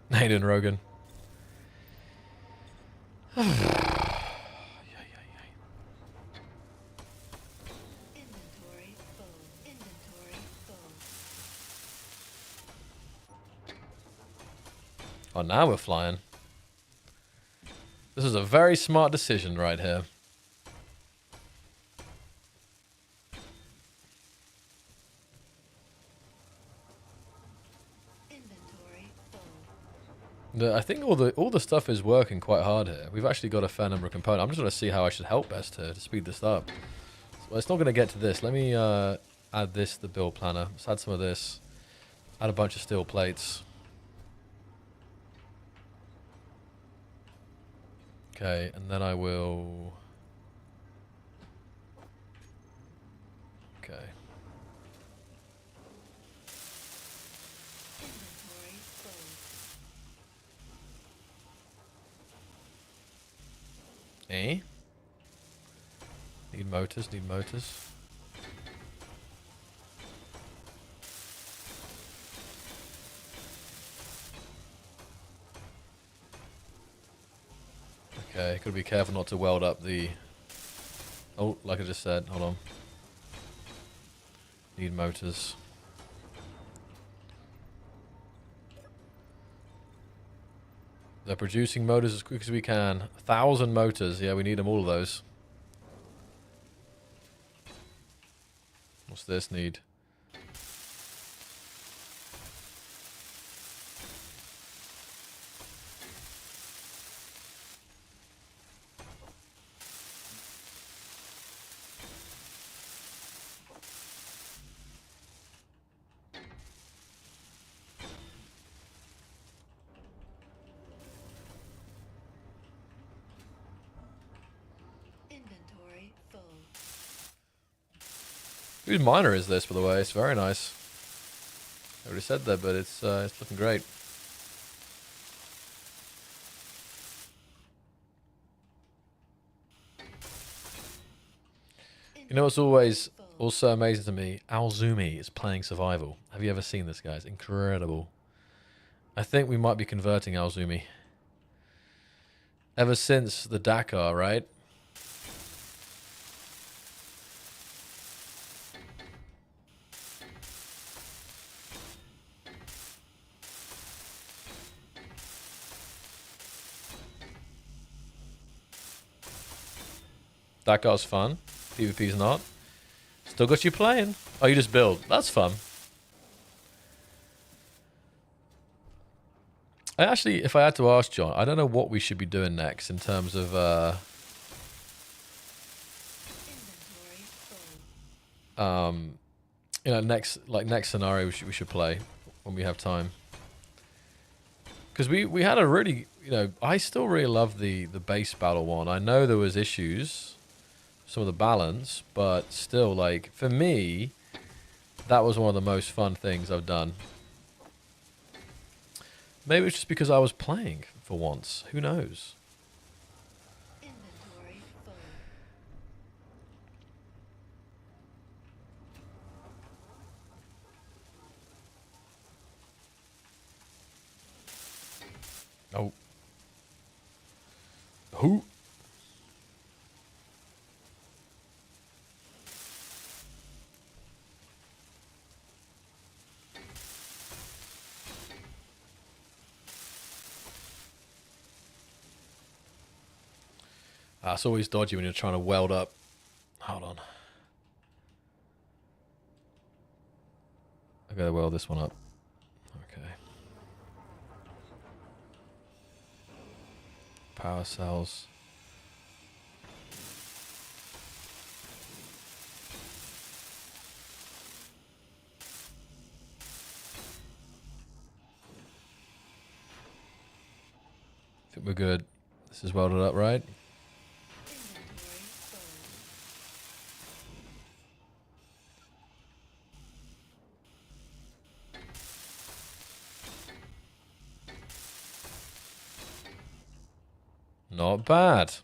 How you doing, Rogan? Inventory full. Inventory full. Oh, now we're flying. This is a very smart decision right here. Inventory full. I think all the stuff is working quite hard here. We've actually got a fair number of components. I'm just going to see how I should help best here to speed this up. Well, it's not going to get to this. Let me add this to the build planner. Let's add some of this. Add a bunch of steel plates. Okay, and then I will... Okay. Inventory full. Eh? Need motors, need motors. Okay, gotta be careful not to weld up the... Oh, like I just said, hold on. Need motors. They're producing motors as quick as we can. 1,000 motors, yeah, we need them, all of those. What's this need? Inventory full. Whose miner is this, by the way? It's very nice. I already said that, but it's looking great. You know what's always also amazing to me? Alzumi is playing Survival. Have you ever seen this, guys? Incredible. I think we might be converting Alzumi. Ever since the Dakar, right? Dakar's fun. PvP's not. Still got you playing. Oh, you just build. That's fun. I actually, if I had to ask John, I don't know what we should be doing next in terms of Inventory full. you know, next scenario we should play when we have time. Because we had a really, you know, I still really love the base battle one. I know there was issues, some of the balance, but still, like, for me, that was one of the most fun things I've done. Maybe it's just because I was playing for once. Who knows? Inventory full. Oh. Who? It's always dodgy when you're trying to weld up. Hold on. I gotta weld this one up. Okay. Power cells. I think we're good. This is welded up, right? Inventory full. Not bad. Let's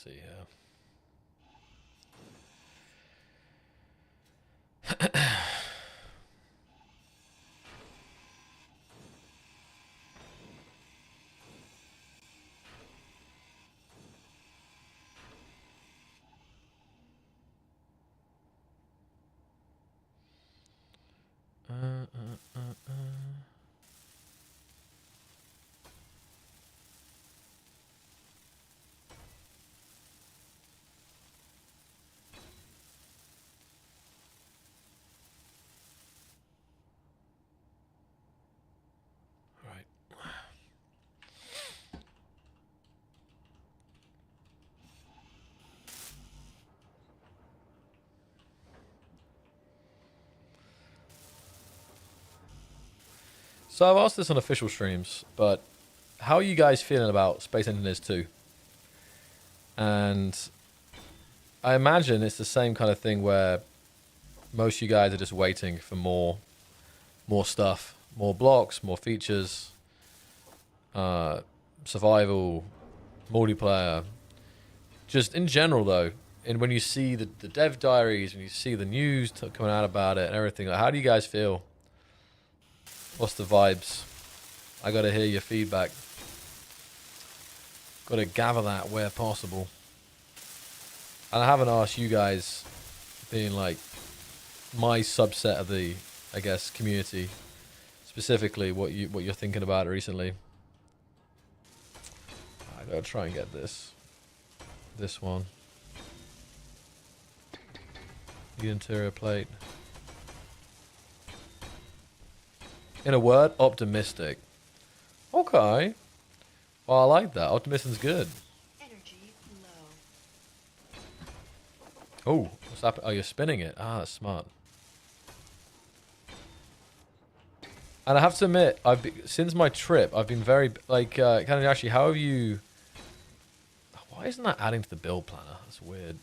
see here. Right. So I've asked this on official streams, but how are you guys feeling about Space Engineers 2? And I imagine it's the same kind of thing where most of you guys are just waiting for more stuff, more blocks, more features, survival, multiplayer. Just in general, though, and when you see the dev diaries, when you see the news coming out about it and everything, like, how do you guys feel? What's the vibes? I gotta hear your feedback. Gotta gather that where possible. And I haven't asked you guys, being like my subset of the, I guess, community, specifically what you're thinking about it recently. I gotta try and get this one. The interior plate. In a word, optimistic. Okay. Well, I like that. Optimism's good. Energy low. Oh, what's happening? Oh, you're spinning it. Ah, that's smart. And I have to admit, since my trip, I've been very, like, kind of actually, how have you... Why isn't that adding to the build planner? That's weird.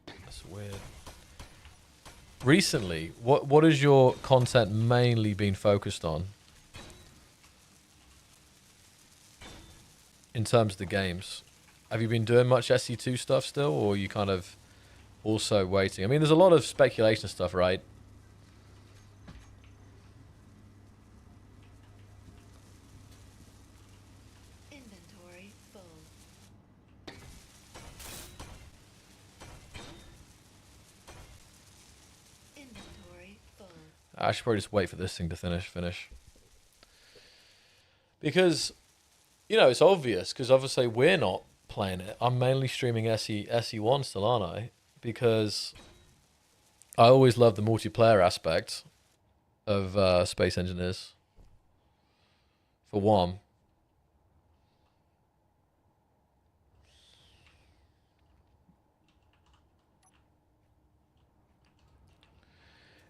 That's weird. Recently, what has your content mainly been focused on? In terms of the games? Have you been doing much SC2 stuff still, or are you kind of also waiting? I mean, there's a lot of speculation stuff, right? Inventory full. Inventory full. I should probably just wait for this thing to finish. Because, you know, it's obvious, because obviously we're not playing it. I'm mainly streaming SE1 still, aren't I? Because I always love the multiplayer aspect of Space Engineers. For one.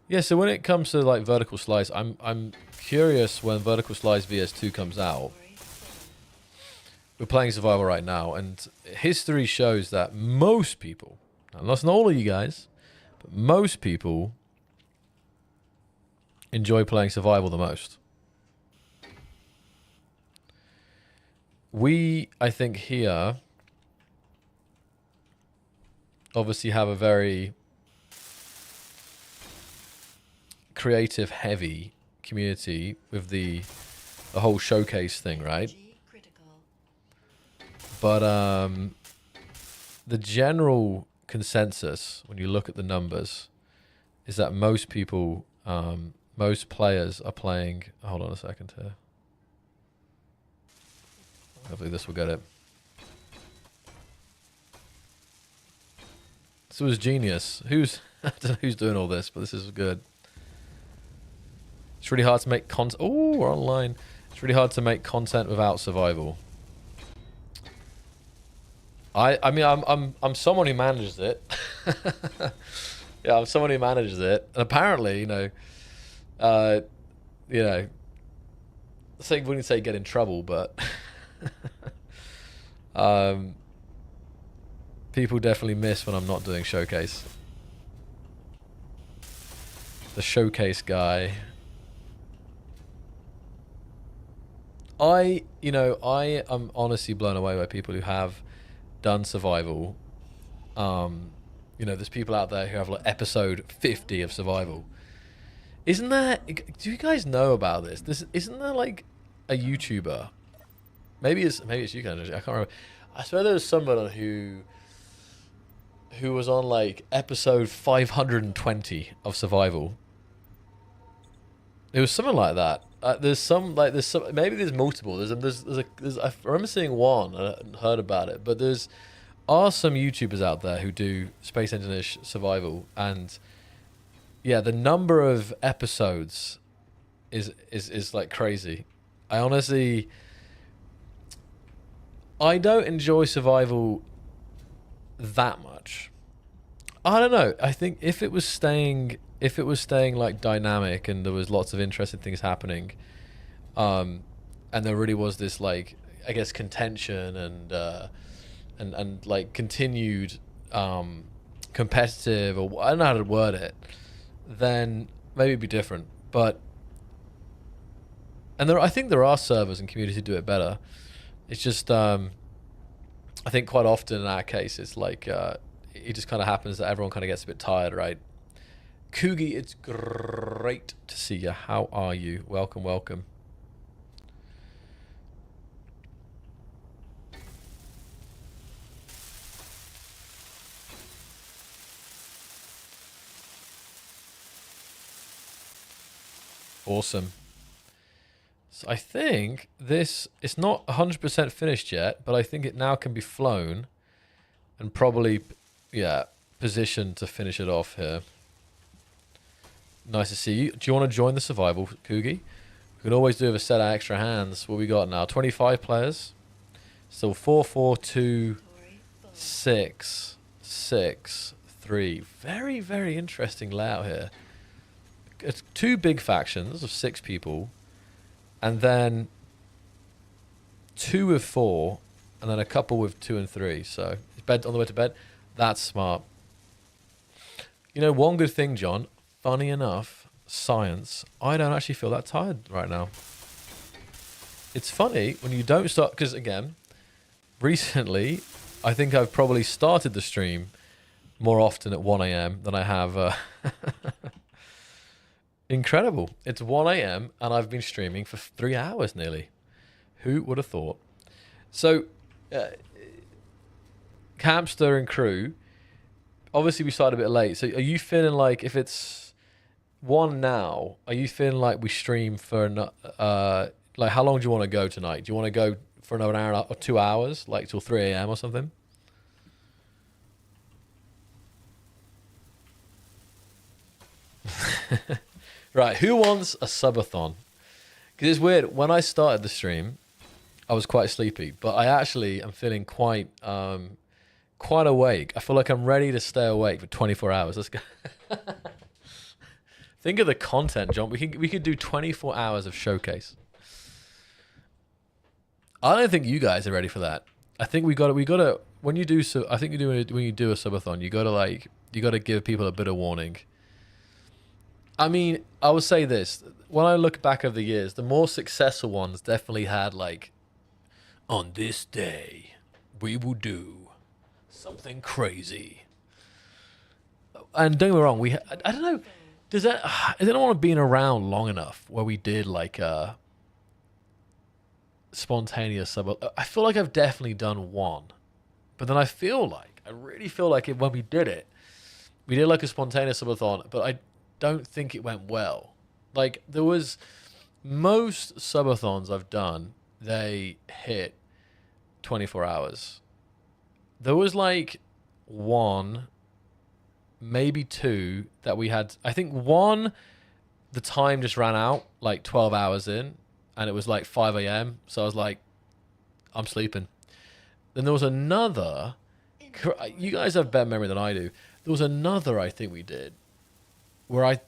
Yeah, so when it comes to like vertical slice, I'm curious when vertical slice VS2 comes out. Inventory full. We're playing survival right now, and history shows that most people, and that's not all of you guys, but most people enjoy playing survival the most. We, I think here, obviously have a very creative heavy community with the whole showcase thing, right? Energy critical. But the general consensus when you look at the numbers is that most people most players are playing. Hold on a second here. Hopefully this will get it. This was genius. I don't know who's doing all this, but this is good. It's really hard to make content. Oh, we're online. It's really hard to make content without survival. I mean, I'm someone who manages it. Yeah, I'm someone who manages it. And apparently, I wouldn't say get in trouble, but people definitely miss when I'm not doing showcase. The showcase guy. I am honestly blown away by people who have done survival. There's people out there who have like episode 50 of survival. Isn't there? Do you guys know about this? Isn't there like a YouTuber? Maybe it's you guys. I can't remember. I swear there was someone who was on like episode 520 of survival. It was something like that. There's some maybe there's multiple. I remember seeing one and I heard about it, but are some YouTubers out there who do Space Engineer survival, and yeah, the number of episodes is like crazy. I don't enjoy survival that much. I don't know. I think if it was staying like dynamic and there was lots of interesting things happening, and there really was this like, I guess, contention and like continued competitive, or I don't know how to word it, then maybe it'd be different. But I think there are servers and communities who do it better. It's just I think quite often in our case it's like it just kind of happens that everyone kind of gets a bit tired, right? Coogie, it's great to see you. How are you? Welcome, welcome. Awesome. So I think it's not 100% finished yet, but I think it now can be flown and probably, yeah, positioned to finish it off here. Nice to see you. Do you want to join the survival, Coogie? We can always do with a set of extra hands. What we got now? 25 players. So 4, 4, 2, 6, 6, 3. Very, very interesting layout here. It's 2 big factions of 6 people, and then 2 with 4, and then a couple with 2 and 3. So it's bed on the way to bed. That's smart. You know, one good thing, John. Funny enough, science, I don't actually feel that tired right now. It's funny when you don't start, because again, recently, I think I've probably started the stream more often at 1 a.m. than I have. Incredible. It's 1 a.m. and I've been streaming for 3 hours nearly. Who would have thought? So, Campster and crew, obviously we started a bit late. So are you feeling like if it's 1 now, are you feeling like we stream for like how long do you want to go tonight? Do you want to go for another hour or 2 hours, like till 3 a.m. or something? Right, who wants a subathon? Because it's weird, when I started the stream, I was quite sleepy, but I actually am feeling quite awake. I feel like I'm ready to stay awake for 24 hours. Let's go. Think of the content, John. We could do 24 hours of showcase. I don't think you guys are ready for that. I think we got to when you do so. I think when you do a subathon, you got to give people a bit of warning. I mean, I would say this. When I look back over the years, the more successful ones definitely had like, on this day, we will do something crazy. And don't get me wrong, I don't know, has anyone been around long enough where we did like a spontaneous sub? I feel like I've definitely done one, but then I really feel like when we did it, we did like a spontaneous subathon, but I don't think it went well. Like there was most subathons I've done, they hit 24 hours. There was like one, maybe two that we had. I think one, the time just ran out like 12 hours in, and it was like 5 a.m. So I was like, I'm sleeping. Then there was another. You guys have better memory than I do. There was another I think we did where I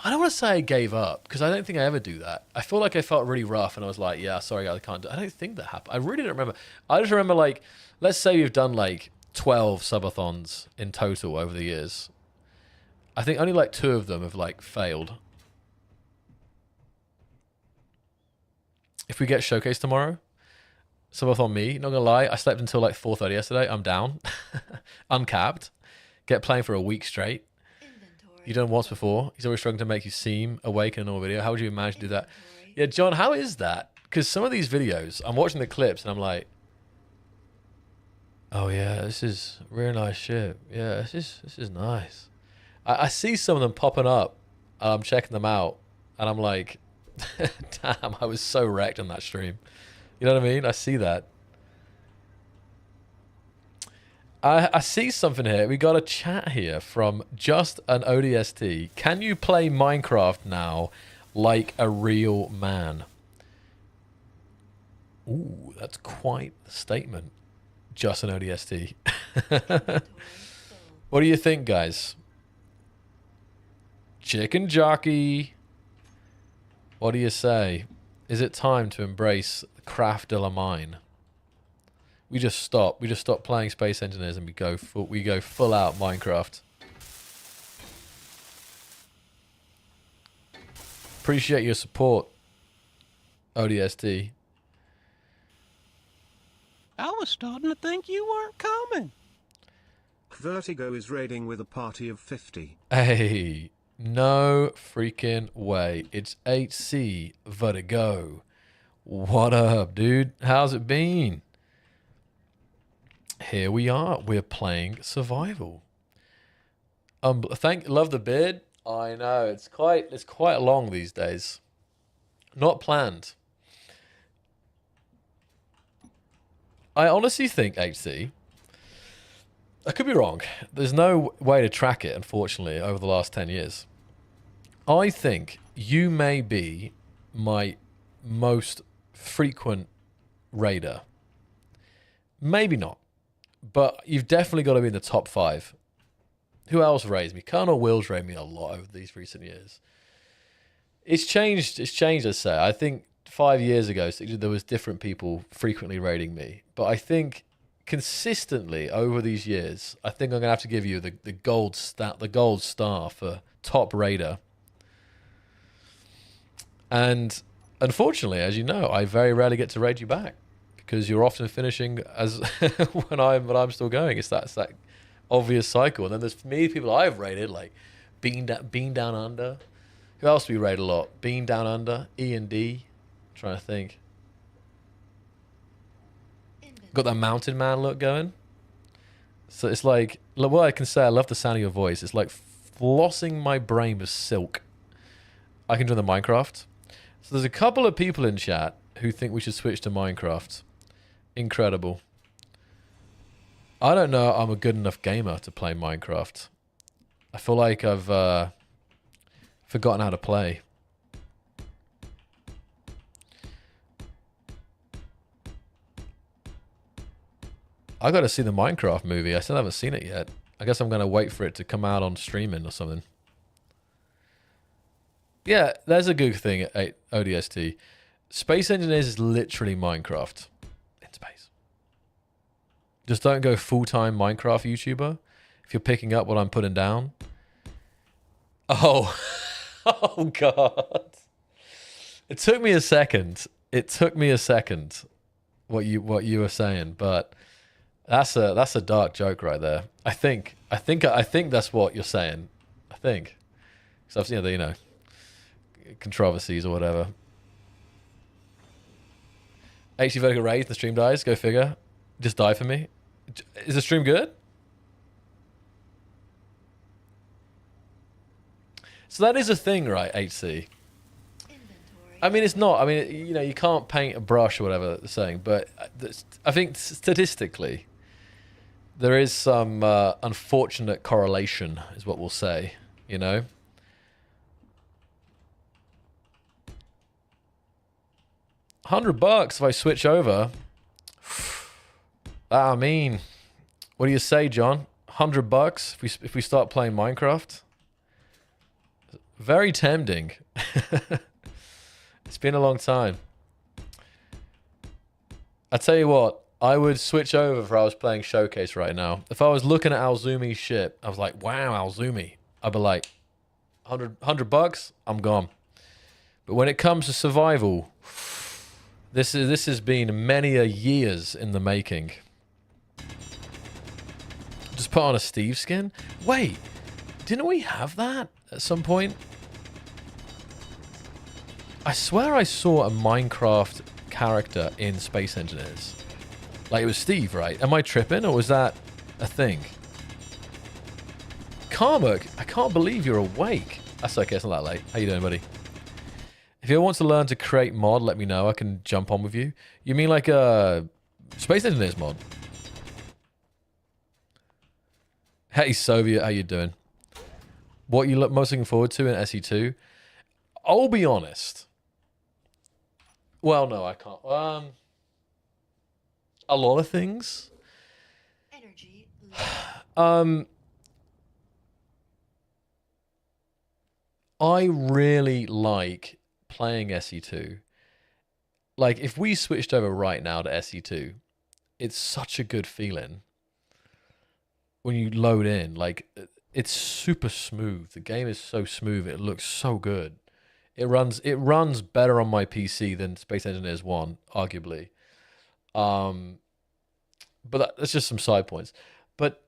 don't want to say I gave up because I don't think I ever do that. I feel like I felt really rough and I was like, yeah, sorry, I can't do it. I don't think that happened. I really don't remember. I just remember like, let's say we've done like 12 subathons in total over the years. I think only like 2 of them have like failed. If we get showcase tomorrow, subathon me, not gonna lie, I slept until like 4:30 yesterday. I'm down. Uncapped. Get playing for a week straight. You've done once before. He's always struggling to make you seem awake in a normal video. How would you manage to do that? Yeah, John, how is that? Because some of these videos, I'm watching the clips and I'm like, oh yeah, this is really nice shit. Yeah, this is nice. I see some of them popping up. I'm checking them out and I'm like, damn, I was so wrecked on that stream. You know what I mean? I see that. I see something here. We got a chat here from just an ODST. Can you play Minecraft now like a real man? Ooh, that's quite the statement. Just an ODST. What do you think, guys? Chicken jockey. What do you say? Is it time to embrace Craft de la Mine? We just stop. We just stop playing Space Engineers and we go full out Minecraft. Appreciate your support, ODST. I was starting to think you weren't coming. Vertigo is raiding with a party of 50. Hey, no freaking way. It's HC Vertigo. What up, dude? How's it been? Here we are. We're playing Survival. Love the beard. I know it's quite long these days. Not planned. I honestly think HC. I could be wrong. There's no way to track it, unfortunately, over the last 10 years. I think you may be my most frequent raider. Maybe not. But you've definitely got to be in the top 5. Who else raised me? Colonel Will's raided me a lot over these recent years. It's changed, I say. I think 5 years ago, there was different people frequently raiding me. But I think consistently over these years, I think I'm going to have to give you the gold star for top raider. And unfortunately, as you know, I very rarely get to raid you back. Because you're often finishing as when I'm still going. It's that obvious cycle. And then there's many people I've rated, like Bean Down Under. Who else do we rate a lot? Bean Down Under, E&D. Trying to think. Got that Mountain Man look going. So it's like, what I can say, I love the sound of your voice. It's like flossing my brain with silk. I can join the Minecraft. So there's a couple of people in chat who think we should switch to Minecraft. Incredible. I don't know I'm a good enough gamer to play Minecraft. I feel like I've forgotten how to play. I got to see the Minecraft movie. I still haven't seen it yet. I guess I'm going to wait for it to come out on streaming or something. Yeah, there's a good thing at ODST. Space Engineers is literally Minecraft in space. Just don't go full-time Minecraft YouTuber if you're picking up what I'm putting down. Oh, oh God. It took me a second. What you were saying, but that's a dark joke right there. I think that's what you're saying. I think. So I've seen the, controversies or whatever. HC Vertical raised, the stream dies, go figure. Just die for me. Is the stream good? So that is a thing, right, HC? Inventory. I mean, it's not. I mean, you know, you can't paint a brush or whatever they're saying, but I think statistically, there is some unfortunate correlation, is what we'll say, you know? $100 if I switch over. I mean, what do you say, John? $100 if we start playing Minecraft? Very tempting. It's been a long time. I tell you what, I would switch over if I was playing Showcase right now. If I was looking at Alzumi's shit, I was like, wow, Alzumi. I'd be like, $100, I'm gone. But when it comes to survival, this has been many a years in the making. Just put on a Steve skin? Wait, didn't we have that at some point? I swear I saw a Minecraft character in Space Engineers. Like, it was Steve, right? Am I tripping, or was that a thing? Karma, I can't believe you're awake. That's okay, it's not that late. How you doing, buddy? If you want to learn to create mod, let me know. I can jump on with you. You mean like a Space Engineers mod? Hey, Soviet, how you doing? What you most looking forward to in SE2? I'll be honest. Well, no, I can't. A lot of things. Energy. Low. I really like playing SE2. Like, if we switched over right now to SE2, it's such a good feeling when you load in. Like, it's super smooth. The game is so smooth. It looks so good. It runs better on my PC than Space Engineers 1, arguably. But that's just some side points. But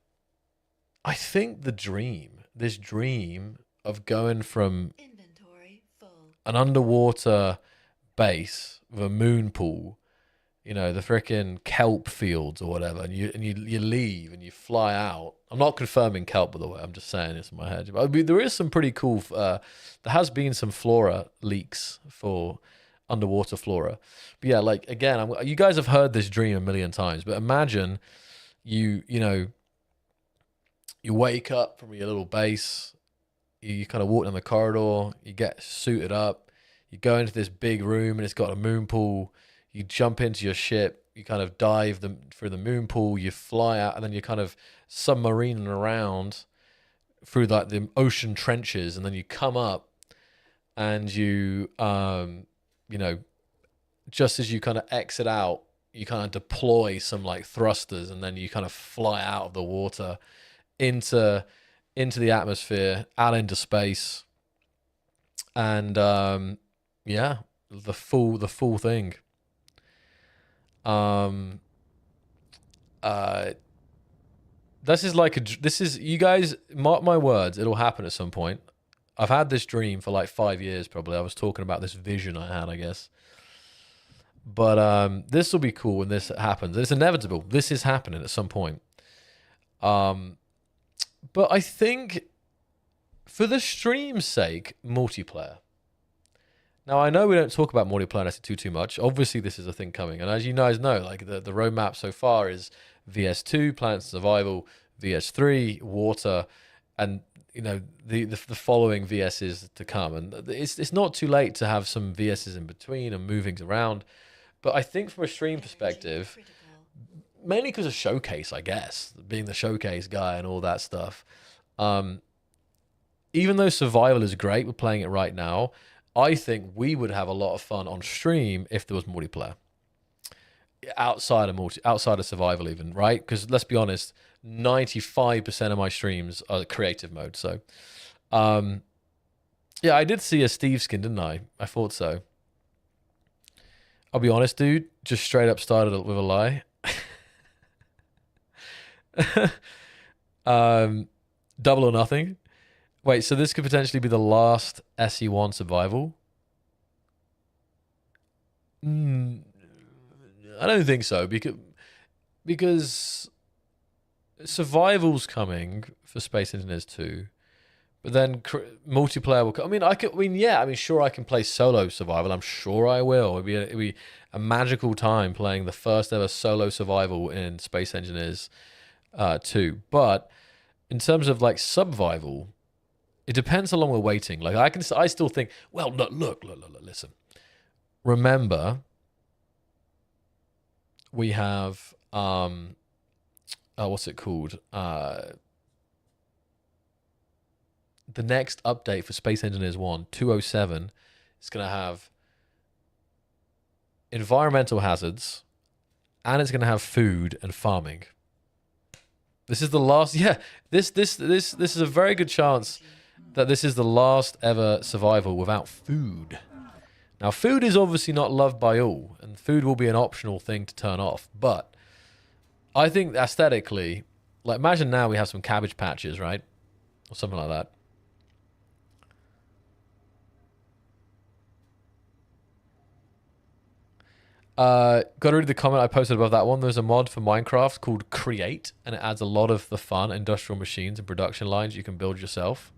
I think this dream of going from Inventory full. an underwater base with a moon pool, you know, the frickin' kelp fields or whatever, and you leave and you fly out. I'm not confirming kelp, by the way. I'm just saying this in my head. But there is some pretty cool. There has been some flora leaks for underwater flora. But yeah, like, again, you guys have heard this dream a million times. But imagine you wake up from your little base. You kind of walk down the corridor. You get suited up. You go into this big room and it's got a moon pool. You jump into your ship. You kind of dive through the moon pool. You fly out, and then you kind of submarining around through like the ocean trenches, and then you come up, and you just as you kind of exit out, you kind of deploy some like thrusters, and then you kind of fly out of the water into the atmosphere, out into space, and yeah, the full thing. This is you guys mark my words, it'll happen at some point. I've had this dream for like 5 years probably. I was talking about this vision I had, I guess. But this will be cool when this happens. It's inevitable. This is happening at some point. But I think for the stream's sake, multiplayer. Now, I know we don't talk about multiplayer in SE2 too much. Obviously, this is a thing coming. And as you guys know, like the roadmap so far is VS2, Plants Survival, VS3, Water, and you know the following VSs to come. And it's not too late to have some VSs in between and moving around. But I think from a stream perspective, Critical. mainly because of Showcase, I guess, being the Showcase guy and all that stuff. Even though Survival is great, we're playing it right now, I think we would have a lot of fun on stream if there was multiplayer. Outside of Survival even, right? Because let's be honest, 95% of my streams are creative mode. So, yeah, I did see a Steve skin, didn't I? I thought so. I'll be honest, dude, just straight up started with a lie. Double or nothing. Wait, so this could potentially be the last SE1 survival? I don't think so, because survival's coming for Space Engineers 2, But then multiplayer will. I mean, yeah. I mean, sure, I can play solo survival. I'm sure I will. It'd be a magical time playing the first ever solo survival in Space Engineers 2. But in terms of like Subvival, it depends how long we're waiting. Like I still think. Well, look. Listen. Remember, we have what's it called? The next update for Space Engineers 1, 207, is going to have environmental hazards, and it's going to have food and farming. This is the last. Yeah, this is a very good chance that this is the last ever survival without food. Now, food is obviously not loved by all, and food will be an optional thing to turn off. But I think aesthetically, like imagine now we have some cabbage patches, right, or something like that. Got to read the comment I posted above that one. There's a mod for Minecraft called Create, and it adds a lot of the fun industrial machines and production lines you can build yourself.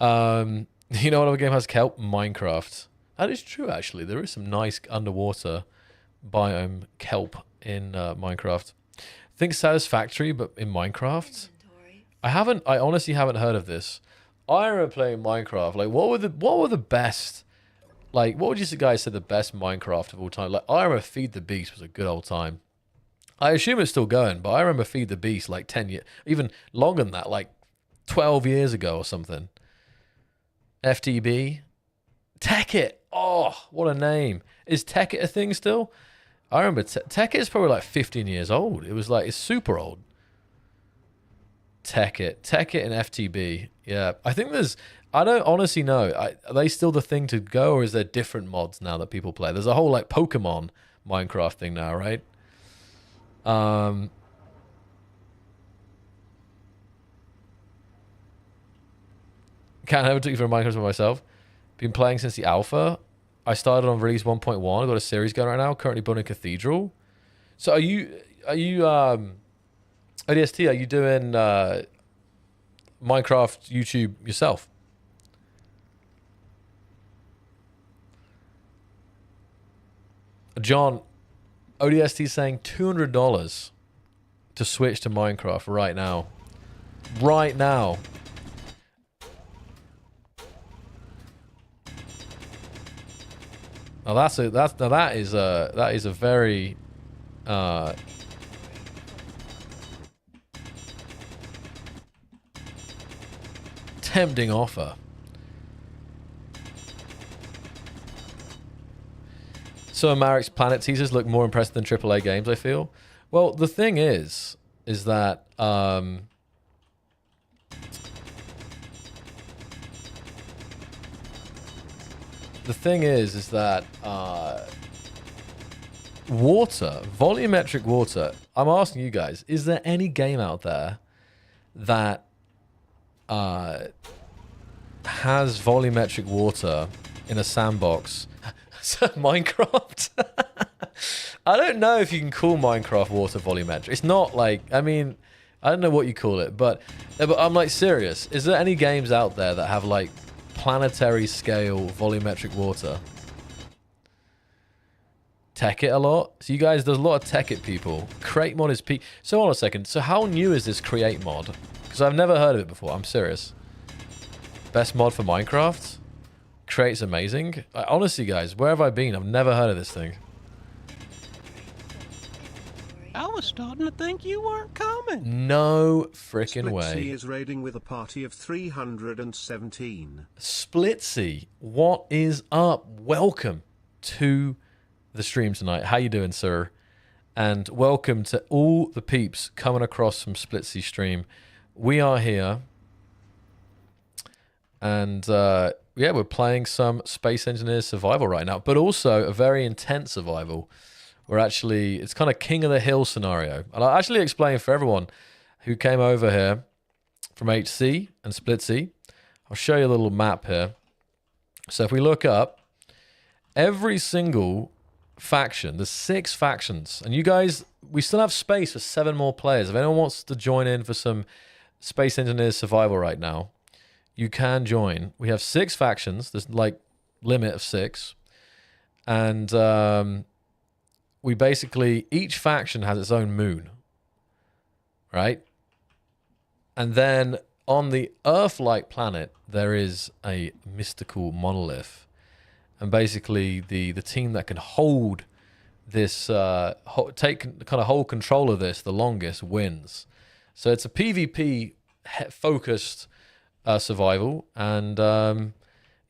You know what other game has kelp? Minecraft. That is true, actually. There is some nice underwater biome kelp in Minecraft. I think Satisfactory, but in Minecraft? I honestly haven't heard of this. I remember playing Minecraft. Like, what were the best... Like, what would you guys say the best Minecraft of all time? Like, I remember Feed the Beast was a good old time. I assume it's still going, but I remember Feed the Beast like 10 years, even longer than that, like 12 years ago or something. FTB. Tekkit. Oh, what a name. Is Tekkit a thing still? I remember Tekkit is probably like 15 years old. It was like, it's super old. Tekkit and FTB. Yeah, I think I don't honestly know. Are they still the thing to go, or is there different mods now that people play? There's a whole like Pokemon Minecraft thing now, right? Can't ever took you for a Minecraft by myself. Been playing since the alpha. I started on release 1.1. I've got a series going right now. Currently building Cathedral. So are you ODST, are you doing Minecraft YouTube yourself? John, ODST saying $200 to switch to Minecraft right now. Right now. Now that is a very tempting offer. So Marek's Planet teasers look more impressive than AAA games, I feel. Well, the thing is that water, volumetric water. I'm asking you guys, is there any game out there that has volumetric water in a sandbox? Minecraft? I don't know if you can call Minecraft water volumetric. It's not like, I mean, I don't know what you call it, but I'm like serious. Is there any games out there that have like planetary scale volumetric water? Tekkit a lot? So you guys, there's a lot of Tekkit people. Create mod is peak. So hold on a second. So how new is this Create mod? Because I've never heard of it before. I'm serious. Best mod for Minecraft? Create's amazing. Honestly, guys, where have I been? I've never heard of this thing. I was starting to think you weren't coming. No freaking way. Splitsy is raiding with a party of 317. Splitsy, what is up? Welcome to the stream tonight. How you doing, sir? And welcome to all the peeps coming across from Splitsy stream. We are here. And yeah, we're playing some Space Engineers Survival right now, but also a very intense survival. We're actually, it's kind of king of the hill scenario. And I'll actually explain for everyone who came over here from HC and Splitsy. I'll show you a little map here. So if we look up, every single faction, there's 6 factions. And you guys, we still have space for 7 more players. If anyone wants to join in for some Space Engineers Survival right now, you can join. We have 6 factions. There's like limit of 6. And we basically, each faction has its own moon, right? And then on the Earth-like planet, there is a mystical monolith. And basically, the team that can hold this, hold control of this the longest wins. So it's a PvP focused survival, and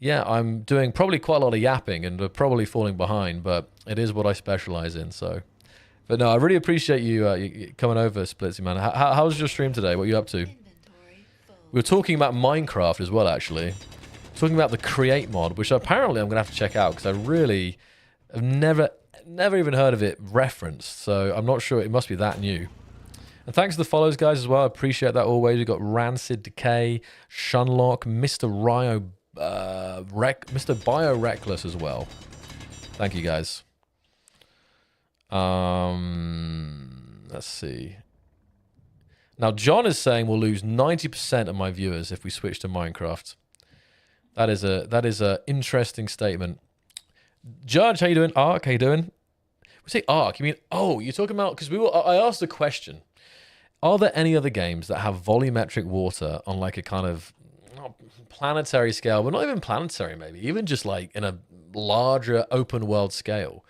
yeah, I'm doing probably quite a lot of yapping and probably falling behind, but it is what I specialize in. So, but no, I really appreciate you coming over, Splitsy man. How was your stream today? What are you up to? Inventory full. We were talking about Minecraft as well, actually. Talking about the Create mod, which apparently I'm gonna have to check out because I really have never even heard of it referenced. So I'm not sure. It must be that new. And thanks to the follows, guys, as well. I appreciate that always. We've got Rancid Decay, Shunlock, Mr. Mr. Bio Reckless as well. Thank you, guys. Let's see. Now, John is saying we'll lose 90% of my viewers if we switch to Minecraft. That is a interesting statement. Judge, how you doing? Ark, how you doing? We say Ark. You mean, oh, you're talking about, because I asked a question. Are there any other games that have volumetric water on like a kind of not planetary scale, but not even planetary, maybe even just like in a larger open world scale?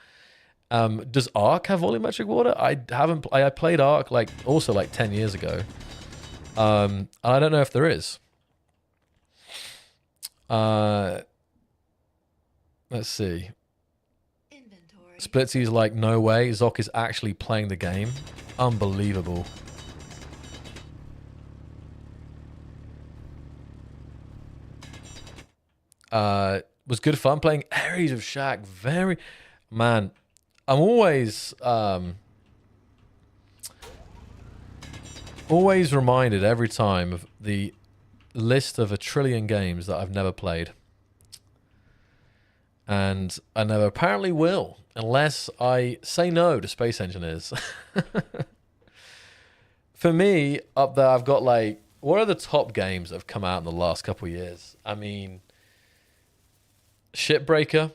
Does Ark have volumetric water? I played Ark like 10 years ago. And I don't know if there is. Let's see. Inventory. Splitsy's like, no way. Zoc is actually playing the game. Unbelievable. Was good fun playing Ares of Shack. Man, I'm always reminded every time of the list of 1 trillion games that I've never played. And I never apparently will, unless I say no to Space Engineers. For me, up there, I've got like, what are the top games that have come out in the last couple of years? I mean, Shipbreaker,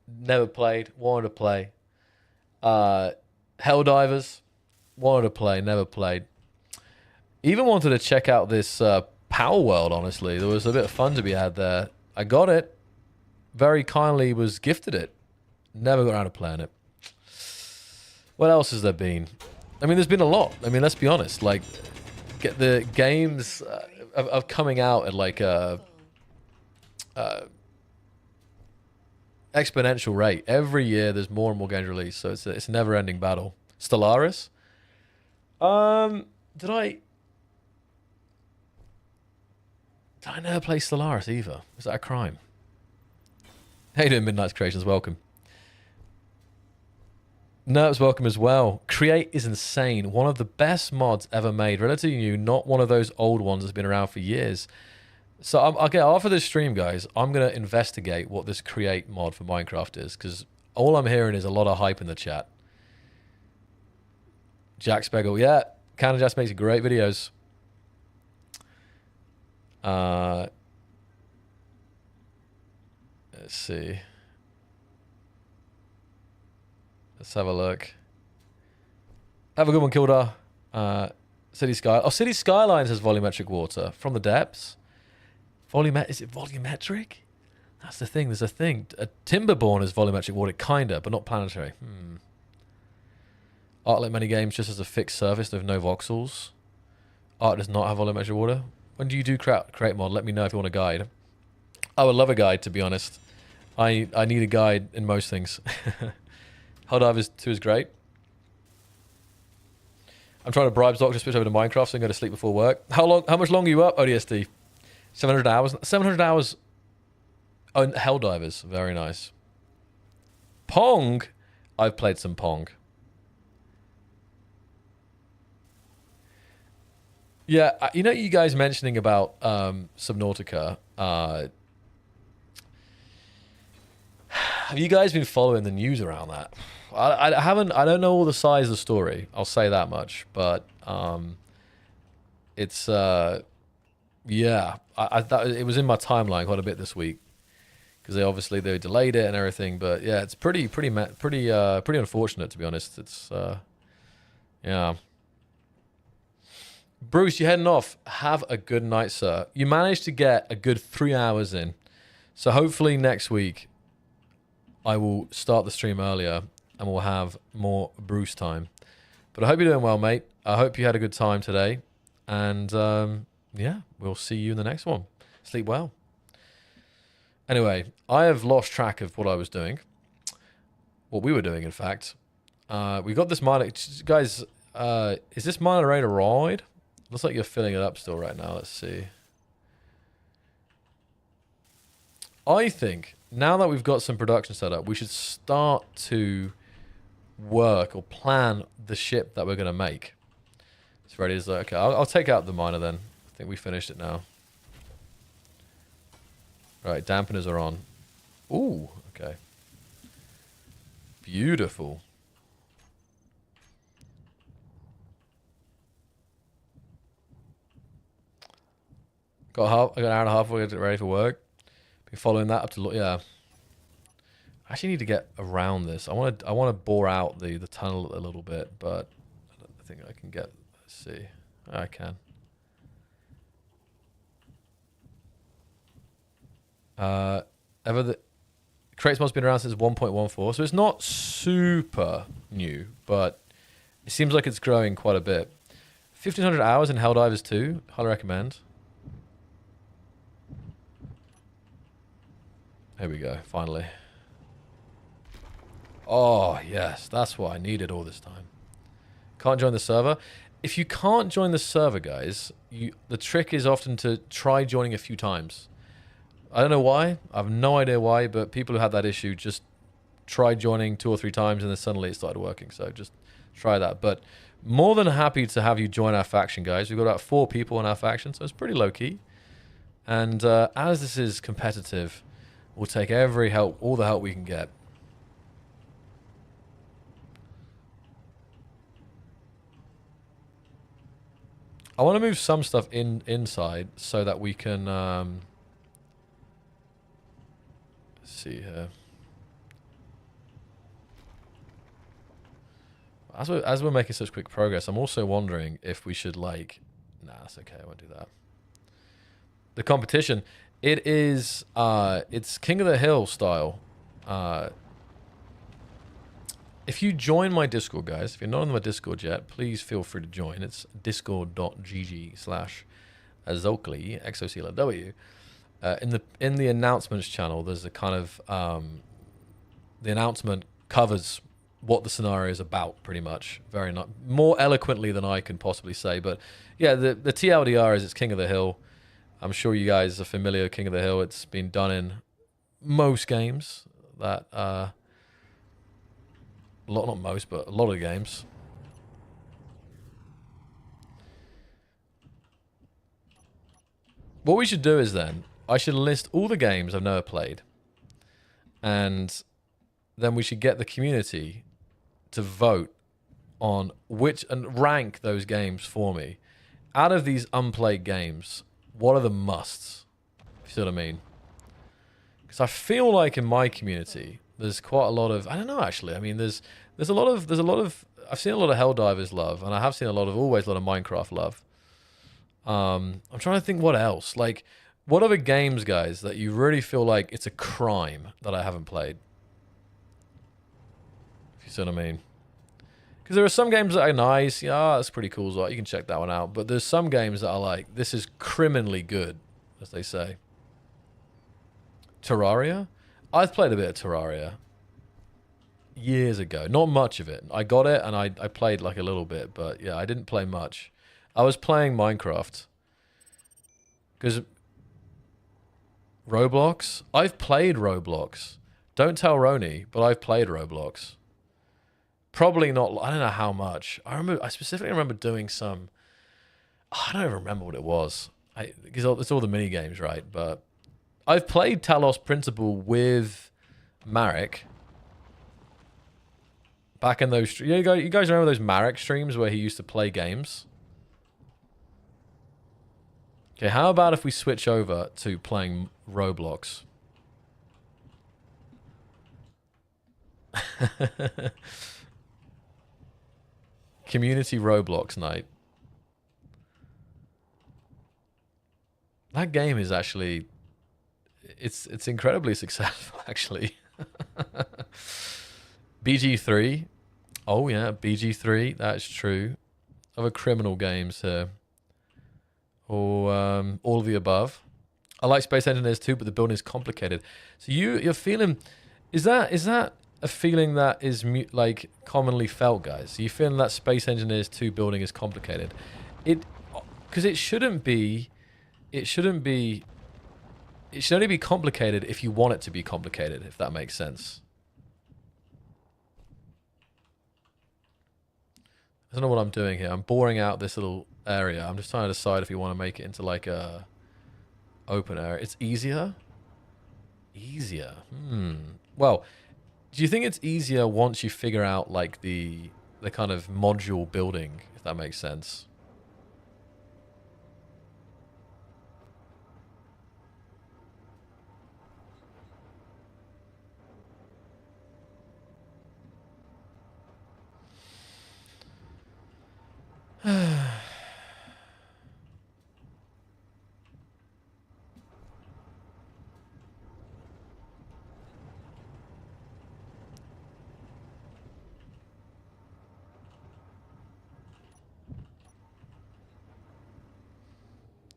never played, wanted to play. Helldivers, wanted to play, never played. Even wanted to check out this Power World, honestly. There was a bit of fun to be had there. I got it. Very kindly was gifted it. Never got around to playing it. What else has there been? I mean, there's been a lot. I mean, let's be honest. Like, get the games of coming out at like a exponential rate. Every year, there's more and more games released, so it's a never-ending battle. Stellaris. Did I never play Stellaris either? Is that a crime? How you doing, Midnight's Creations? Welcome. Nerps, welcome as well. Create is insane. One of the best mods ever made. Relatively new, not one of those old ones that's been around for years. So, okay, after this stream, guys, I'm going to investigate what this Create mod for Minecraft is, because all I'm hearing is a lot of hype in the chat. Jack Spegel, yeah, Canada Jazz makes great videos. Let's see. Let's have a look. Have a good one, Kildar. City Sky. Oh, City Skylines has volumetric water from the depths. Is it volumetric? That's the thing. There's a thing. Timberborn is volumetric water, kinda, but not planetary. Ark, like many games, just as a fixed surface with no voxels. Ark does not have volumetric water. When do you do create mod? Let me know if you want a guide. I would love a guide, to be honest. I need a guide in most things. Helldivers 2 is great. I'm trying to bribe Zoc to switch over to Minecraft so I can go to sleep before work. How much longer are you up, ODSD? 700 hours? 700 hours on Helldivers. Very nice. Pong? I've played some Pong. Yeah, you know, you guys mentioning about Subnautica. Have you guys been following the news around that? I haven't. I don't know all the size of the story. I'll say that much. But It's yeah, it was in my timeline quite a bit this week because they delayed it and everything. But yeah, it's pretty unfortunate, to be honest. It's yeah. Bruce, you're heading off. Have a good night, sir. You managed to get a good 3 hours in, so hopefully next week I will start the stream earlier and we'll have more Bruce time. But I hope you're doing well, mate. I hope you had a good time today. And yeah, we'll see you in the next one. Sleep well. Anyway, I have lost track of what I was doing. What we were doing, in fact. We got this miner. Guys, is this moderator right? Looks like you're filling it up still right now. Let's see. I think now that we've got some production set up, we should start to work or plan the ship that we're going to make. It's ready. It's like, okay, I'll take out the miner then. I think we finished it now. Right, dampeners are on. Ooh, okay. Beautiful. I got an hour and a half. We're ready for work. Be following that up to yeah. I actually need to get around this. I want to bore out the tunnel a little bit, but I think I can get. Let's see. I can. Crates must have been around since 1.14, so it's not super new, but it seems like it's growing quite a bit. 1,500 hours in Helldivers 2. Highly recommend. Here we go, finally. Oh, yes, that's what I needed all this time. Can't join the server. If you can't join the server, guys, the trick is often to try joining a few times. I don't know why. I have no idea why, but people who had that issue just tried joining 2 or 3 times and then suddenly it started working. So just try that. But more than happy to have you join our faction, guys. We've got about 4 people in our faction, so it's pretty low-key. And as this is competitive, we'll take every help, all the help we can get. I want to move some stuff inside so that we can let's see here. As we're making such quick progress, I'm also wondering if we should nah, that's okay, I won't do that. The competition, it's King of the Hill style. If you join my Discord, guys, if you're not on my Discord yet, please feel free to join. It's discord.gg/Azokli, XOCLW. In the announcements channel, there's a kind of the announcement covers what the scenario is about, pretty much, more eloquently than I can possibly say. But yeah, the TLDR is it's King of the Hill. I'm sure you guys are familiar with King of the Hill. It's been done in most games that not most, but a lot of games. What we should do is then, I should list all the games I've never played. And then we should get the community to vote on which, and rank those games for me. Out of these unplayed games, what are the musts? If you see what I mean? Because I feel like in my community, there's quite a lot of, I don't know actually. I mean, there's a lot of, I've seen a lot of Helldivers love, and I have seen always a lot of Minecraft love. I'm trying to think what else. Like, what other games, guys, that you really feel like it's a crime that I haven't played? If you see what I mean. Because there are some games that are nice. Yeah, that's pretty cool. So you can check that one out. But there's some games that are like, this is criminally good, as they say. Terraria? I've played a bit of Terraria years ago. Not much of it. I got it and I played like a little bit, but yeah, I didn't play much. I was playing Minecraft. Because Roblox? I've played Roblox. Don't tell Roni, but I've played Roblox. Probably not, I don't know how much. I specifically remember doing some, I don't even remember what it was. Because it's all the mini games, right? But I've played Talos Principle with Marek. Back in those, you guys remember those Marek streams where he used to play games? Okay, how about if we switch over to playing Roblox? Community Roblox night. That game is actually, it's incredibly successful actually. BG3. Oh yeah, BG3. That's true. Other criminal games here. Or all of the above. I like Space Engineers too, but the building is complicated. So you're feeling, is that a feeling that is like commonly felt, guys? Are you feeling that Space Engineers 2 building is complicated? Because it shouldn't be. It should only be complicated if you want it to be complicated, if that makes sense. I don't know what I'm doing here. I'm boring out this little area. I'm just trying to decide if you want to make it into like a open area. It's easier? Easier. Well, do you think it's easier once you figure out like the kind of module building, if that makes sense?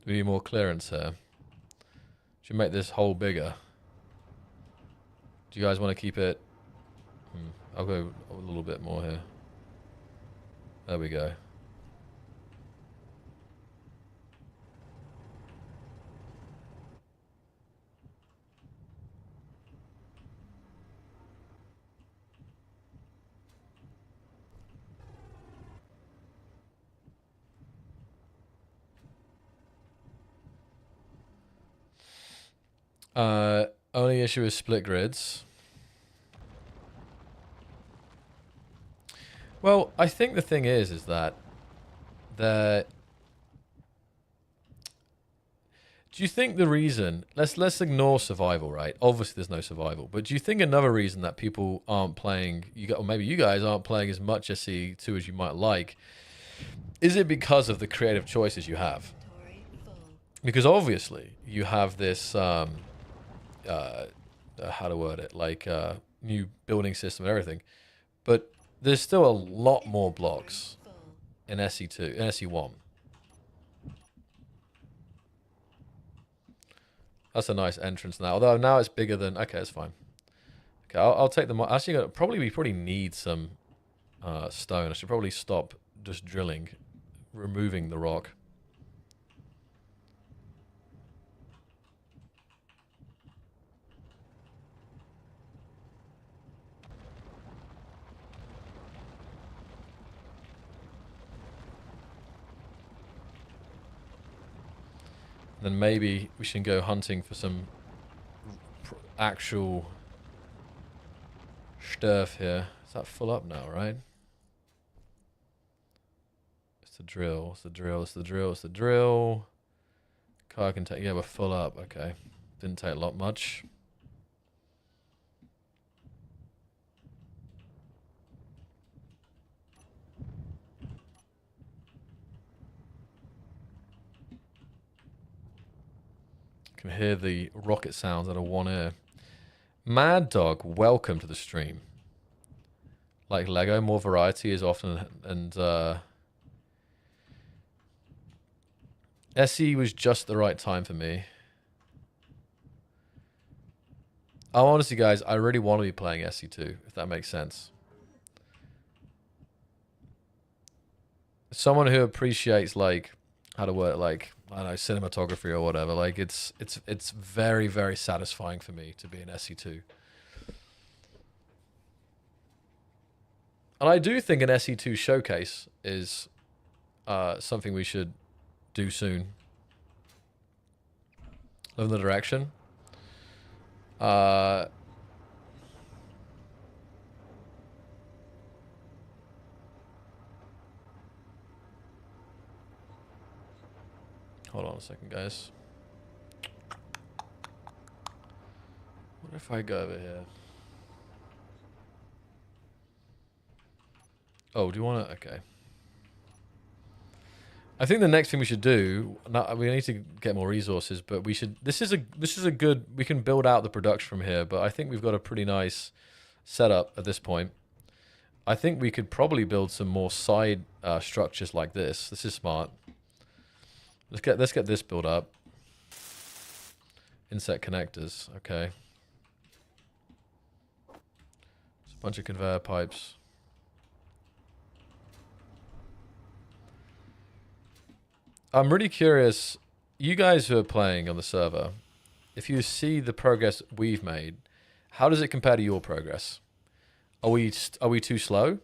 We need more clearance here. Should make this hole bigger. Do you guys want to keep it? I'll go a little bit more here. There we go. Only issue is split grids. Well, I think the thing is that do you think the reason, let's ignore survival, right? Obviously there's no survival, but do you think another reason that people aren't playing, or maybe you guys aren't playing as much SE2 as you might like, is it because of the creative choices you have? Because obviously you have this, how to word it, like new building system and everything, but there's still a lot more blocks in SE2, in SE1. That's a nice entrance now. Although now it's bigger than... Okay, it's fine. Okay, I'll take them. Actually, we probably need some stone. I should probably stop just drilling, removing the rock. Then maybe we should go hunting for some actual stuff here. Is that full up now, right? It's the drill. It's the drill. It's the drill. It's the drill. Car can take... Yeah, we're full up. Okay. Didn't take a lot much. Can hear the rocket sounds out of one ear. Mad Dog, welcome to the stream. Like Lego, more variety is often, and SE was just the right time for me. Oh, honestly, guys, I really want to be playing SE2, if that makes sense. Someone who appreciates, like, how to word it, like, I don't know, cinematography or whatever. Like, it's very, very satisfying for me to be in SE2. And I do think an SE2 showcase is something we should do soon. Love the direction. Hold on a second, guys. What if I go over here? Oh, do you want to? Okay. I think the next thing we should do, we need to get more resources, but we should, this is a good, we can build out the production from here, but I think we've got a pretty nice setup at this point. I think we could probably build some more side structures like this. This is smart. Let's get this built up. Inset connectors, okay. There's a bunch of conveyor pipes. I'm really curious, you guys who are playing on the server, if you see the progress we've made, how does it compare to your progress? Are we too slow?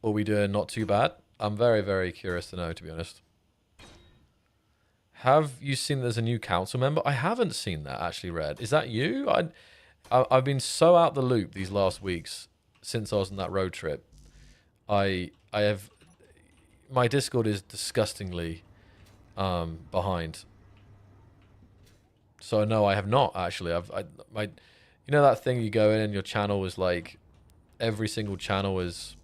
Or are we doing not too bad? I'm very, very curious to know, to be honest. Have you seen there's a new council member? I haven't seen that actually, Red. Is that you? I've been so out the loop these last weeks since I was on that road trip. I have, my Discord is disgustingly behind. So no, I have not actually. You know that thing you go in and your channel is like, every single channel is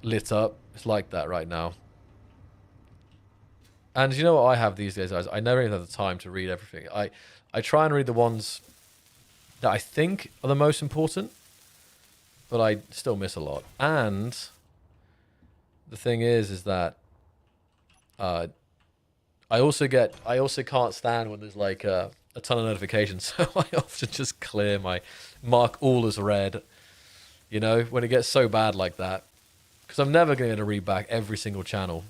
lit up. It's like that right now. And you know what I have these days, guys? I never even have the time to read everything. I try and read the ones that I think are the most important, but I still miss a lot. And the thing is that I also can't stand when there's like a ton of notifications, so I often just clear mark all as read, you know, when it gets so bad like that, because I'm never going to read back every single channel.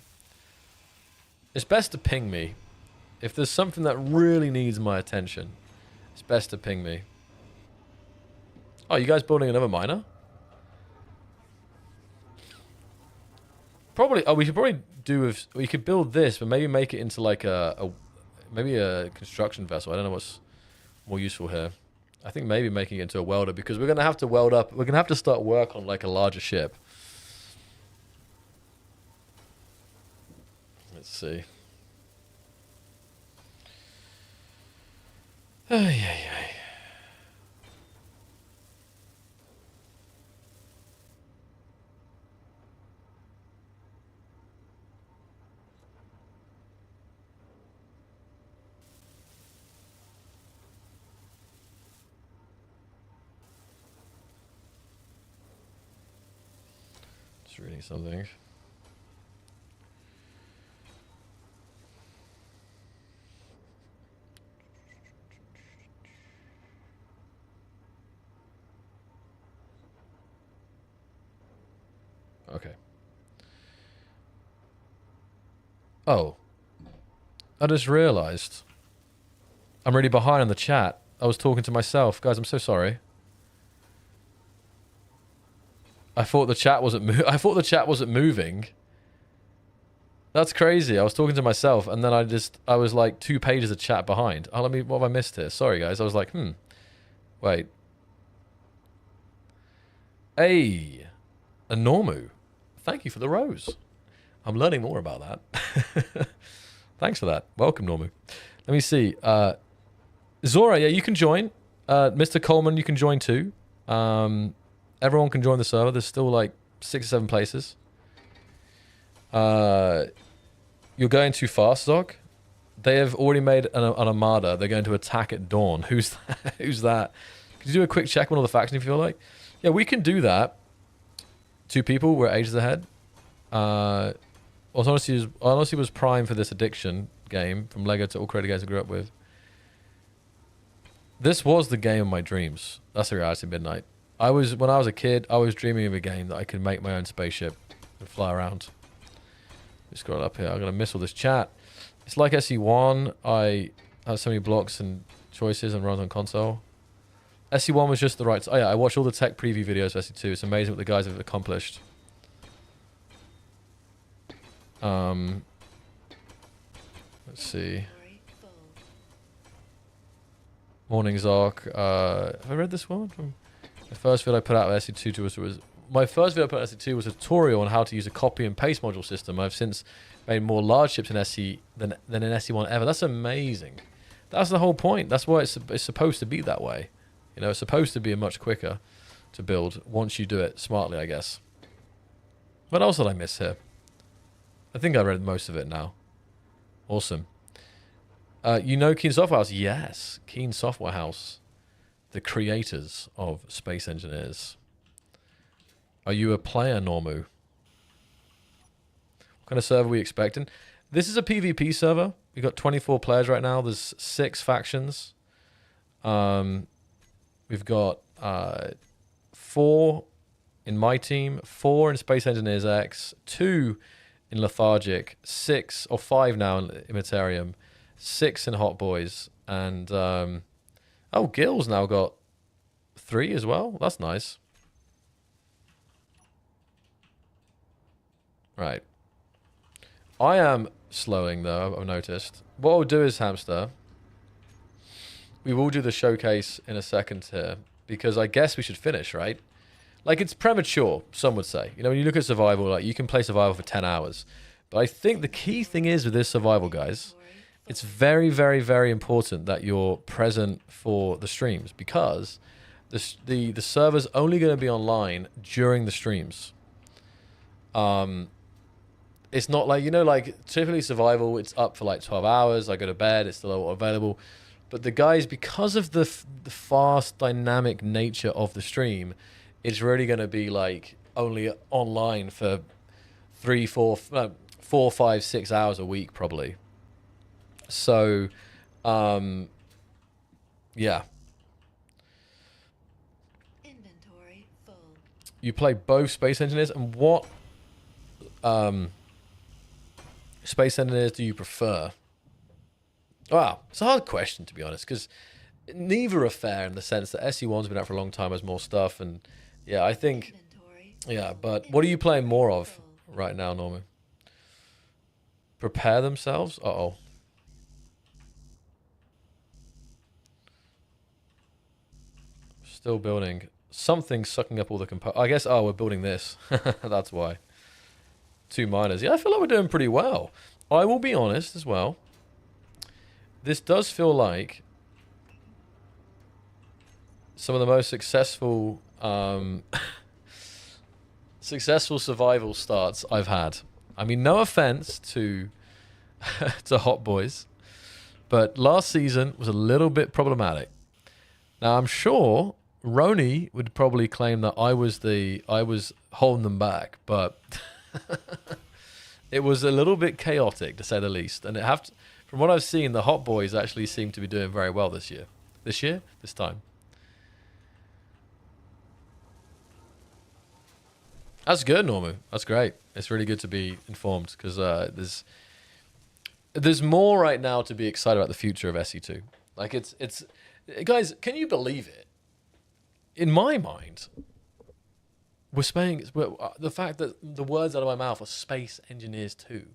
It's best to ping me. If there's something that really needs my attention, it's best to ping me. Oh, you guys building another miner? Probably. Oh, we should probably do with. We could build this, but maybe make it into like maybe a construction vessel. I don't know what's more useful here. I think maybe making it into a welder, because we're gonna have to weld up. We're gonna have to start work on like a larger ship. Let's see. Ay, ay, ay. Just reading something. Okay. Oh. I just realized I'm really behind on the chat. I was talking to myself. Guys, I'm so sorry. I thought the chat wasn't moving. That's crazy. I was talking to myself and then I was like 2 pages of chat behind. Oh, what have I missed here? Sorry guys. I was like, wait. Hey, a Normu. Thank you for the rose. I'm learning more about that. Thanks for that. Welcome, Normu. Let me see. Zora, yeah, you can join. Mr. Coleman, you can join too. Everyone can join the server. There's still like 6 or 7 places. You're going too fast, Zog. They have already made an armada. They're going to attack at dawn. Who's that? Who's that? Could you do a quick check on all the factions if you feel like? Yeah, we can do that. 2 people, we're ages ahead. Honestly was prime for this addiction game, from Lego to all creative games I grew up with. This was the game of my dreams. That's the reality of Midnight. When I was a kid, I was dreaming of a game that I could make my own spaceship and fly around. Just scroll up here. I'm gonna miss all this chat. It's like SE1. I have so many blocks and choices and runs on console. SE1 was just the right. Oh yeah, I watched all the tech preview videos for SE2. It's amazing what the guys have accomplished. Let's see. Morning Zark. Have I read this one? The first video I put out of SE2 was my first video I put on SE2 was a tutorial on how to use a copy and paste module system. I've since made more large ships in SE than in SE1 ever. That's amazing. That's the whole point. That's why it's supposed to be that way. You know, it's supposed to be much quicker to build once you do it smartly, I guess. What else did I miss here? I think I read most of it now. Awesome. You know Keen Software House? Yes. Keen Software House. The creators of Space Engineers. Are you a player, Normu? What kind of server are we expecting? This is a PvP server. We've got 24 players right now. There's 6 factions. We've got 4 in my team, 4 in Space Engineers X, 2 in Lethargic, 6 or 5 now in Immaterium, 6 in Hot Boys, and oh, Gil's now got 3 as well. That's nice. Right. I am slowing though, I've noticed. What I'll do is, Hamster, we will do the showcase in a second here, because I guess we should finish, right? Like, it's premature, some would say. You know, when you look at survival, like, you can play survival for 10 hours. But I think the key thing is with this survival, guys, it's very, very, very important that you're present for the streams, because the server's only going to be online during the streams. It's not like, you know, like, typically survival, it's up for like 12 hours. I go to bed, it's still available. But the guys, because of the fast, dynamic nature of the stream, it's really going to be like only online for 3, 4, 5, 6 hours a week, probably. So, yeah. Inventory full. You play both Space Engineers, and what Space Engineers do you prefer? Wow, it's a hard question, to be honest, because neither are fair in the sense that SE1's been out for a long time, has more stuff, and yeah, I think, yeah, but what are you playing more of right now, Norman? Prepare themselves? Uh-oh. Still building. Something sucking up all the components. I guess, oh, we're building this. That's why. 2 miners. Yeah, I feel like we're doing pretty well. I will be honest as well. This does feel like some of the most successful successful survival starts I've had. I mean, no offense to to Hot Boys, but last season was a little bit problematic. Now, I'm sure Roni would probably claim that I was holding them back, but it was a little bit chaotic, to say the least. And from what I've seen, the Hot Boys actually seem to be doing very well this year. This time. That's good, Normu. That's great. It's really good to be informed, because there's more right now to be excited about the future of SE2. Like, it's guys, can you believe it? In my mind, the fact that the words out of my mouth are Space Engineers 2.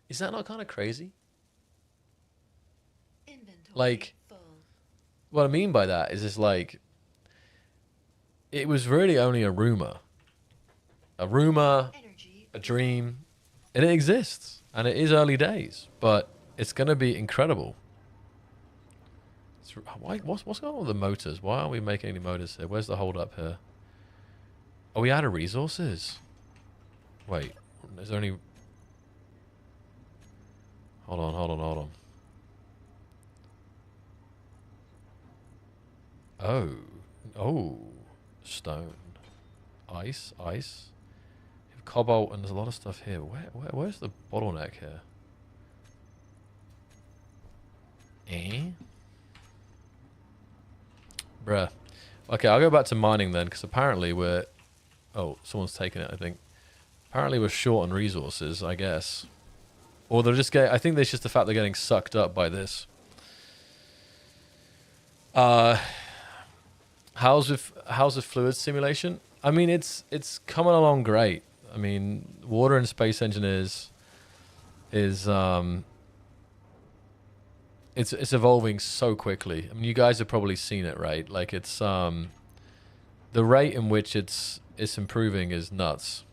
Is that not kind of crazy? Like, what I mean by that is it's like, it was really only a rumor, a dream, and it exists, and it is early days, but it's going to be incredible. What's going on with the motors? Why aren't we making any motors here? Where's the hold up here? Are we out of resources? Wait, is there any... Hold on. Oh, stone, ice. We have cobalt, and there's a lot of stuff here. Where's the bottleneck here? Bruh. Okay, I'll go back to mining then, because apparently we're... Oh, someone's taken it, I think. Apparently we're short on resources, I guess. Or they're just getting... I think it's just the fact they're getting sucked up by this. How's with fluid simulation? I mean, it's coming along great. I mean, Water and Space Engineers is... It's evolving so quickly. I mean, you guys have probably seen it, right? Like, it's the the rate in which it's improving is nuts.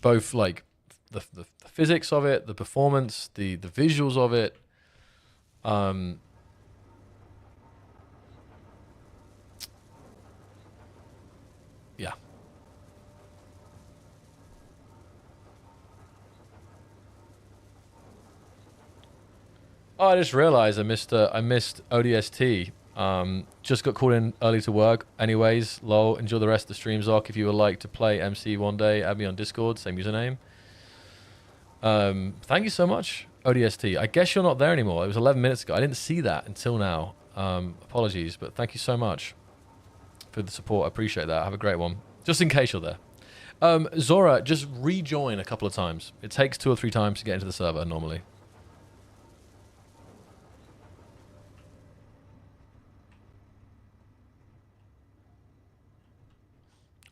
Both like the physics of it, the performance, the visuals of it. Yeah. Oh, I just realized I missed ODST. Just got called in early to work. Anyways, lol. Enjoy the rest of the stream, Zoc. If you would like to play MC one day, add me on Discord. Same username. Thank you so much, ODST. I guess you're not there anymore. It was 11 minutes ago. I didn't see that until now. Apologies, but thank you so much for the support. I appreciate that. Have a great one. Just in case you're there. Zora, just rejoin a couple of times. It takes 2 or 3 times to get into the server normally.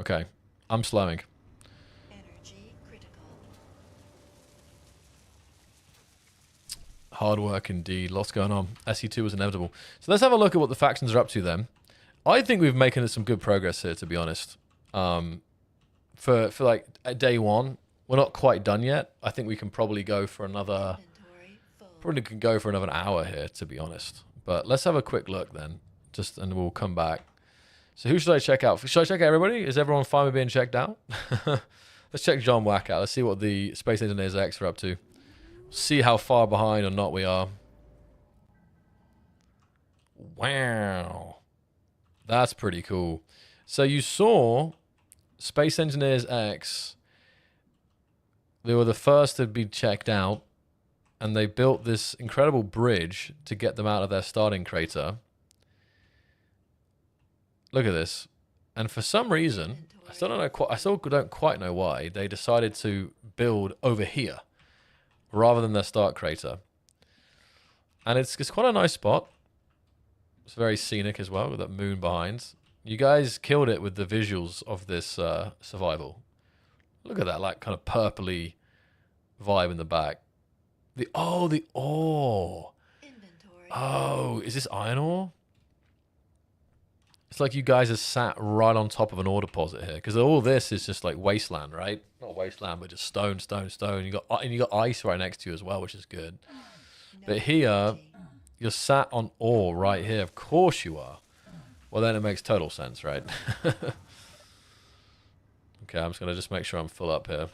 Okay, I'm slowing. Energy critical. Hard work indeed. Lots going on. SE2 was inevitable. So let's have a look at what the factions are up to then. I think we've making some good progress here, to be honest. For like at day 1, we're not quite done yet. I think we can probably go for another. Inventory full. Probably can go for another hour here, to be honest. But let's have a quick look then, and we'll come back. So who should I check out? Should I check out everybody? Is everyone fine with being checked out? Let's check John Wack out. Let's see what the Space Engineers X are up to. See how far behind or not we are. Wow. That's pretty cool. So you saw Space Engineers X. They were the first to be checked out. And they built this incredible bridge to get them out of their starting crater. Look at this. And for some reason, I still don't quite know why, they decided to build over here rather than their start crater. And it's quite a nice spot. It's very scenic as well with that moon behind. You guys killed it with the visuals of this survival. Look at that like kind of purpley vibe in the back. The ore. Inventory. Oh, is this iron ore? It's like you guys are sat right on top of an ore deposit here, because all this is just like wasteland, right? Not wasteland, but just stone, stone, stone. You got ice right next to you as well, which is good. No But here, energy. you're sat on ore right here. Of course you are. Well, then it makes total sense, right? Okay, I'm just gonna just make sure I'm full up here.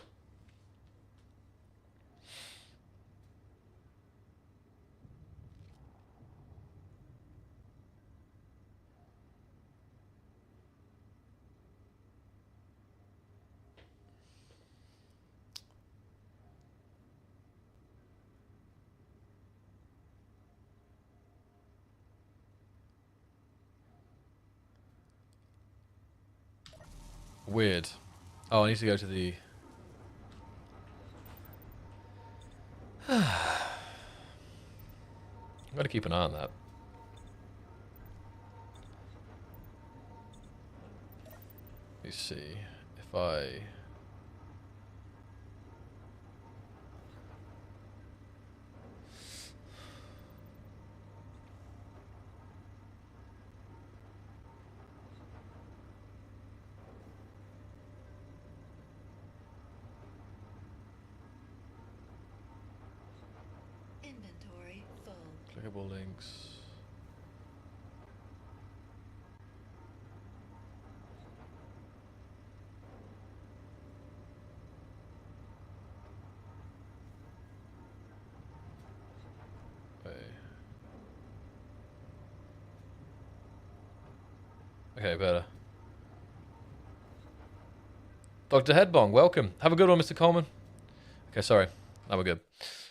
Weird. Oh, I need to go to the... I'm going to keep an eye on that. Let me see if I... Inventory full. Clickable links. Okay, better. Dr. Headbong, welcome. Have a good one, Mr. Coleman. Okay, sorry. Now we're good.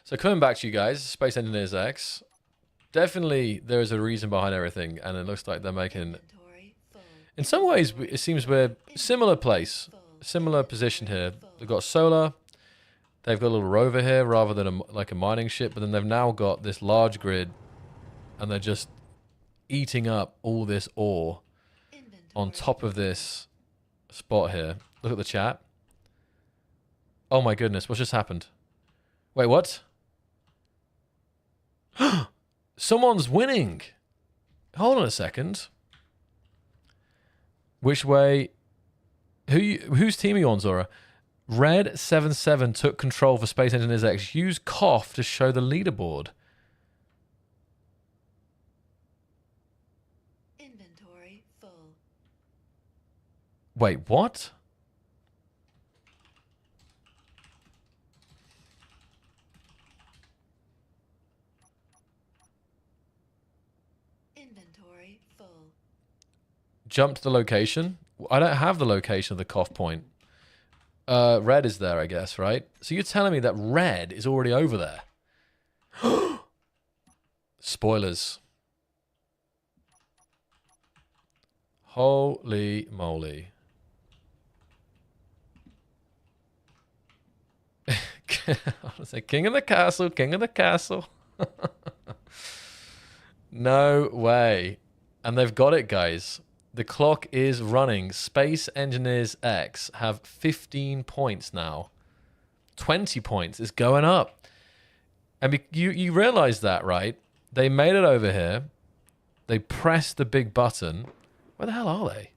So coming back to you guys, Space Engineers X. Definitely there is a reason behind everything, and it looks like they're making... Inventory full. In some ways, it seems we're similar place, similar position here. They've got solar. They've got a little rover here rather than like a mining ship, but then they've now got this large grid, and they're just eating up all this ore Inventory. on top of this spot here. Look at the chat. Oh my goodness, what just happened? Wait, what? Someone's winning. Hold on a second. Which way? Whose team are you on, Zora? Red 7-7 took control for Space Engineers X. Use cough to show the leaderboard. Inventory full. Wait, what? Inventory full. Jump to the location? I don't have the location of the cough point. Red is there, I guess, right? So you're telling me that red is already over there? Spoilers. Holy moly. I was like, king of the castle, king of the castle. No way. And they've got it, guys. The clock is running. Space Engineers X have 15 points now. 20 points. It's going up. And you realize that, right? They made it over here. They pressed the big button. Where the hell are they?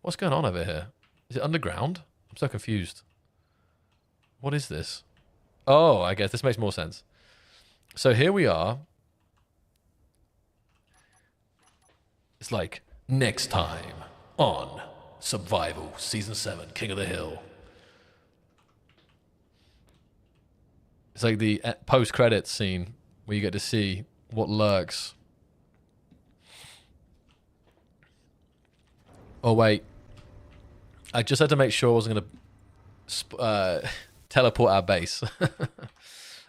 What's going on over here? Is it underground? I'm so confused. What is this? Oh, I guess this makes more sense. So here we are. It's like, next time on Subvival Season 7, King of the Hill. It's like the post-credits scene where you get to see what lurks. Oh, wait. I just had to make sure I wasn't going to teleport our base.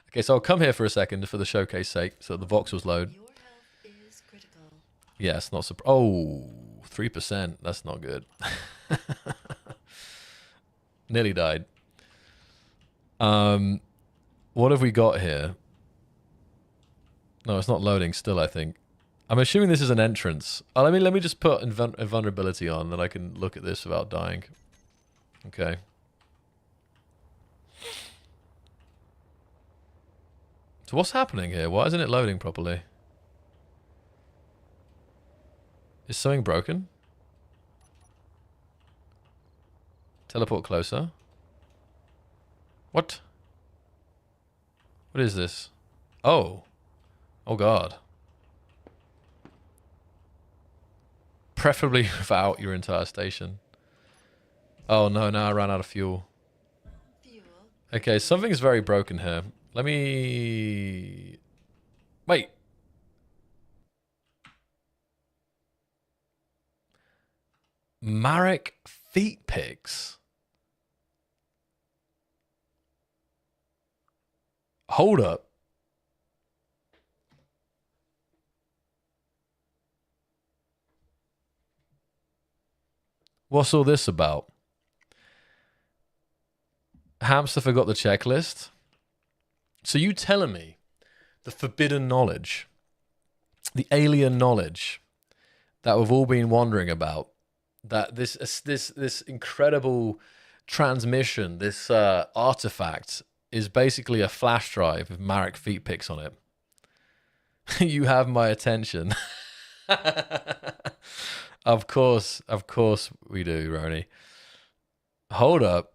Okay, so I'll come here for a second for the showcase sake, so the voxels load. Your health is critical. Yes, not oh, 3%. That's not good. Nearly died. What have we got here? No, it's not loading still, I think. I'm assuming this is an entrance. Oh, let me just put invulnerability on, then I can look at this without dying. Okay. So what's happening here? Why isn't it loading properly? Is something broken? Teleport closer. What? What is this? Oh. Oh god. Preferably without your entire station. Oh no, now I ran out of fuel. Fuel. Okay, something's very broken here. Let me... Wait. Marek feet picks. Hold up. What's all this about? Hamster forgot the checklist. So you telling me the forbidden knowledge, the alien knowledge that we've all been wondering about, that this incredible transmission, this artifact is basically a flash drive with Marek feet pics on it. You have my attention. Of course we do, Roni. Hold up.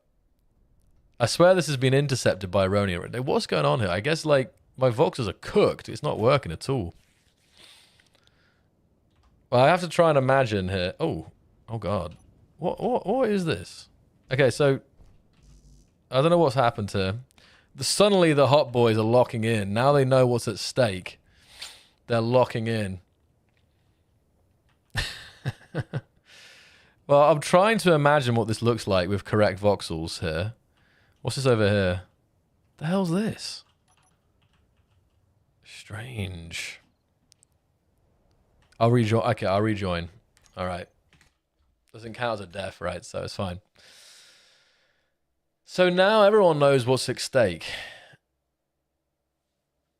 I swear this has been intercepted by Roni. What's going on here? I guess, like, my voxels are cooked. It's not working at all. Well, I have to try and imagine here. Oh God. What is this? Okay, so I don't know what's happened here. Suddenly the hot boys are locking in. Now they know what's at stake. They're locking in. Well, I'm trying to imagine what this looks like with correct voxels here. What's this over here? The hell's this? Strange. I'll rejoin. Okay, I'll rejoin. All right. Doesn't count as a death, right? So it's fine. So now everyone knows what's at stake.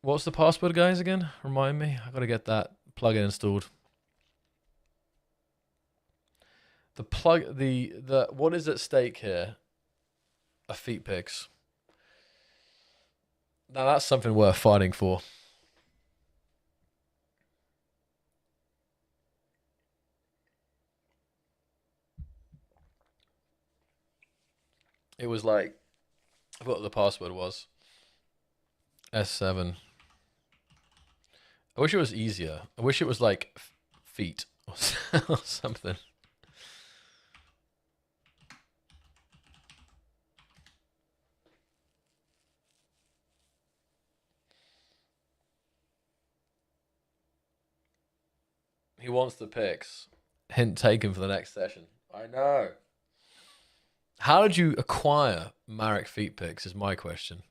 What's the password, guys, again? Remind me. I got to get that plugin installed. The what is at stake here? A feet pics. Now that's something worth fighting for. It was like, I forgot what the password was. S7. I wish it was easier. I wish it was like feet or something. He wants the pics. Hint taken for the next session. I know. How did you acquire Marek feet pics is my question.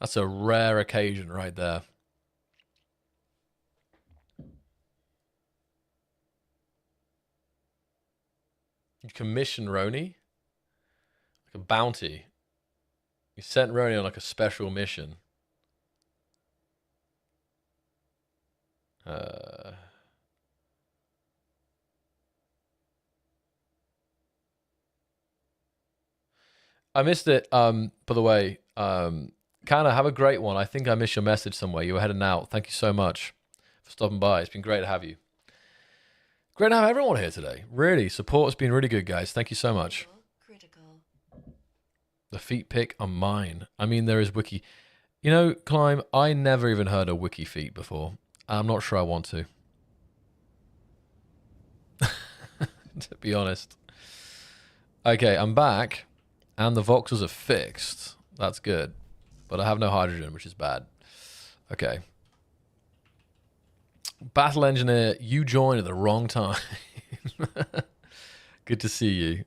That's a rare occasion right there. You commissioned Roni? Like a bounty. You sent Roni on like a special mission. I missed it. By the way, Kana, have a great one. I think I missed your message somewhere. You were heading out. Thank you so much for stopping by. It's been great to have you. Great to have everyone here today. Really, support has been really good, guys. Thank you so much. Critical. The feet pick are mine. I mean, there is wiki. You know, Climb, I never even heard of wiki feet before. I'm not sure I want to. To be honest. Okay, I'm back. And the voxels are fixed. That's good. But I have no hydrogen, which is bad. Okay. Battle Engineer, you joined at the wrong time. Good to see you.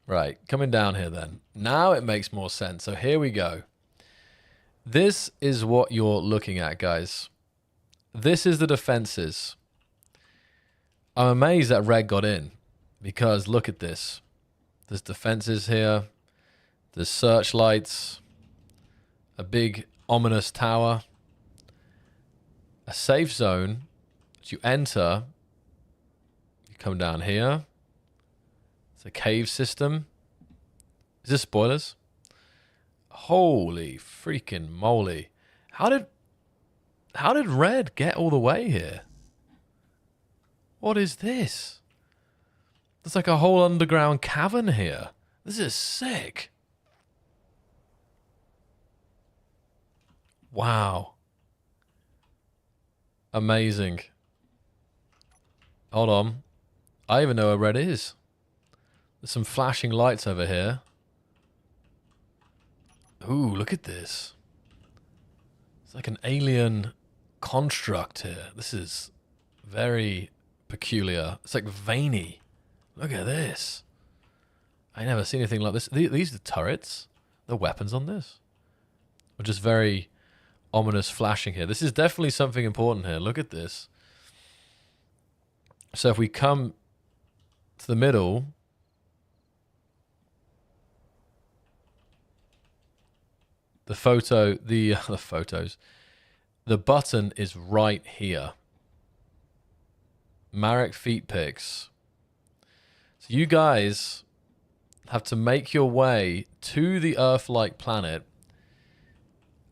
Right, coming down here then. Now it makes more sense. So here we go. This is what you're looking at, guys. This is the defenses. I'm amazed that Red got in. Because look at this. There's defenses here. There's searchlights. A big ominous tower. A safe zone. As you enter, you come down here. It's a cave system. Is this spoilers? Holy freaking moly. How did Red get all the way here? What is this? There's like a whole underground cavern here. This is sick. Wow. Amazing. Hold on. I even know where Red is. There's some flashing lights over here. Ooh, look at this. It's like an alien construct here. This is very peculiar. It's like veiny. Look at this. I never seen anything like this. These are turrets. The weapons on this. Or just very ominous flashing here. This is definitely something important here. Look at this. So if we come to the middle, the photos, the button is right here. Marek feet pics. So you guys have to make your way to the Earth-like planet,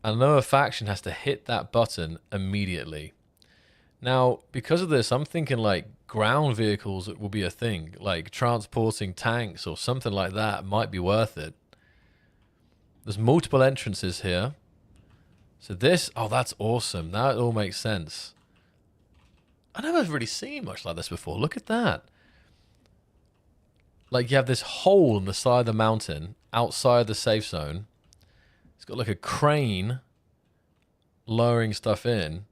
and another faction has to hit that button immediately. Now, because of this, I'm thinking like ground vehicles will be a thing, like transporting tanks or something like that might be worth it. There's multiple entrances here. So this, oh, that's awesome. Now it all makes sense. I never really seen much like this before. Look at that. Like you have this hole in the side of the mountain outside the safe zone. It's got like a crane lowering stuff in.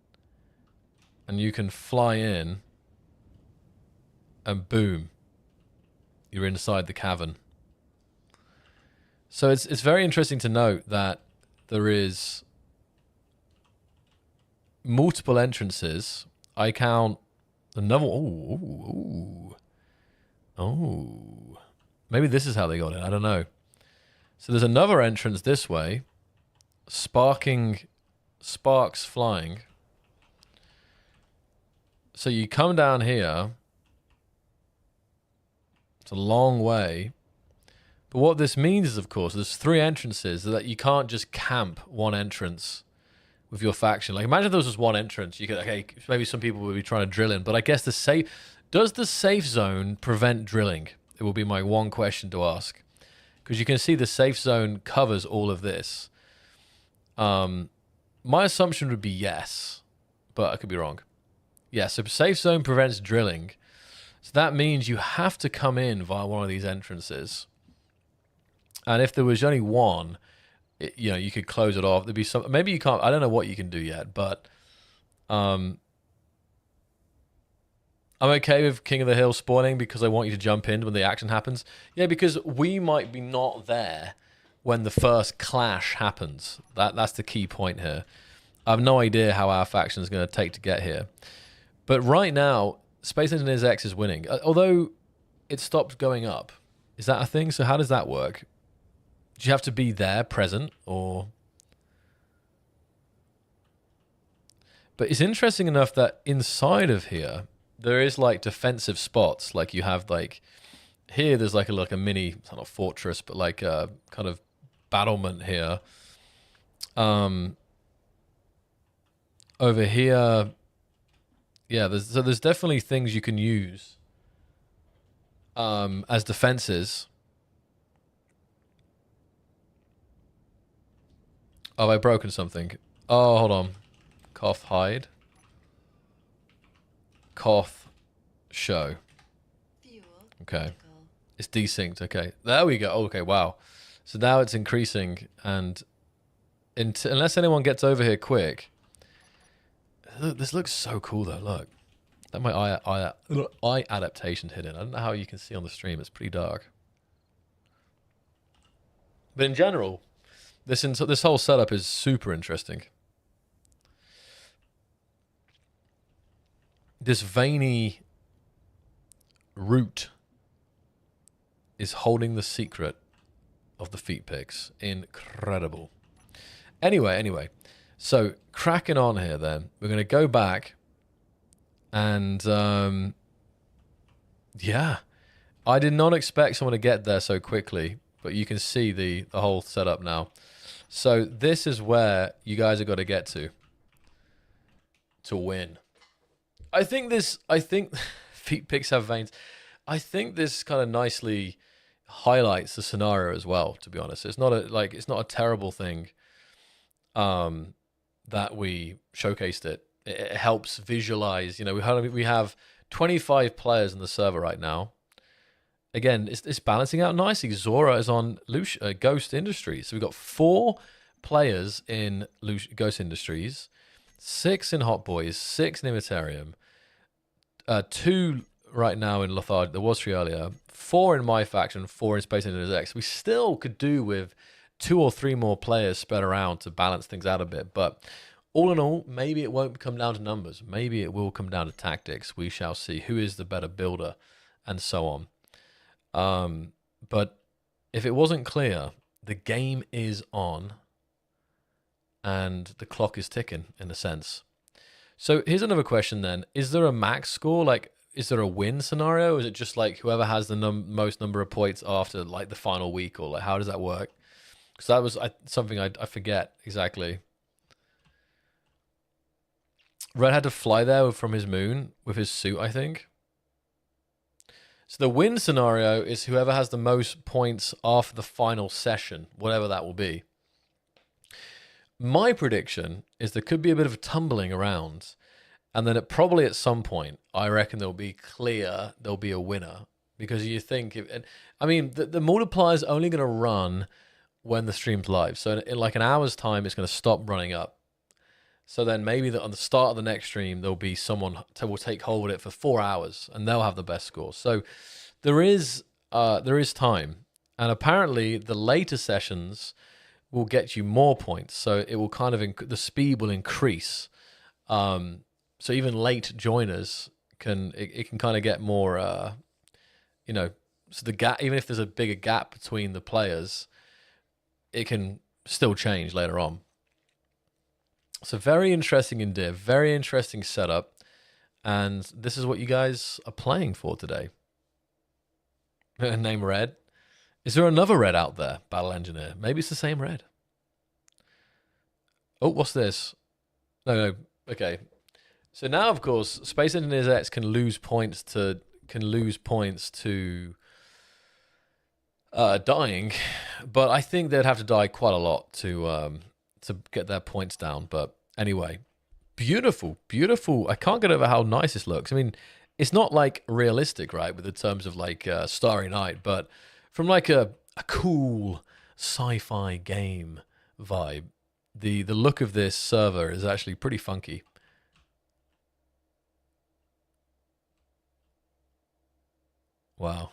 And you can fly in. And boom. You're inside the cavern. So it's very interesting to note that there is multiple entrances. I count another. Oh, maybe this is how they got in. I don't know. So there's another entrance this way. Sparks flying. So you come down here. It's a long way. But what this means is, of course, there's 3 entrances, that you can't just camp one entrance with your faction. Like, imagine if there was just one entrance. You could, okay, maybe some people would be trying to drill in, but I guess Does the safe zone prevent drilling? It will be my one question to ask. Because you can see the safe zone covers all of this. My assumption would be yes, but I could be wrong. Yes, so safe zone prevents drilling. So that means you have to come in via one of these entrances. And if there was only one, you could close it off. There'd be some. Maybe you can't. I don't know what you can do yet, but I'm okay with King of the Hill spawning because I want you to jump in when the action happens. Yeah, because we might be not there when the first clash happens. That's the key point here. I have no idea how our faction is going to take to get here. But right now, Space Engineers X is winning. Although it stopped going up. Is that a thing? So how does that work? Do you have to be there, present, or... But it's interesting enough that inside of here, there is like defensive spots. Like you have like... Here there's like a mini, it's not a fortress, but like a kind of battlement here. Over here... Yeah, there's definitely things you can use as defenses. Oh, have I broken something? Oh, hold on. Koth hide. Koth show. Fuel. Okay. Vehicle. It's desynced. Okay. There we go. Okay, wow. So now it's increasing, and unless anyone gets over here quick... Look, this looks so cool though. Look, that my eye adaptation hidden. I don't know how you can see on the stream. It's pretty dark. But in general, this whole setup is super interesting. This veiny root is holding the secret of the feet picks. Incredible. Anyway. So, cracking on here then. We're going to go back and, yeah. I did not expect someone to get there so quickly, but you can see the whole setup now. So, this is where you guys have got to get to win. I think feet picks have veins. I think this kind of nicely highlights the scenario as well, to be honest. It's not a terrible thing. That we showcased it. It helps visualize. We have 25 players in the server right now. Again, it's balancing out nicely. Zora is on Ghost Industries. So we've got 4 players in Ghost Industries, 6 in Hot Boys, 6 in Imitarium, 2 right now in Lethargy. There was 3 earlier. 4 in my faction, 4 in Space Engineers X. We still could do with 2 or 3 more players spread around to balance things out a bit. But all in all, maybe it won't come down to numbers. Maybe it will come down to tactics. We shall see who is the better builder and so on. But if it wasn't clear, the game is on and the clock is ticking in a sense. So here's another question then. Is there a max score? Like, is there a win scenario? Is it just like whoever has the most number of points after like the final week, or like how does that work? Because that was something I forget exactly. Red had to fly there from his moon with his suit, I think. So the win scenario is whoever has the most points after the final session, whatever that will be. My prediction is there could be a bit of a tumbling around, and then probably at some point, I reckon there'll be a winner. Because you think, the multiplier is only going to run when the stream's live. So in like an hour's time, it's going to stop running up. So then maybe on the start of the next stream, there'll be someone who will take hold of it for 4 hours, and they'll have the best score. So there is time, and apparently the later sessions will get you more points. So it will kind of the speed will increase. So even late joiners can kind of get more. So the gap, even if there's a bigger gap between the players, it can still change later on. So very interesting indeed, very interesting setup, and this is what you guys are playing for today. Name Red. Is there another Red out there? Battle Engineer. Maybe it's the same Red. Oh, what's this? No. Okay. So now, of course, Space Engineers X can lose points to dying, but I think they'd have to die quite a lot to get their points down. But anyway, beautiful, beautiful. I can't get over how nice this looks. I mean, it's not like realistic, right, with the terms of like Starry Night, but from like a cool sci-fi game vibe, the look of this server is actually pretty funky. Wow.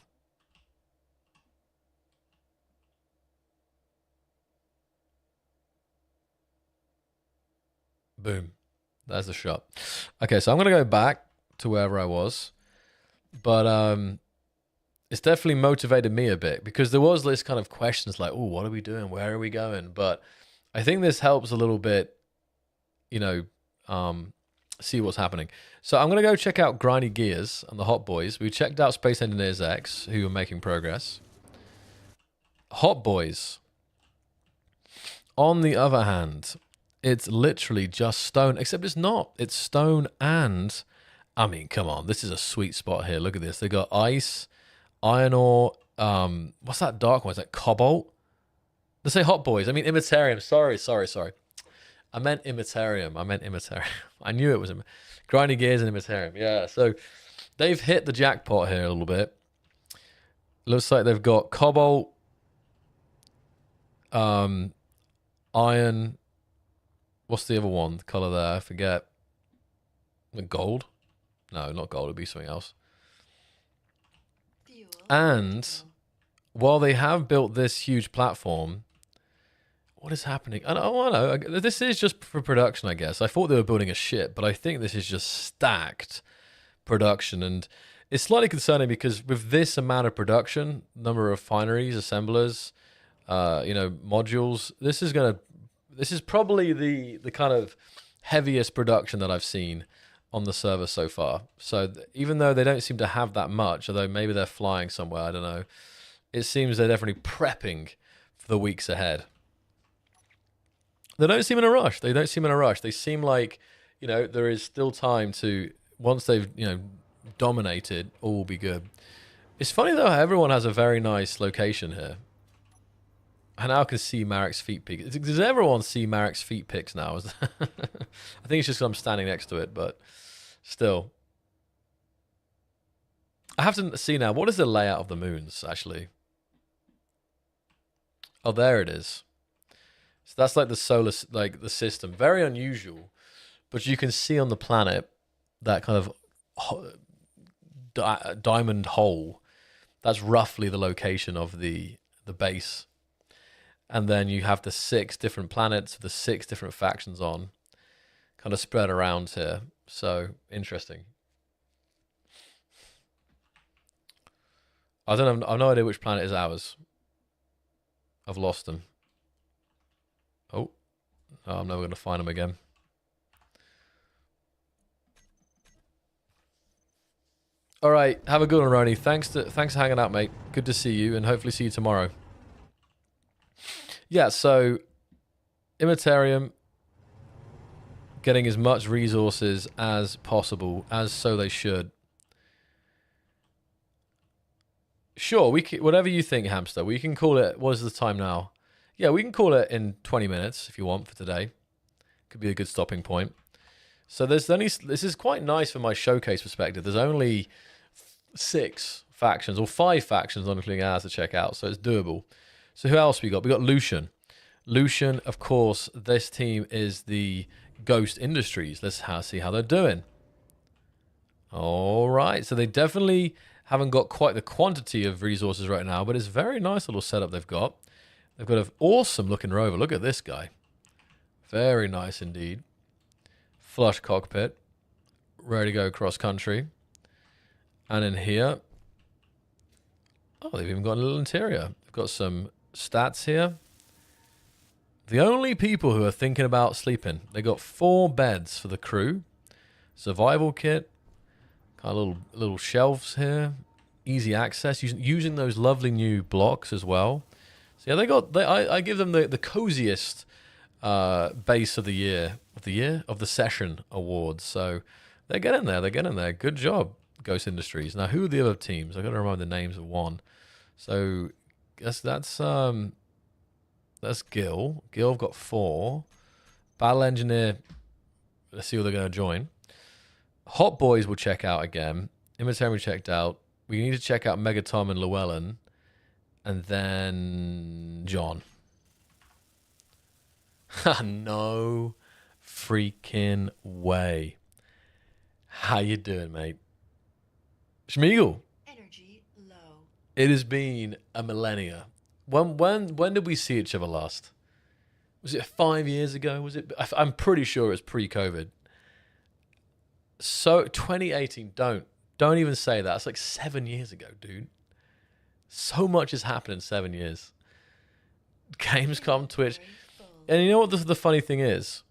Boom. There's the shot. Okay, so I'm gonna go back to wherever I was, but it's definitely motivated me a bit because there was this kind of questions like, oh, what are we doing? Where are we going? But I think this helps a little bit, you know, see what's happening. So I'm gonna go check out Grindy Gears and the Hot Boys. We checked out Space Engineers X, who are making progress. Hot Boys, on the other hand, it's literally just stone, except it's not. It's stone and, I mean, come on, this is a sweet spot here. Look at this. They got ice, iron ore. What's that dark one? Is that cobalt? Let's say Hot Boys. I mean, Immaterium. Sorry. I meant Immaterium. I knew it was Grindy Gears and Immaterium. Yeah, so they've hit the jackpot here a little bit. Looks like they've got cobalt, iron. What's the other one? The color there, I forget. Gold? No, not gold. It'd be something else. Fuel. And while they have built this huge platform, what is happening? I know. This is just for production, I guess. I thought they were building a ship, but I think this is just stacked production. And it's slightly concerning because with this amount of production, number of fineries, assemblers, modules, this is probably the kind of heaviest production that I've seen on the server so far. So even though they don't seem to have that much, although maybe they're flying somewhere, I don't know, it seems they're definitely prepping for the weeks ahead. They don't seem in a rush. They seem like, there is still time to, once they've, dominated, all will be good. It's funny though how everyone has a very nice location here. I now can see Marek's feet pics. Does everyone see Marek's feet pics now? I think it's just because I'm standing next to it, but still. I have to see now, what is the layout of the moons, actually? Oh, there it is. So that's like the solar, like the system. Very unusual, but you can see on the planet that kind of diamond hole. That's roughly the location of the base. And then you have the 6 different planets, the 6 different factions on, kind of spread around here. So interesting. I don't know. I've no idea which planet is ours. I've lost them. Oh, no, I'm never going to find them again. All right, have a good one, Roni. Thanks for hanging out, mate. Good to see you, and hopefully see you tomorrow. Yeah, so Immaterium getting as much resources as possible, as so they should. Sure, whatever you think, Hamster. We can call it. What is the time now? Yeah, we can call it in 20 minutes if you want for today. Could be a good stopping point. So this is quite nice from my showcase perspective. There's only 6 factions or 5 factions on including ours to check out, so it's doable. So who else we got? We got Lucian. Lucian, of course, this team is the Ghost Industries. Let's see how they're doing. All right, so they definitely haven't got quite the quantity of resources right now, but it's a very nice little setup they've got. They've got an awesome looking rover. Look at this guy. Very nice indeed. Flush cockpit. Ready to go cross country. And in here, oh, they've even got a little interior. They've got some stats here. The only people who are thinking about sleeping. They got 4 beds for the crew. Survival kit. Got little shelves here. Easy access. Using those lovely new blocks as well. So yeah, I give them the coziest base of the year. Of the session awards. So They're getting there. They're getting there. Good job, Ghost Industries. Now, who are the other teams? I got to remember the names of one. So, that's Gil. Gil got 4. Battle Engineer. Let's see who they're going to join. Hot Boys will check out again. Imitator we checked out. We need to check out Megatom and Llewellyn. And then John. No freaking way. How you doing, mate? Schmiegel. Energy low. It has been a millennia. When did we see each other last? Was it 5 years ago? Was it? I'm pretty sure it was pre-COVID. So 2018. Don't even say that. It's like 7 years ago, dude. So much has happened in 7 years. Gamescom, Twitch, and you know what the funny thing is?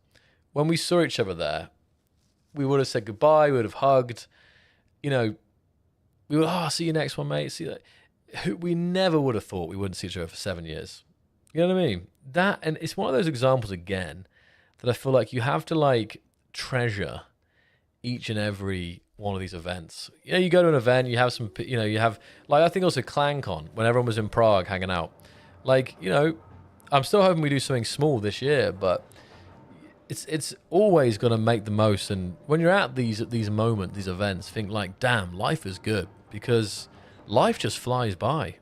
When we saw each other there, we would have said goodbye. We would have hugged. You know, we would see you next one, mate. See that. We never would have thought we wouldn't see each other for 7 years. You know what I mean? That, and it's one of those examples again that I feel like you have to like treasure each and every one of these events. You know, you go to an event, you have some, you know, you have, like, I think also ClanCon, when everyone was in Prague hanging out. Like, you know, I'm still hoping we do something small this year, but it's always going to make the most. And when you're at these moments, these events, think like, damn, life is good, because life just flies by.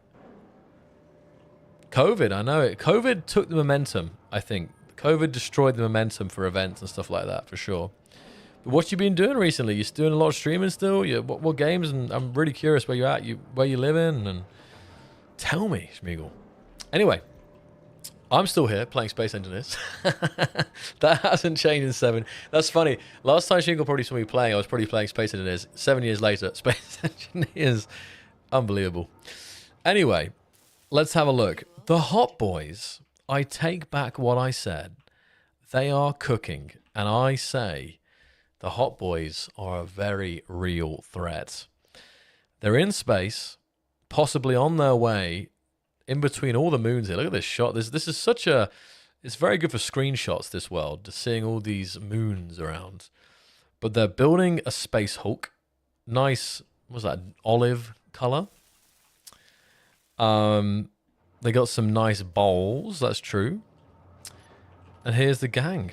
COVID, I know it. COVID took the momentum, I think. COVID destroyed the momentum for events and stuff like that, for sure. But what you been doing recently? You doing a lot of streaming still? What games? And I'm really curious where you're at, where you live in, and tell me, Schmiegel. Anyway, I'm still here playing Space Engineers. That hasn't changed in 7. That's funny. Last time Schmiegel probably saw me playing, I was probably playing Space Engineers. 7 years later, Space Engineers. Unbelievable. Anyway, let's have a look. The Hot Boys, I take back what I said. They are cooking. And I say the Hot Boys are a very real threat. They're in space, possibly on their way, in between all the moons here. Look at this shot. This is such a... It's very good for screenshots, this world, just seeing all these moons around. But they're building a space Hulk. Nice, what's that, olive color? They got some nice bowls, that's true. And here's the gang.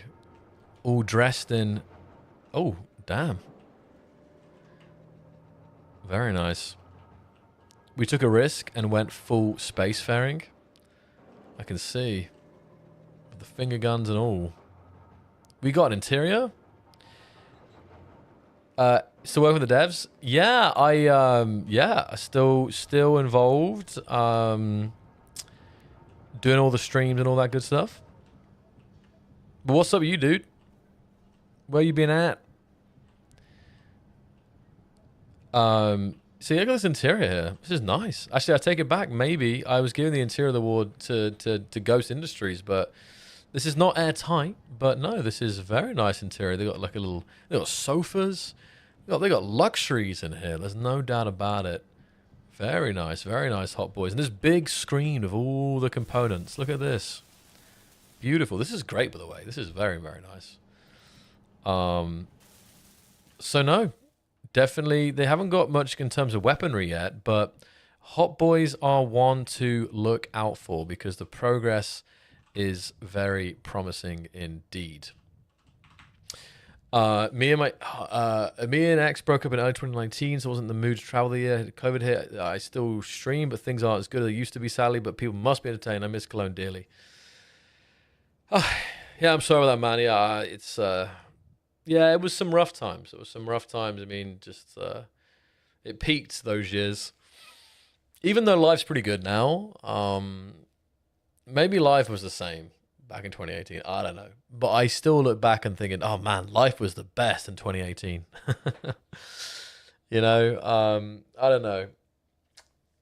All dressed in... Oh, damn. Very nice. We took a risk and went full spacefaring. I can see. With the finger guns and all. We got an interior. Still working with the devs? Yeah, I still involved. Doing all the streams and all that good stuff. But what's up with you, dude? Where you been at? See, look at this interior here. This is nice. Actually, I take it back. Maybe I was giving the interior award to Ghost Industries, but this is not airtight. But no, this is a very nice interior. They got like they got sofas. They got luxuries in here. There's no doubt about it. Very nice, Hot Boys. And this big screen of all the components. Look at this. Beautiful. This is great, by the way. This is very, very nice. So no, definitely they haven't got much in terms of weaponry yet, but Hot Boys are one to look out for because the progress is very promising indeed. Me and X broke up in early 2019, so I wasn't in the mood to travel the year. COVID hit. I still stream, but things aren't as good as they used to be, sadly. But people must be entertained. I miss Cologne dearly. Yeah, I'm sorry about that, man. Yeah, it was some rough times. I mean, just it peaked those years. Even though life's pretty good now, maybe life was the same back in 2018. I don't know. But I still look back and thinking, oh man, life was the best in 2018. You know, I don't know.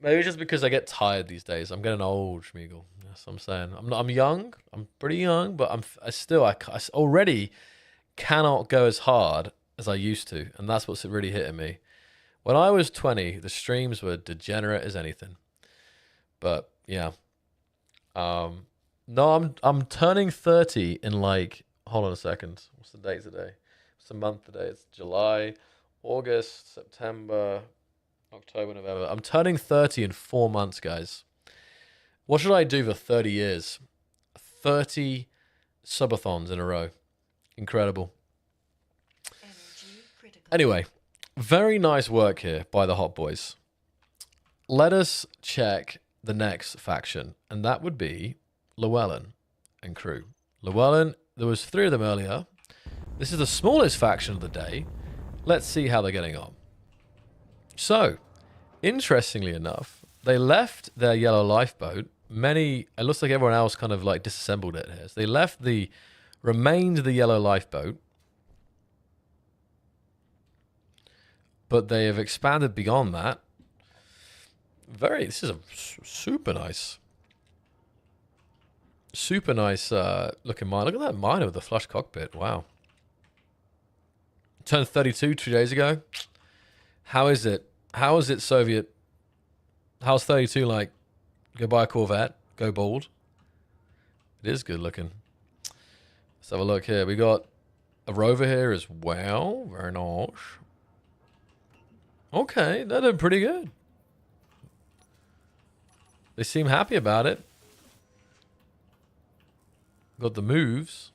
Maybe just because I get tired these days. I'm getting old, Schmiegel. That's what I'm saying. I'm young. I'm pretty young, but I already cannot go as hard as I used to. And that's what's really hitting me. When I was 20, the streams were degenerate as anything. But yeah. No, I'm turning 30 in like, hold on a second. What's the date today? What's the month today? It's July. August, September, October, November. I'm turning 30 in 4 months, guys. What should I do for 30 years? 30 subathons in a row. Incredible. Energy critical. Anyway, very nice work here by the Hot Boys. Let us check the next faction, and that would be Llewellyn and crew. Llewellyn, there was 3 of them earlier. This is the smallest faction of the day. Let's see how they're getting on. So, interestingly enough, they left their yellow lifeboat. It looks like everyone else kind of like disassembled it here. So they left the remains of the yellow lifeboat, but they have expanded beyond that. This is a super nice looking mine. Look at that mine with the flush cockpit. Wow. Turned 32 2 days ago. How is it? How is it Soviet? How's 32 like? Go buy a Corvette. Go bald. It is good looking. Let's have a look here. We got a rover here as well. Very nice. Okay, they're doing pretty good. They seem happy about it. Got the moves.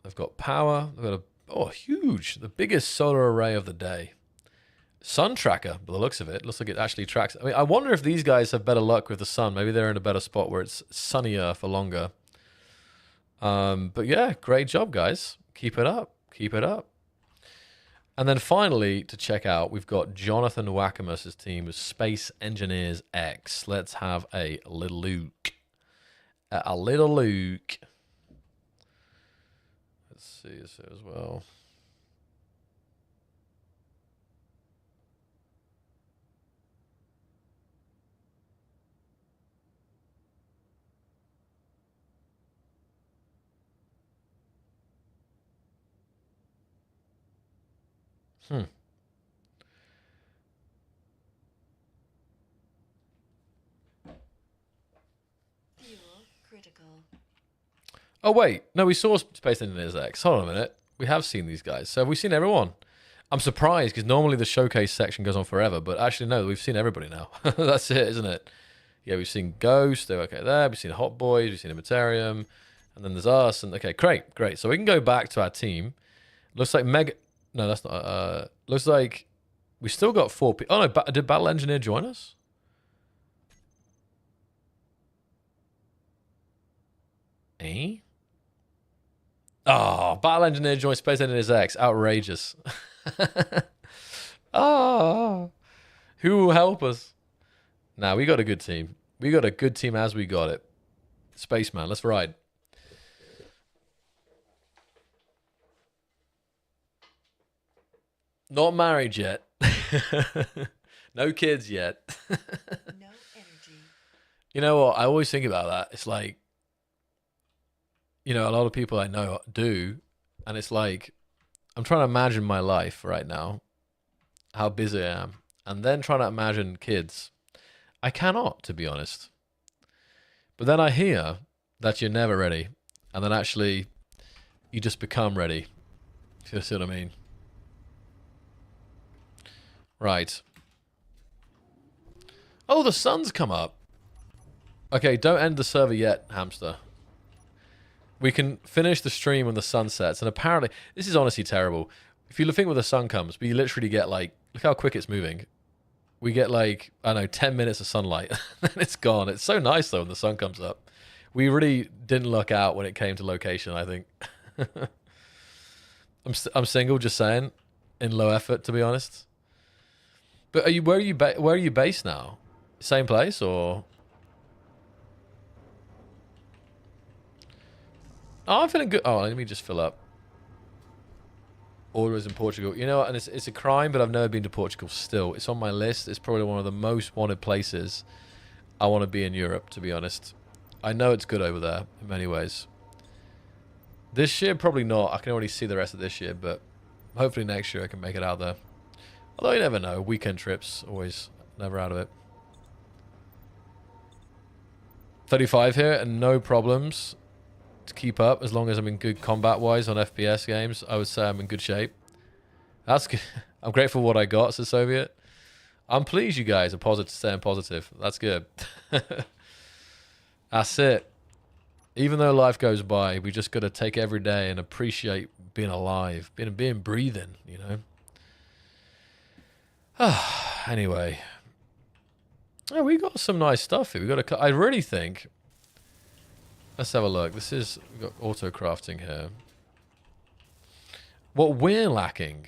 They've got power. They've got huge. The biggest solar array of the day. Sun tracker, by the looks of it. Looks like it actually tracks. I mean, I wonder if these guys have better luck with the sun. Maybe they're in a better spot where it's sunnier for longer. But yeah, great job, guys. Keep it up. Keep it up. And then finally, to check out, we've got Jonathan Wackamus's team with Space Engineers X. Let's have a little look. A little look. Let's see this here as well. Fuel critical. Oh, wait. No, we saw Space Engineers X. Hold on a minute. We have seen these guys. So have we seen everyone? I'm surprised because normally the showcase section goes on forever. But actually, no, we've seen everybody now. That's it, isn't it? Yeah, we've seen Ghost. They're okay there. We've seen Hot Boys. We've seen Immortarium. And then there's us. And okay, great. So we can go back to our team. Looks like Mega... No, that's not... looks like we still got 4 people. Oh, no. Did Battle Engineer join us? Eh? Oh, Battle Engineer joined Space Engineers X. Outrageous. Oh, who will help us? Nah, we got a good team. We got a good team as we got it. Spaceman, let's ride. Not married yet. No kids yet. No energy. You know what? I always think about that. It's like, you know, a lot of people I know do. And it's like, I'm trying to imagine my life right now, how busy I am. And then trying to imagine kids. I cannot, to be honest. But then I hear that you're never ready. And then actually, you just become ready. If you see what I mean. Right. Oh, the sun's come up. Okay, don't end the server yet, hamster. We can finish the stream when the sun sets. And apparently, this is honestly terrible. If you think when the sun comes, but you literally get like, look how quick it's moving. We get like, I don't know, 10 minutes of sunlight. And it's gone. It's so nice though when the sun comes up. We really didn't look out when it came to location, I think. I'm single, just saying. In low effort, to be honest. But are you where are you based now? Same place or? Oh, I'm feeling good. Oh, let me just fill up. Orders in Portugal. You know what? And it's a crime, but I've never been to Portugal still. It's on my list. It's probably one of the most wanted places I want to be in Europe, to be honest. I know it's good over there in many ways. This year, probably not. I can already see the rest of this year, but hopefully next year I can make it out there. Although you never know. Weekend trips, always never out of it. 35 here and no problems to keep up as long as I'm in good combat-wise on FPS games. I would say I'm in good shape. That's good. I'm grateful for what I got, says Soviet. I'm pleased you guys are positive, staying positive. That's good. That's it. Even though life goes by, we just got to take every day and appreciate being alive, being breathing, you know? Anyway. Yeah, we got some nice stuff here. We got I really think... Let's have a look. We've got auto crafting here. What we're lacking,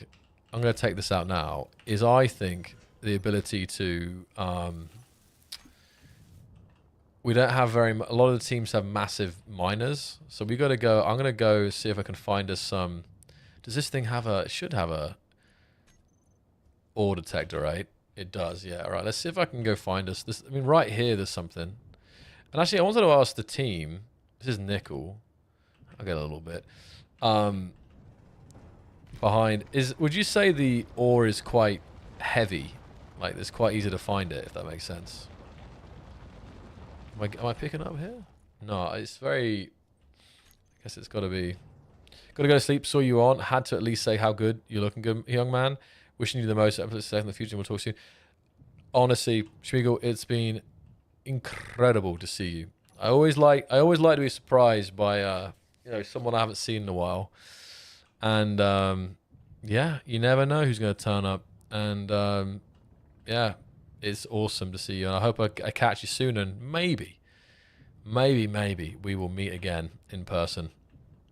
I'm going to take this out now, is I think the ability to... we don't have a lot of the teams have massive miners, so we got to go... I'm going to go see if I can find us some... Does this thing have a... It should have a ore detector, right? It does, yeah. All right, let's see if I can go find us this. I mean, right here, there's something. And actually, I wanted to ask the team. This is nickel. I'll get a little bit. Behind would you say the ore is quite heavy? Like, it's quite easy to find it, if that makes sense. Am I picking up here? No, it's very... I guess it's got to be... Got to go to sleep. Saw you on. Had to at least say how good you're looking, good young man. Wishing you the most success in the future. We'll talk soon. Honestly, Schmiegel, it's been incredible to see you. I always like to be surprised by someone I haven't seen in a while. And yeah, you never know who's going to turn up. And yeah, it's awesome to see you. And I hope I catch you soon. And maybe we will meet again in person.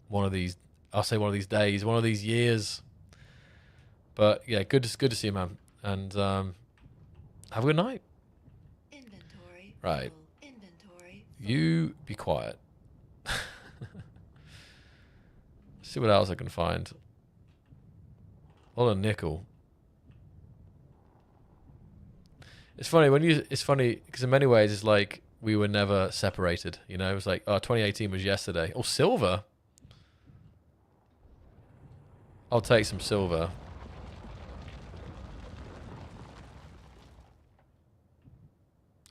One of these, I'll say one of these days, one of these years. But yeah, good to see you, man. And have a good night. Inventory. Right. Full. Inventory. You be quiet. See what else I can find. A lot of nickel. It's funny because in many ways it's like we were never separated. You know, it was like, oh, 2018 was yesterday. Oh, silver. I'll take some silver.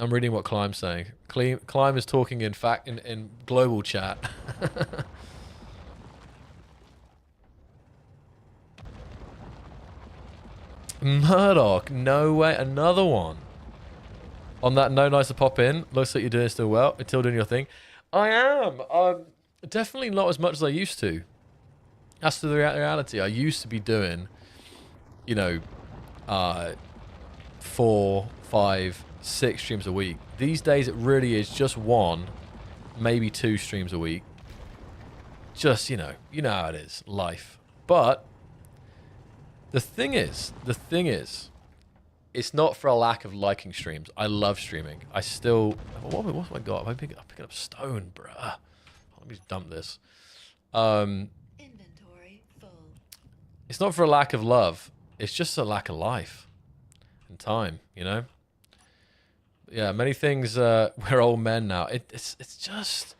I'm reading what Clime's saying. Clime is talking in global chat. Murdoch, no way, another one. On that note, nice to pop in. Looks like you're doing still well. You're still doing your thing. I am. Definitely not as much as I used to. That's the reality. I used to be doing, 4, 5, 6 streams a week. These days it really is just 1, maybe 2 streams a week. Just, you know how it is, life. But the thing is, it's not for a lack of liking streams. I love streaming. I still, what have I got? I'm picking up stone, bruh. Let me just dump this. Inventory full. It's not for a lack of love. It's just a lack of life and time, you know? Yeah, many things, we're old men now. It's just,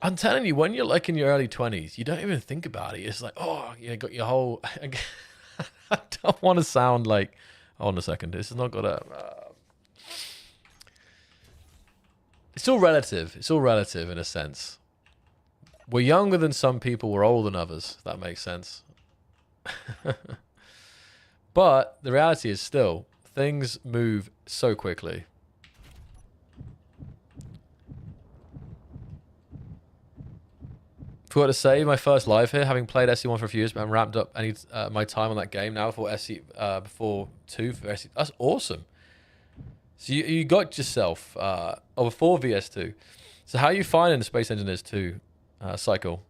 I'm telling you, when you're like in your early 20s, you don't even think about it. It's like, oh, you got your whole, I don't want to sound like, hold on a second, this has not got a, it's all relative. It's all relative in a sense. We're younger than some people, we're older than others, if that makes sense. But the reality is still, things move so quickly. Forgot to say, my first live here, having played SC1 for a few years, but I'm ramped up my time on that game now before before 2 for SC. That's awesome. So you got yourself before VS2. So how are you finding the Space Engineers 2 cycle?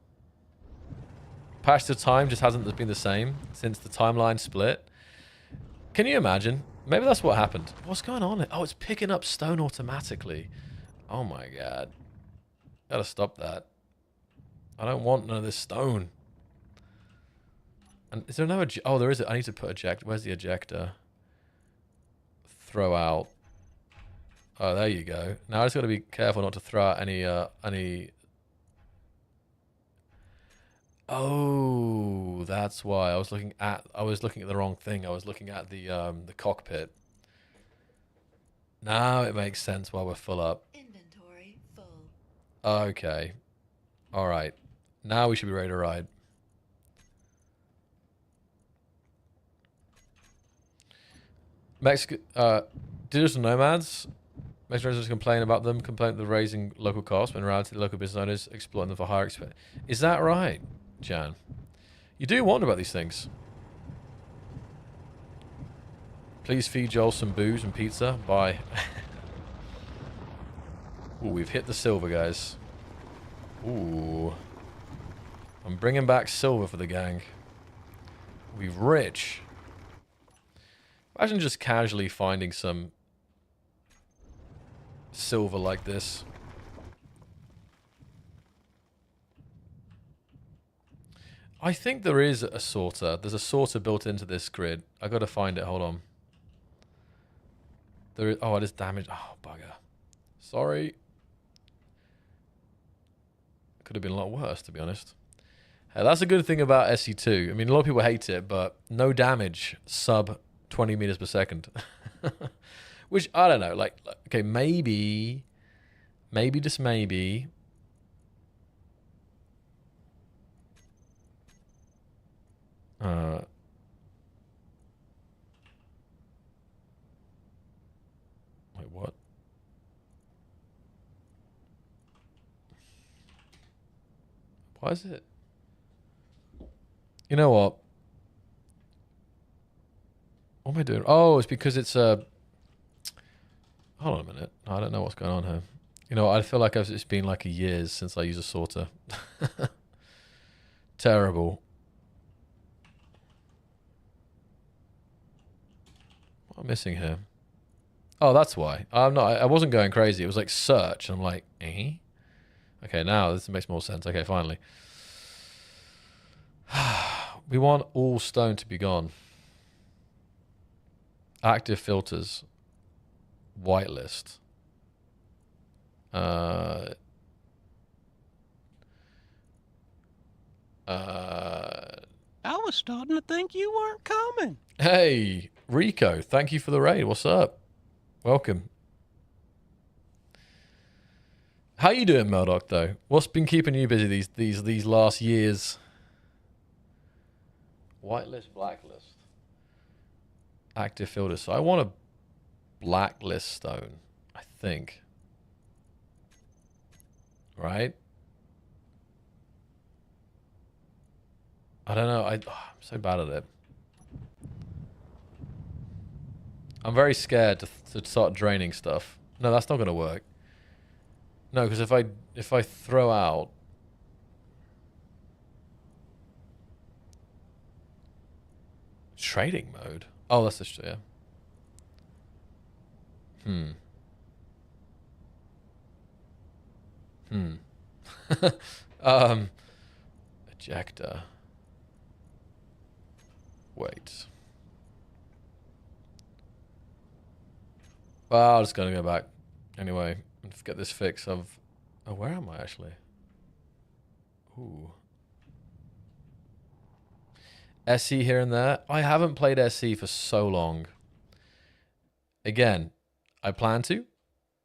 Patch to time just hasn't been the same since the timeline split. Can you imagine? Maybe that's what happened. What's going on? Oh, it's picking up stone automatically. Oh my god. Gotta stop that. I don't want none of this stone. And is there no... Oh, there is... I need to put eject. Where's the ejector? Throw out. Oh, there you go. Now I just got to be careful not to throw out any... Oh, that's why. I was looking at the wrong thing. I was looking at the cockpit. Now it makes sense why we're full up. Inventory full. Okay. All right. Now we should be ready to ride. Digital nomads. Mexican residents complain about them, complain that they're raising local costs, when in reality the local business owners exploiting them for higher expense. Is that right, Jan? You do wonder about these things. Please feed Joel some booze and pizza. Bye. Ooh, we've hit the silver, guys. Ooh. I'm bringing back silver for the gang. We're rich. Imagine just casually finding some silver like this. I think there is a sorter. There's a sorter built into this grid. I gotta find it. Hold on. There is. Oh, it is damaged. Oh, bugger. Sorry. Could have been a lot worse, to be honest. Hey, that's a good thing about SE2. I mean, a lot of people hate it, but no damage sub 20 meters per second. Which, I don't know. Like, okay, maybe, just maybe. Wait, what? Why is it? You know what? What am I doing? Oh, it's because it's a... Hold on a minute. I don't know what's going on here. You know, I feel like it's been like a year since I used a sorter. Terrible. What am I missing here? Oh, that's why. I wasn't going crazy. It was like search, and I'm like, eh? Okay, now this makes more sense. Okay, finally. We want all stone to be gone. Active filters. Whitelist. I was starting to think you weren't coming. Hey, Rico, thank you for the raid. What's up? Welcome. How you doing, Murdoch, though? What's been keeping you busy these last years? Whitelist, blacklist. Active filters. So I want a blacklist stone, I think. Right? I don't know. I'm so bad at it. I'm very scared to start draining stuff. No, that's not going to work. No, because if I throw out... Trading mode? Oh, that's just... yeah. Ejector. Wait. Well, I'm just gonna go back anyway and get this fix of... Oh, where am I actually? Ooh. SE here and there. I haven't played SE for so long. Again, I plan to.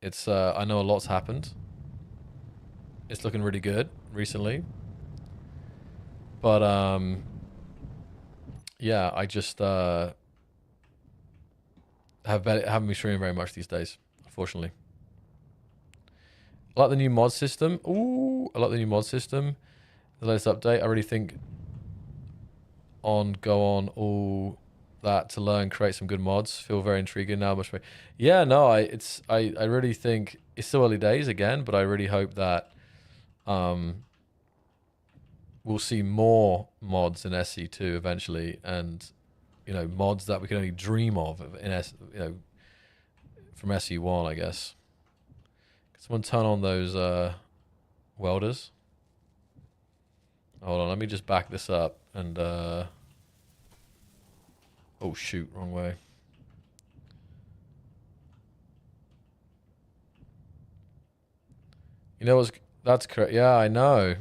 It's I know a lot's happened. It's looking really good recently. But yeah, I just haven't been streaming very much these days, unfortunately. I like the new mod system. Ooh, I like the new mod system. The latest update. I really think go on all that to learn, create some good mods. Feel very intriguing now. Yeah, no, I really think it's still early days again, but I really hope that we'll see more mods in SE2 eventually, and you know, mods that we can only dream of in from SE1, I guess. Can someone turn on those welders? Hold on, let me just back this up and oh shoot, wrong way. You know what's... That's correct. Yeah, I know.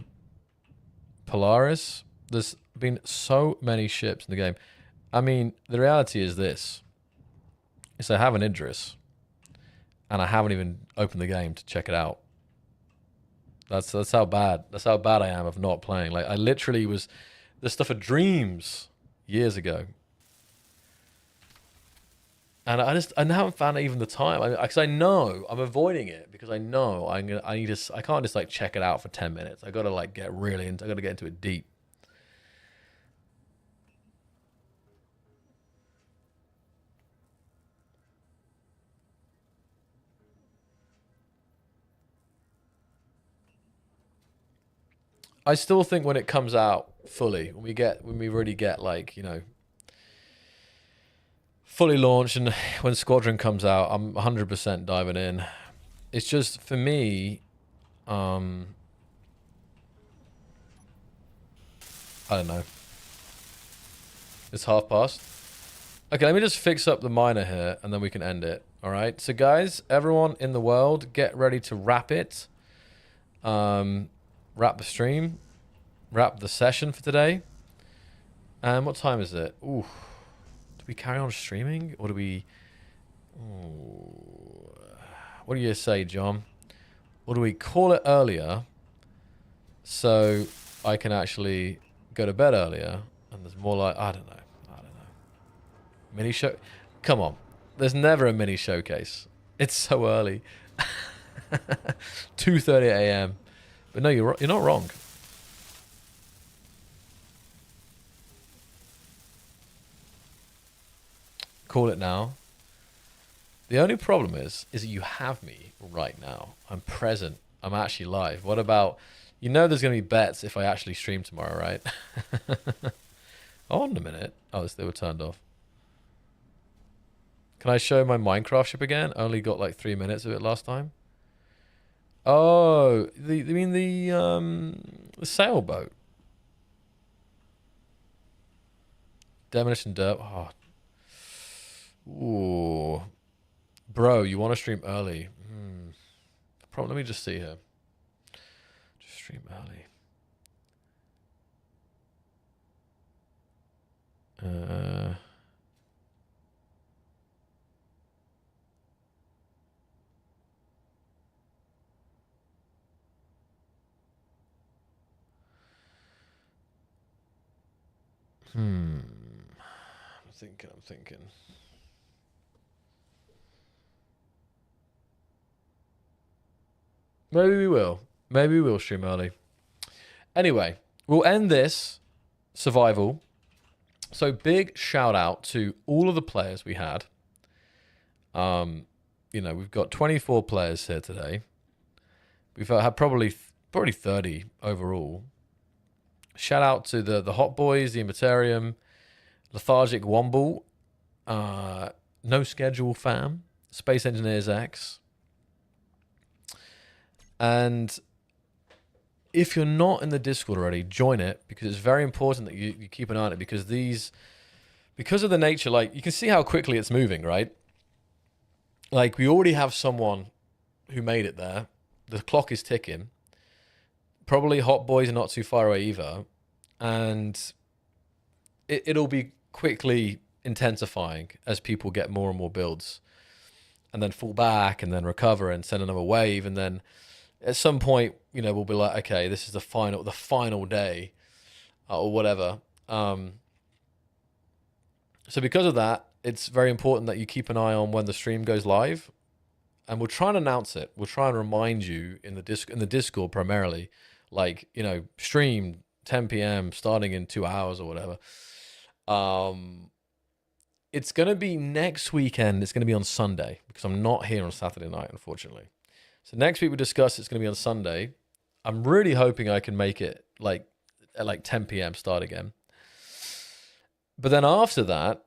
Polaris. There's been so many ships in the game. I mean, the reality is this. Is I have an Idris, and I haven't even opened the game to check it out. That's how bad I am of not playing. Like, I literally was the stuff of dreams years ago. And I haven't found even the time. Because I know I'm avoiding it because I know I need to. I can't just like check it out for 10 minutes. I got to like get really into. I got to get into it deep. I still think when it comes out fully, when we really get like, you know, fully launched, and when Squadron comes out, I'm 100% diving in. It's just for me, I don't know. It's past. Okay, let me just fix up the miner here, and then we can end it. All right. So, guys, everyone in the world, get ready to wrap it. Wrap the stream. Wrap the session for today. And what time is it? Ooh. Do we carry on streaming, or do we? Ooh. What do you say, John? Or do we call it earlier so I can actually go to bed earlier? And there's more like, I don't know. Mini show? Come on. There's never a mini showcase. It's so early. 2:30 a.m. But no, you're not wrong. Call it now. The only problem is that you have me right now. I'm present. I'm actually live. What about, you know there's going to be bets if I actually stream tomorrow, right? On a minute. Oh, they were turned off. Can I show my Minecraft ship again? Only got like 3 minutes of it last time. Oh, the sailboat. Demolition dirt. Oh. Ooh. Bro, you want to stream early? Let me just see here. Just stream early. I'm thinking. Maybe we will. Maybe we will stream early. Anyway, we'll end this survival. So big shout out to all of the players we had. You know, we've got 24 players here today. We've had probably 30 overall. Shout out to the Hot Boys, the Immaterium, Lethargic Womble, No Schedule Fam, Space Engineers X. And if you're not in the Discord already, join it, because it's very important that you keep an eye on it, because because of the nature, like, you can see how quickly it's moving, right? Like, we already have someone who made it there. The clock is ticking. Probably Hot Boys are not too far away either. And it'll be quickly intensifying as people get more and more builds. And then fall back, and then recover, and send another wave, and then at some point, you know, we'll be like, okay, this is the final day, or whatever. So because of that, it's very important that you keep an eye on when the stream goes live, and we'll try and announce it. We'll try and remind you in the Discord primarily, like, you know, stream 10 p.m. starting in 2 hours or whatever. It's going to be next weekend. It's going to be on Sunday, because I'm not here on Saturday night, unfortunately. So next week we discuss, it's going to be on Sunday. I'm really hoping I can make it like at like 10 p.m. start again. But then after that,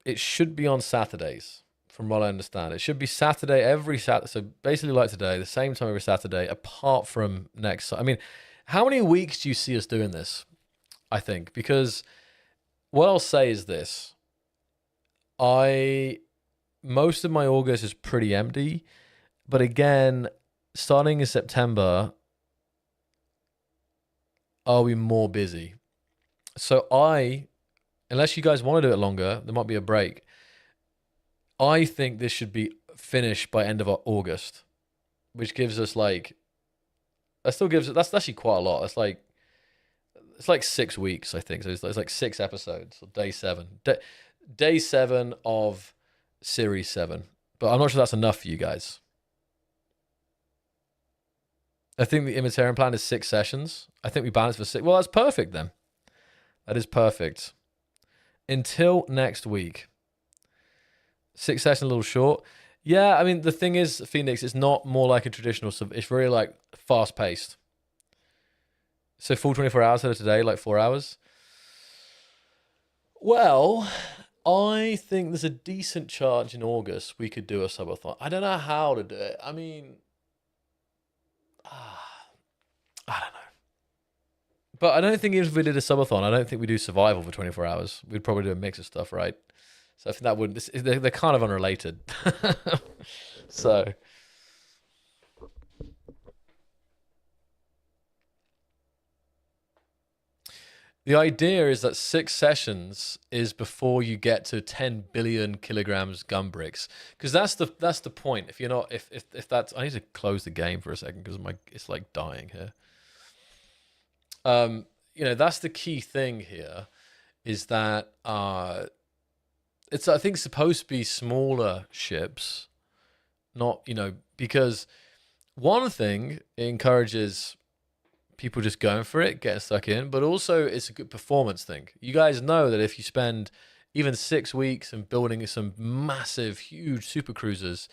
it should be on Saturdays, from what I understand. It should be Saturday, every Saturday. So basically like today, the same time every Saturday, apart from next. I mean, how many weeks do you see us doing this? I think, because what I'll say is this. Most of my August is pretty empty. But again, starting in September, I'll be more busy. So unless you guys want to do it longer, there might be a break. I think this should be finished by end of August, which gives us like, that's actually quite a lot. It's like 6 weeks, I think. So it's like 6 episodes, or day 7. Day 7 of Series 7. But I'm not sure that's enough for you guys. I think the Immaterium plan is 6 sessions. I think we balance for 6. Well, that's perfect then. That is perfect. Until next week. 6 sessions a little short. Yeah, I mean, the thing is, Phoenix, it's not more like a traditional... It's really like fast-paced. So full 24 hours out of today, like 4 hours. Well, I think there's a decent chance in August we could do a subathon. I don't know how to do it. I mean... I don't know. But I don't think even if we did a subathon, I don't think we do survival for 24 hours. We'd probably do a mix of stuff, right? So I think that wouldn't... They're kind of unrelated. So... The idea is that 6 sessions is before you get to 10 billion kilograms gun bricks, because that's the point. If you're not, if that's, I need to close the game for a second because it's like dying here. You know, that's the key thing here, is that it's, I think, supposed to be smaller ships, not, you know, because one thing, it encourages people just going for it, getting stuck in, but also it's a good performance thing. You guys know that if you spend even 6 weeks and building some massive, huge super cruisers,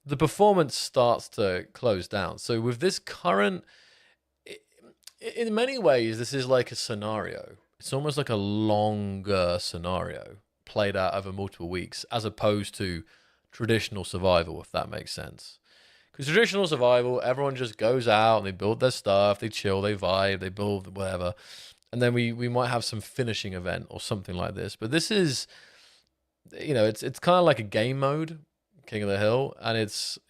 the performance starts to close down. So with this current, in many ways, this is like a scenario. It's almost like a longer scenario played out over multiple weeks, as opposed to traditional survival, if that makes sense. Because traditional survival, everyone just goes out and they build their stuff, they chill, they vibe, they build whatever. And then we might have some finishing event or something like this. But this is, you know, it's kind of like a game mode, King of the Hill. And it's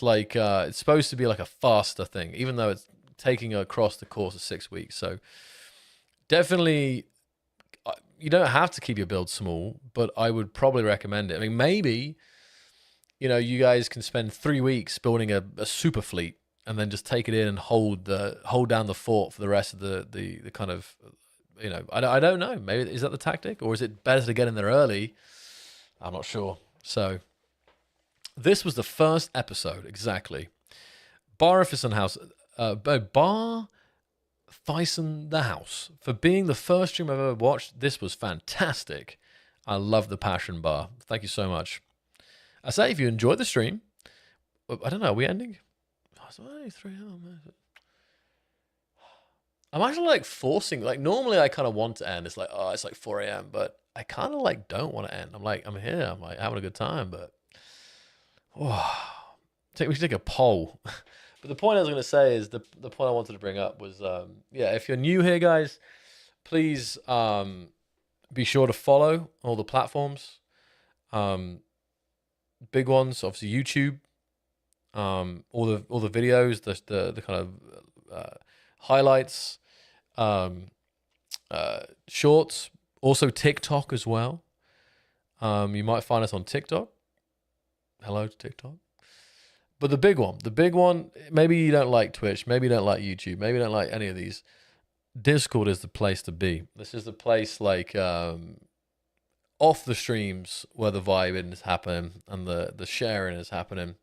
like, it's supposed to be like a faster thing, even though it's taking across the course of 6 weeks. So definitely, you don't have to keep your build small, but I would probably recommend it. I mean, maybe... You know, you guys can spend 3 weeks building a super fleet and then just take it in and hold down the fort for the rest of the kind of, you know, I don't know. Maybe, is that the tactic, or is it better to get in there early? I'm not sure. So this was the first episode, exactly. Bar Thyssen House, Bar Thyssen the House, for being the first stream I've ever watched. This was fantastic. I love the Passion Bar. Thank you so much. I say, if you enjoyed the stream, I don't know, are we ending? Oh, it's only 3 hours. I'm actually like forcing, like normally I kind of want to end. It's like, oh, it's like 4 a.m., but I kind of like don't want to end. I'm like, I'm here, I'm like having a good time, but we should take a poll. But the point I was going to say is the point I wanted to bring up was, yeah, if you're new here, guys, please be sure to follow all the platforms. Big ones, obviously YouTube, all the videos, the kind of highlights, shorts, also TikTok as well. You might find us on TikTok. Hello to TikTok. But the big one, maybe you don't like Twitch, maybe you don't like YouTube, maybe you don't like any of these. Discord is the place to be. This is the place, like, off the streams where the vibing is happening and the sharing is happening.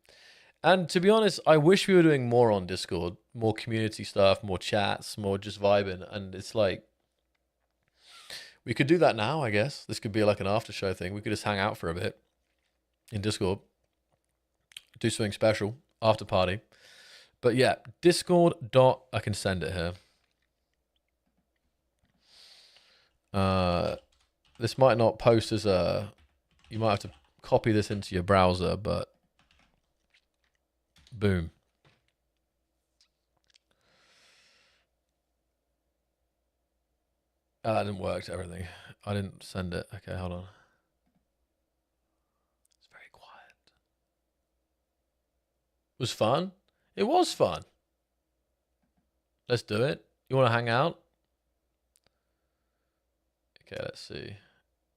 And to be honest, I wish we were doing more on Discord, more community stuff, more chats, more just vibing. And it's like, we could do that now, I guess. This could be like an after show thing. We could just hang out for a bit in Discord, do something special, after party. But yeah, Discord. I can send it here. This might not post as a... You might have to copy this into your browser, but... Boom. Oh, that didn't work to everything. I didn't send it. Okay, hold on. It's very quiet. It was fun. It was fun. Let's do it. You want to hang out? Okay, let's see.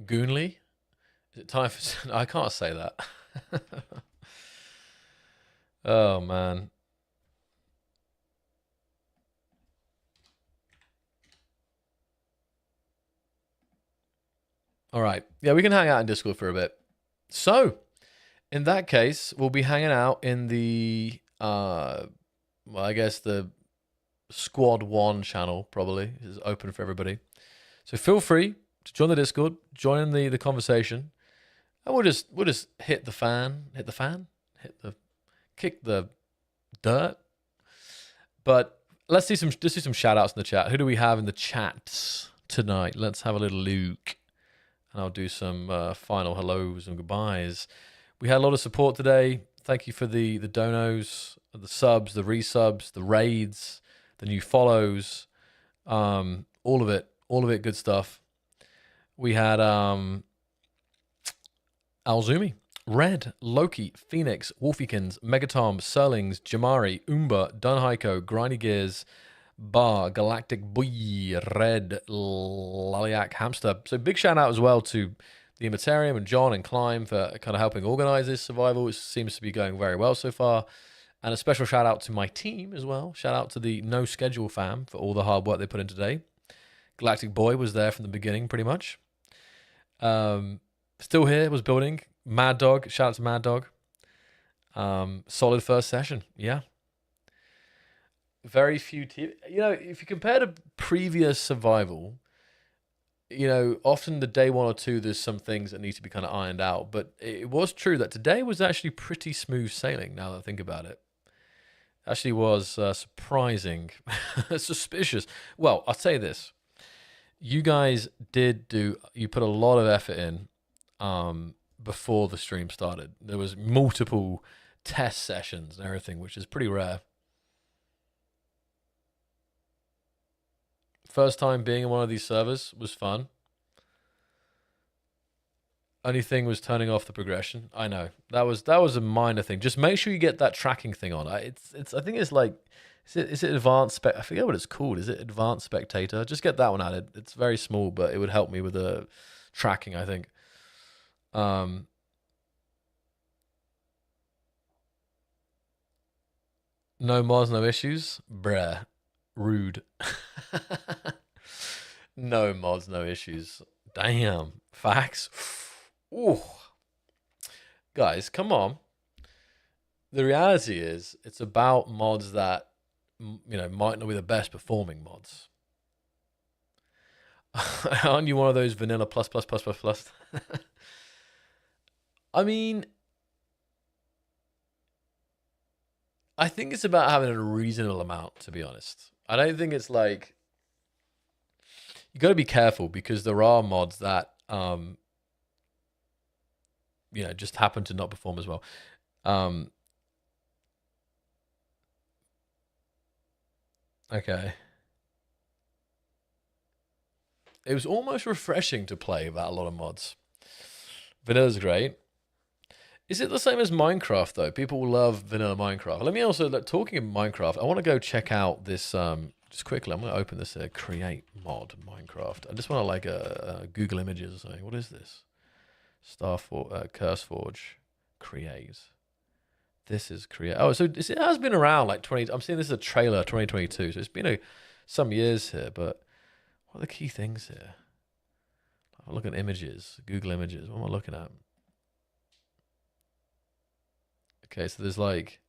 Goonly? Is it time for... I can't say that. Oh, man. All right. Yeah, we can hang out in Discord for a bit. So, In that case, we'll be hanging out in the, well, I guess the Squad 1 channel probably is open for everybody. So feel free to join the Discord, join in the conversation, and we'll just hit the kick the dirt. But let's do some shout outs in the chat. Who do we have in the chats tonight? Let's have a little look. And I'll do some final hellos and goodbyes. We had a lot of support today. Thank you for the donos, the subs, the resubs, the raids, the new follows, all of it good stuff. We had Alzumi, Red, Loki, Phoenix, Wolfiekins, Megatom, Serlings, Jamari, Umba, Dunheiko, Grindy Gears, Bar, Galactic Boy, Red, Laliak, Hamster. So big shout out as well to the Immortarium and John and Climb for kind of helping organize this survival. It seems to be going very well so far. And a special shout out to my team as well. Shout out to the No Schedule fam for all the hard work they put in today. Galactic Boy was there from the beginning pretty much. Still here, was building. Mad Dog, shout out to Mad Dog. Solid first session, yeah. Very few teams. You know, if you compare to previous survival, you know, often the day 1 or 2, there's some things that need to be kind of ironed out. But it was true that today was actually pretty smooth sailing, now that I think about it. Actually was surprising, suspicious. Well, I'll say this. You guys you put a lot of effort in before the stream started. There was multiple test sessions and everything, which is pretty rare. First time being in one of these servers was fun. Only thing was turning off the progression. I know that was a minor thing. Just make sure you get that tracking thing on. I think it's like, is it advanced? I forget what it's called. Is it advanced spectator? Just get that one added. It's very small, but it would help me with the tracking, I think. No mods, no issues, bruh. Rude. No mods, no issues. Damn. Facts. Ooh. Guys, come on. The reality is, it's about mods that, you know, might not be the best performing mods. Aren't you one of those vanilla plus? I mean, I think it's about having a reasonable amount, to be honest. I don't think it's like, you got to be careful because there are mods that, you know, just happen to not perform as well. Okay. It was almost refreshing to play without a lot of mods. Vanilla's great. Is it the same as Minecraft, though? People love vanilla Minecraft. Let me also, talking of Minecraft, I want to go check out this, just quickly, I'm going to open this create mod Minecraft. I just want to like Google Images or something. What is this? CurseForge, create. This is create. Oh, so it has been around like 20, I'm seeing this is a trailer 2022, so it's been some years here, but what are the key things here? I'm looking at images, Google Images. What am I looking at? Okay, so there's like,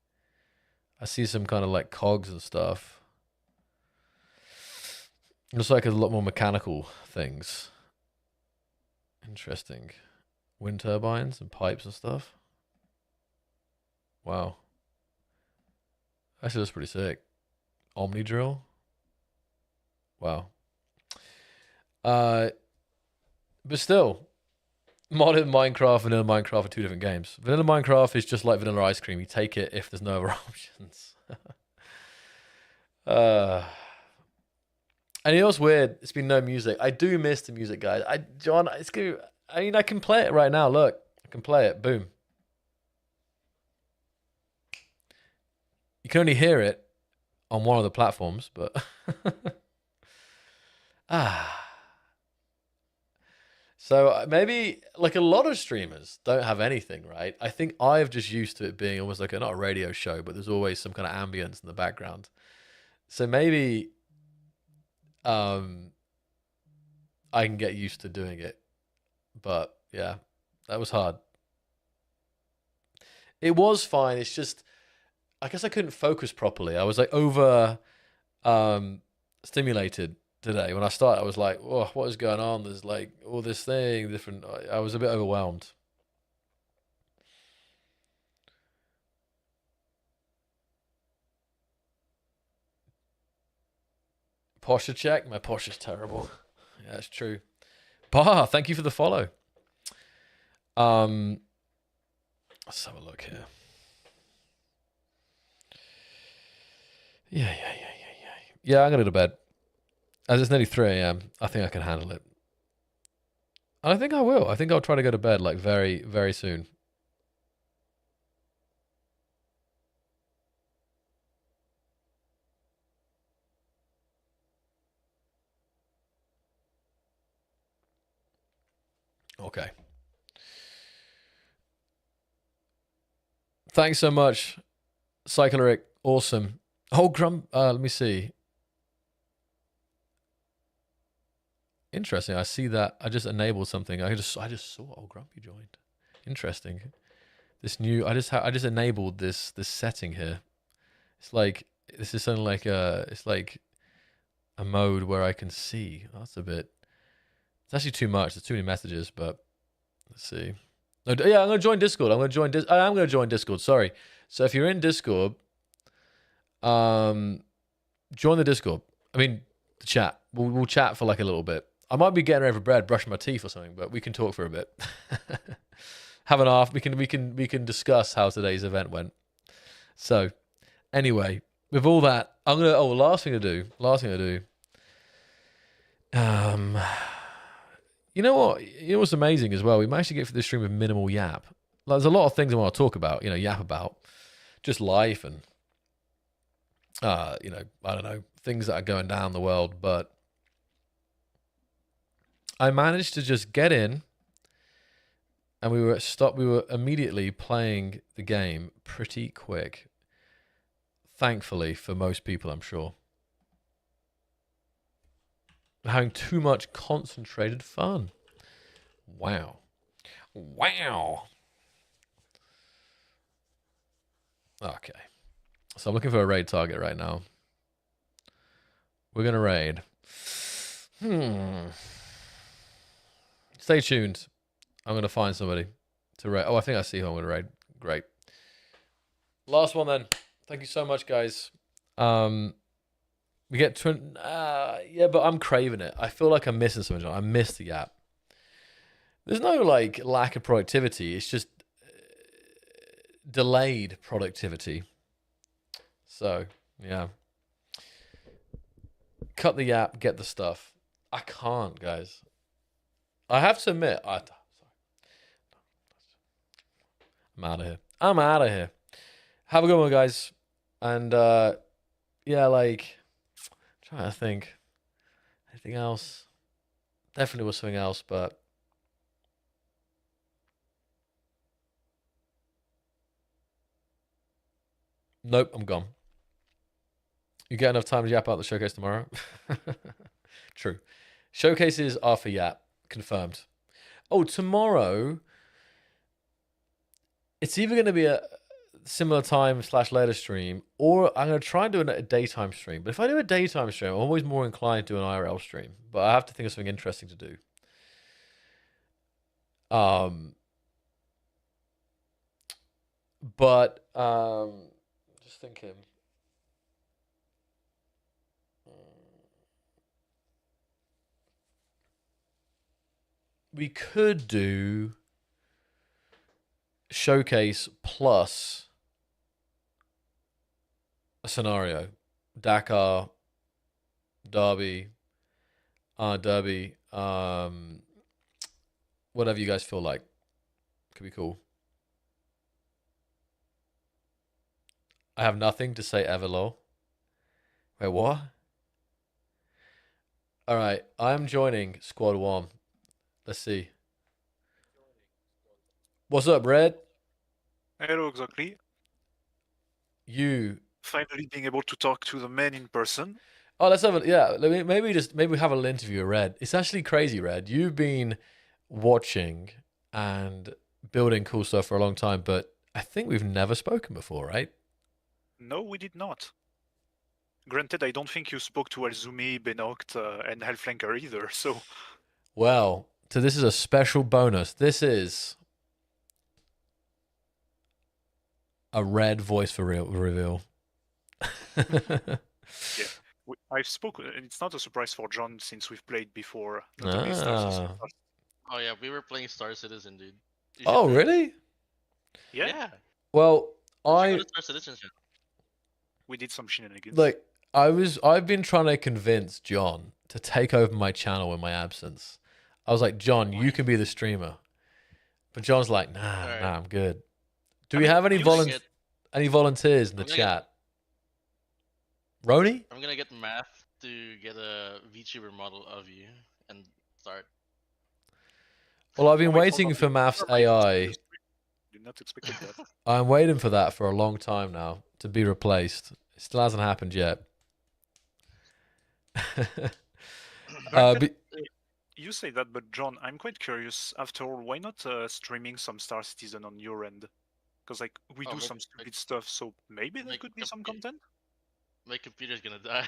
I see some kind of like cogs and stuff. It looks like there's a lot more mechanical things. Interesting. Wind turbines and pipes and stuff. Wow. Actually, that's pretty sick. Omni drill. Wow. But still, modded Minecraft, vanilla Minecraft are two different games. Vanilla Minecraft is just like vanilla ice cream. You take it if there's no other options. And you know what's weird? It's been no music. I do miss the music, guys. John, it's good. I mean, I can play it right now. Look, I can play it. Boom. You can only hear it on one of the platforms, but So maybe like a lot of streamers don't have anything, right? I think I've just used to it being almost like not a radio show, but there's always some kind of ambience in the background. So maybe I can get used to doing it. But yeah, that was hard. It was fine. It's just, I guess I couldn't focus properly. I was like over stimulated today. When I started, I was like, oh, what is going on? There's like all this thing, different. I was a bit overwhelmed. Posture check. My posture's terrible. Yeah, that's true. Bah, thank you for the follow. Let's have a look here. Yeah. Yeah, I'm gonna go to bed. As it's nearly 3 a.m., I think I can handle it. And I think I will. I think I'll try to go to bed like very, very soon. Okay. Thanks so much, Cycleric. Awesome. Oh, let me see. Interesting. I see that. I just enabled something. I just saw. Oh, Grumpy joined. Interesting. This new. I just enabled this setting here. It's like this is something like it's like a mode where I can see. Oh, that's a bit. It's actually too much. There's too many messages. But let's see. No, yeah, I'm gonna join Discord. I'm gonna join Discord. Sorry. So if you're in Discord, join the Discord. I mean, the chat. We'll chat for like a little bit. I might be getting ready for bread, brushing my teeth or something, but we can talk for a bit. Have an laugh. We can discuss how today's event went. So, anyway, with all that, I'm gonna. Oh, last thing to do. You know what? You know what's amazing as well? We managed to get through this stream with minimal yap. Like, there's a lot of things I want to talk about. You know, yap about just life and you know, I don't know, things that are going down the world, but I managed to just get in and we were immediately playing the game pretty quick. Thankfully for most people, I'm sure. Having too much concentrated fun. Wow. Okay. So I'm looking for a raid target right now. We're going to raid. Stay tuned. I'm going to find somebody to raid. Oh, I think I see who I'm going to raid. Great. Last one then. Thank you so much, guys. We get to... yeah, but I'm craving it. I feel like I'm missing something. I miss the app. There's no, like, lack of productivity. It's just delayed productivity. So, yeah. Cut the app, get the stuff. I can't, guys. I have to admit, I'm out of here. Have a good one, guys. And, yeah, like, I'm trying to think. Anything else? Definitely was something else, but... Nope, I'm gone. You get enough time to yap out the showcase tomorrow? True. Showcases are for yap. Confirmed. Oh, tomorrow, it's either going to be a similar time / later stream, or I'm going to try and do a daytime stream. But if I do a daytime stream, I'm always more inclined to do an IRL stream. But I have to think of something interesting to do. But just thinking. We could do showcase plus a scenario. Dakar, Derby, whatever you guys feel like. Could be cool. I have nothing to say ever, lol. Wait, what? All right, I'm joining Squad 1. Let's see. What's up, Red? Hello, exactly. You Finally being able to talk to the man in person. Oh, let's have a maybe we have a little interview with Red. It's actually crazy, Red. You've been watching and building cool stuff for a long time, but I think we've never spoken before, right? No, we did not. Granted, I don't think you spoke to Alzumi, Benoct, and Hellflanker either, so... Well, so this is a special bonus. This is a red voice for reveal. Yeah. I've spoken, and it's not a surprise for John since we've played before. Notably Star Citizen. Oh yeah, we were playing Star Citizen, dude. You should Oh, play it. really? Yeah, Yeah. Well, Why don't you go to Star Citizen channel? we did some shenanigans. like I've been trying to convince John to take over my channel in my absence. I was like, John, you can be the streamer. But John's like, nah, Alright. I'm good. Do we have any I'm gonna get- any volunteers in the I'm gonna get- chat? Roni? I'm gonna get Math to get a VTuber model of you and start. Well, I've been Oh, wait, waiting hold for on. Math's Never mind, AI. Did not expect that. I'm waiting for that for a long time now to be replaced. It still hasn't happened yet. You say that, but John, I'm quite curious. After all, why not streaming some Star Citizen on your end? Because like we Oh, do maybe- some stupid stuff, so maybe there Make could be a some pi- content. My computer's gonna die.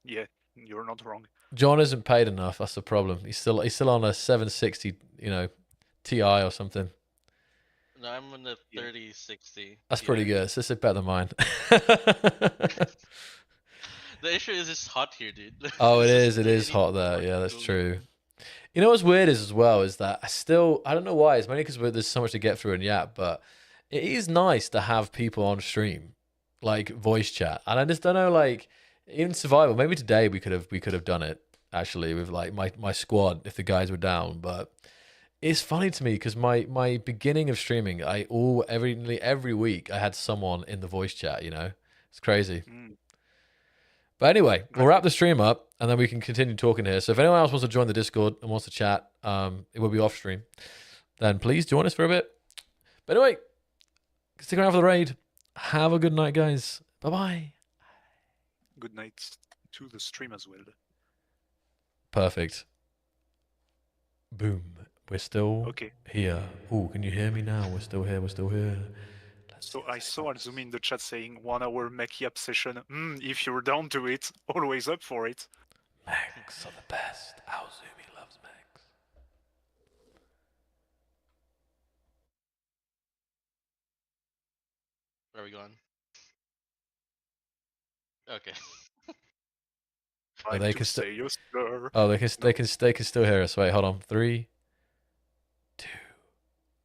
Yeah, you're not wrong. John isn't paid enough. That's the problem. He's still on a 760, Ti or something. No, I'm on the Yeah. 3060. That's pretty Ti. good. So it's better than mine. The issue is it's hot here, dude. Oh, it It's is. just It is really hot there. fucking Yeah, that's cool. true. You know what's weird is as well is that I don't know why. It's mainly because there's so much to get through in Yap, but it is nice to have people on stream, like voice chat. And I just don't know, like even survival. Maybe today we could have done it actually with like my squad if the guys were down. But it's funny to me because my beginning of streaming, every week I had someone in the voice chat. It's crazy. Mm. But anyway, we'll wrap the stream up and then we can continue talking here. So if anyone else wants to join the Discord and wants to chat, it will be off stream. Then please join us for a bit. But anyway, stick around for the raid. Have a good night, guys. Bye-bye. Good night to the stream as well. Perfect. Boom. We're still Okay. here. Oh, can you hear me now? We're still here. We're still here. So I saw Alzumi in the chat saying 1 hour mech yap session. If you're down to it, always up for it. Mechs are the best. Alzumi loves mechs. Where are we going? Okay. Oh, Time they to can still. say yes, sir. Oh, they can still hear us. Wait, hold on. 3,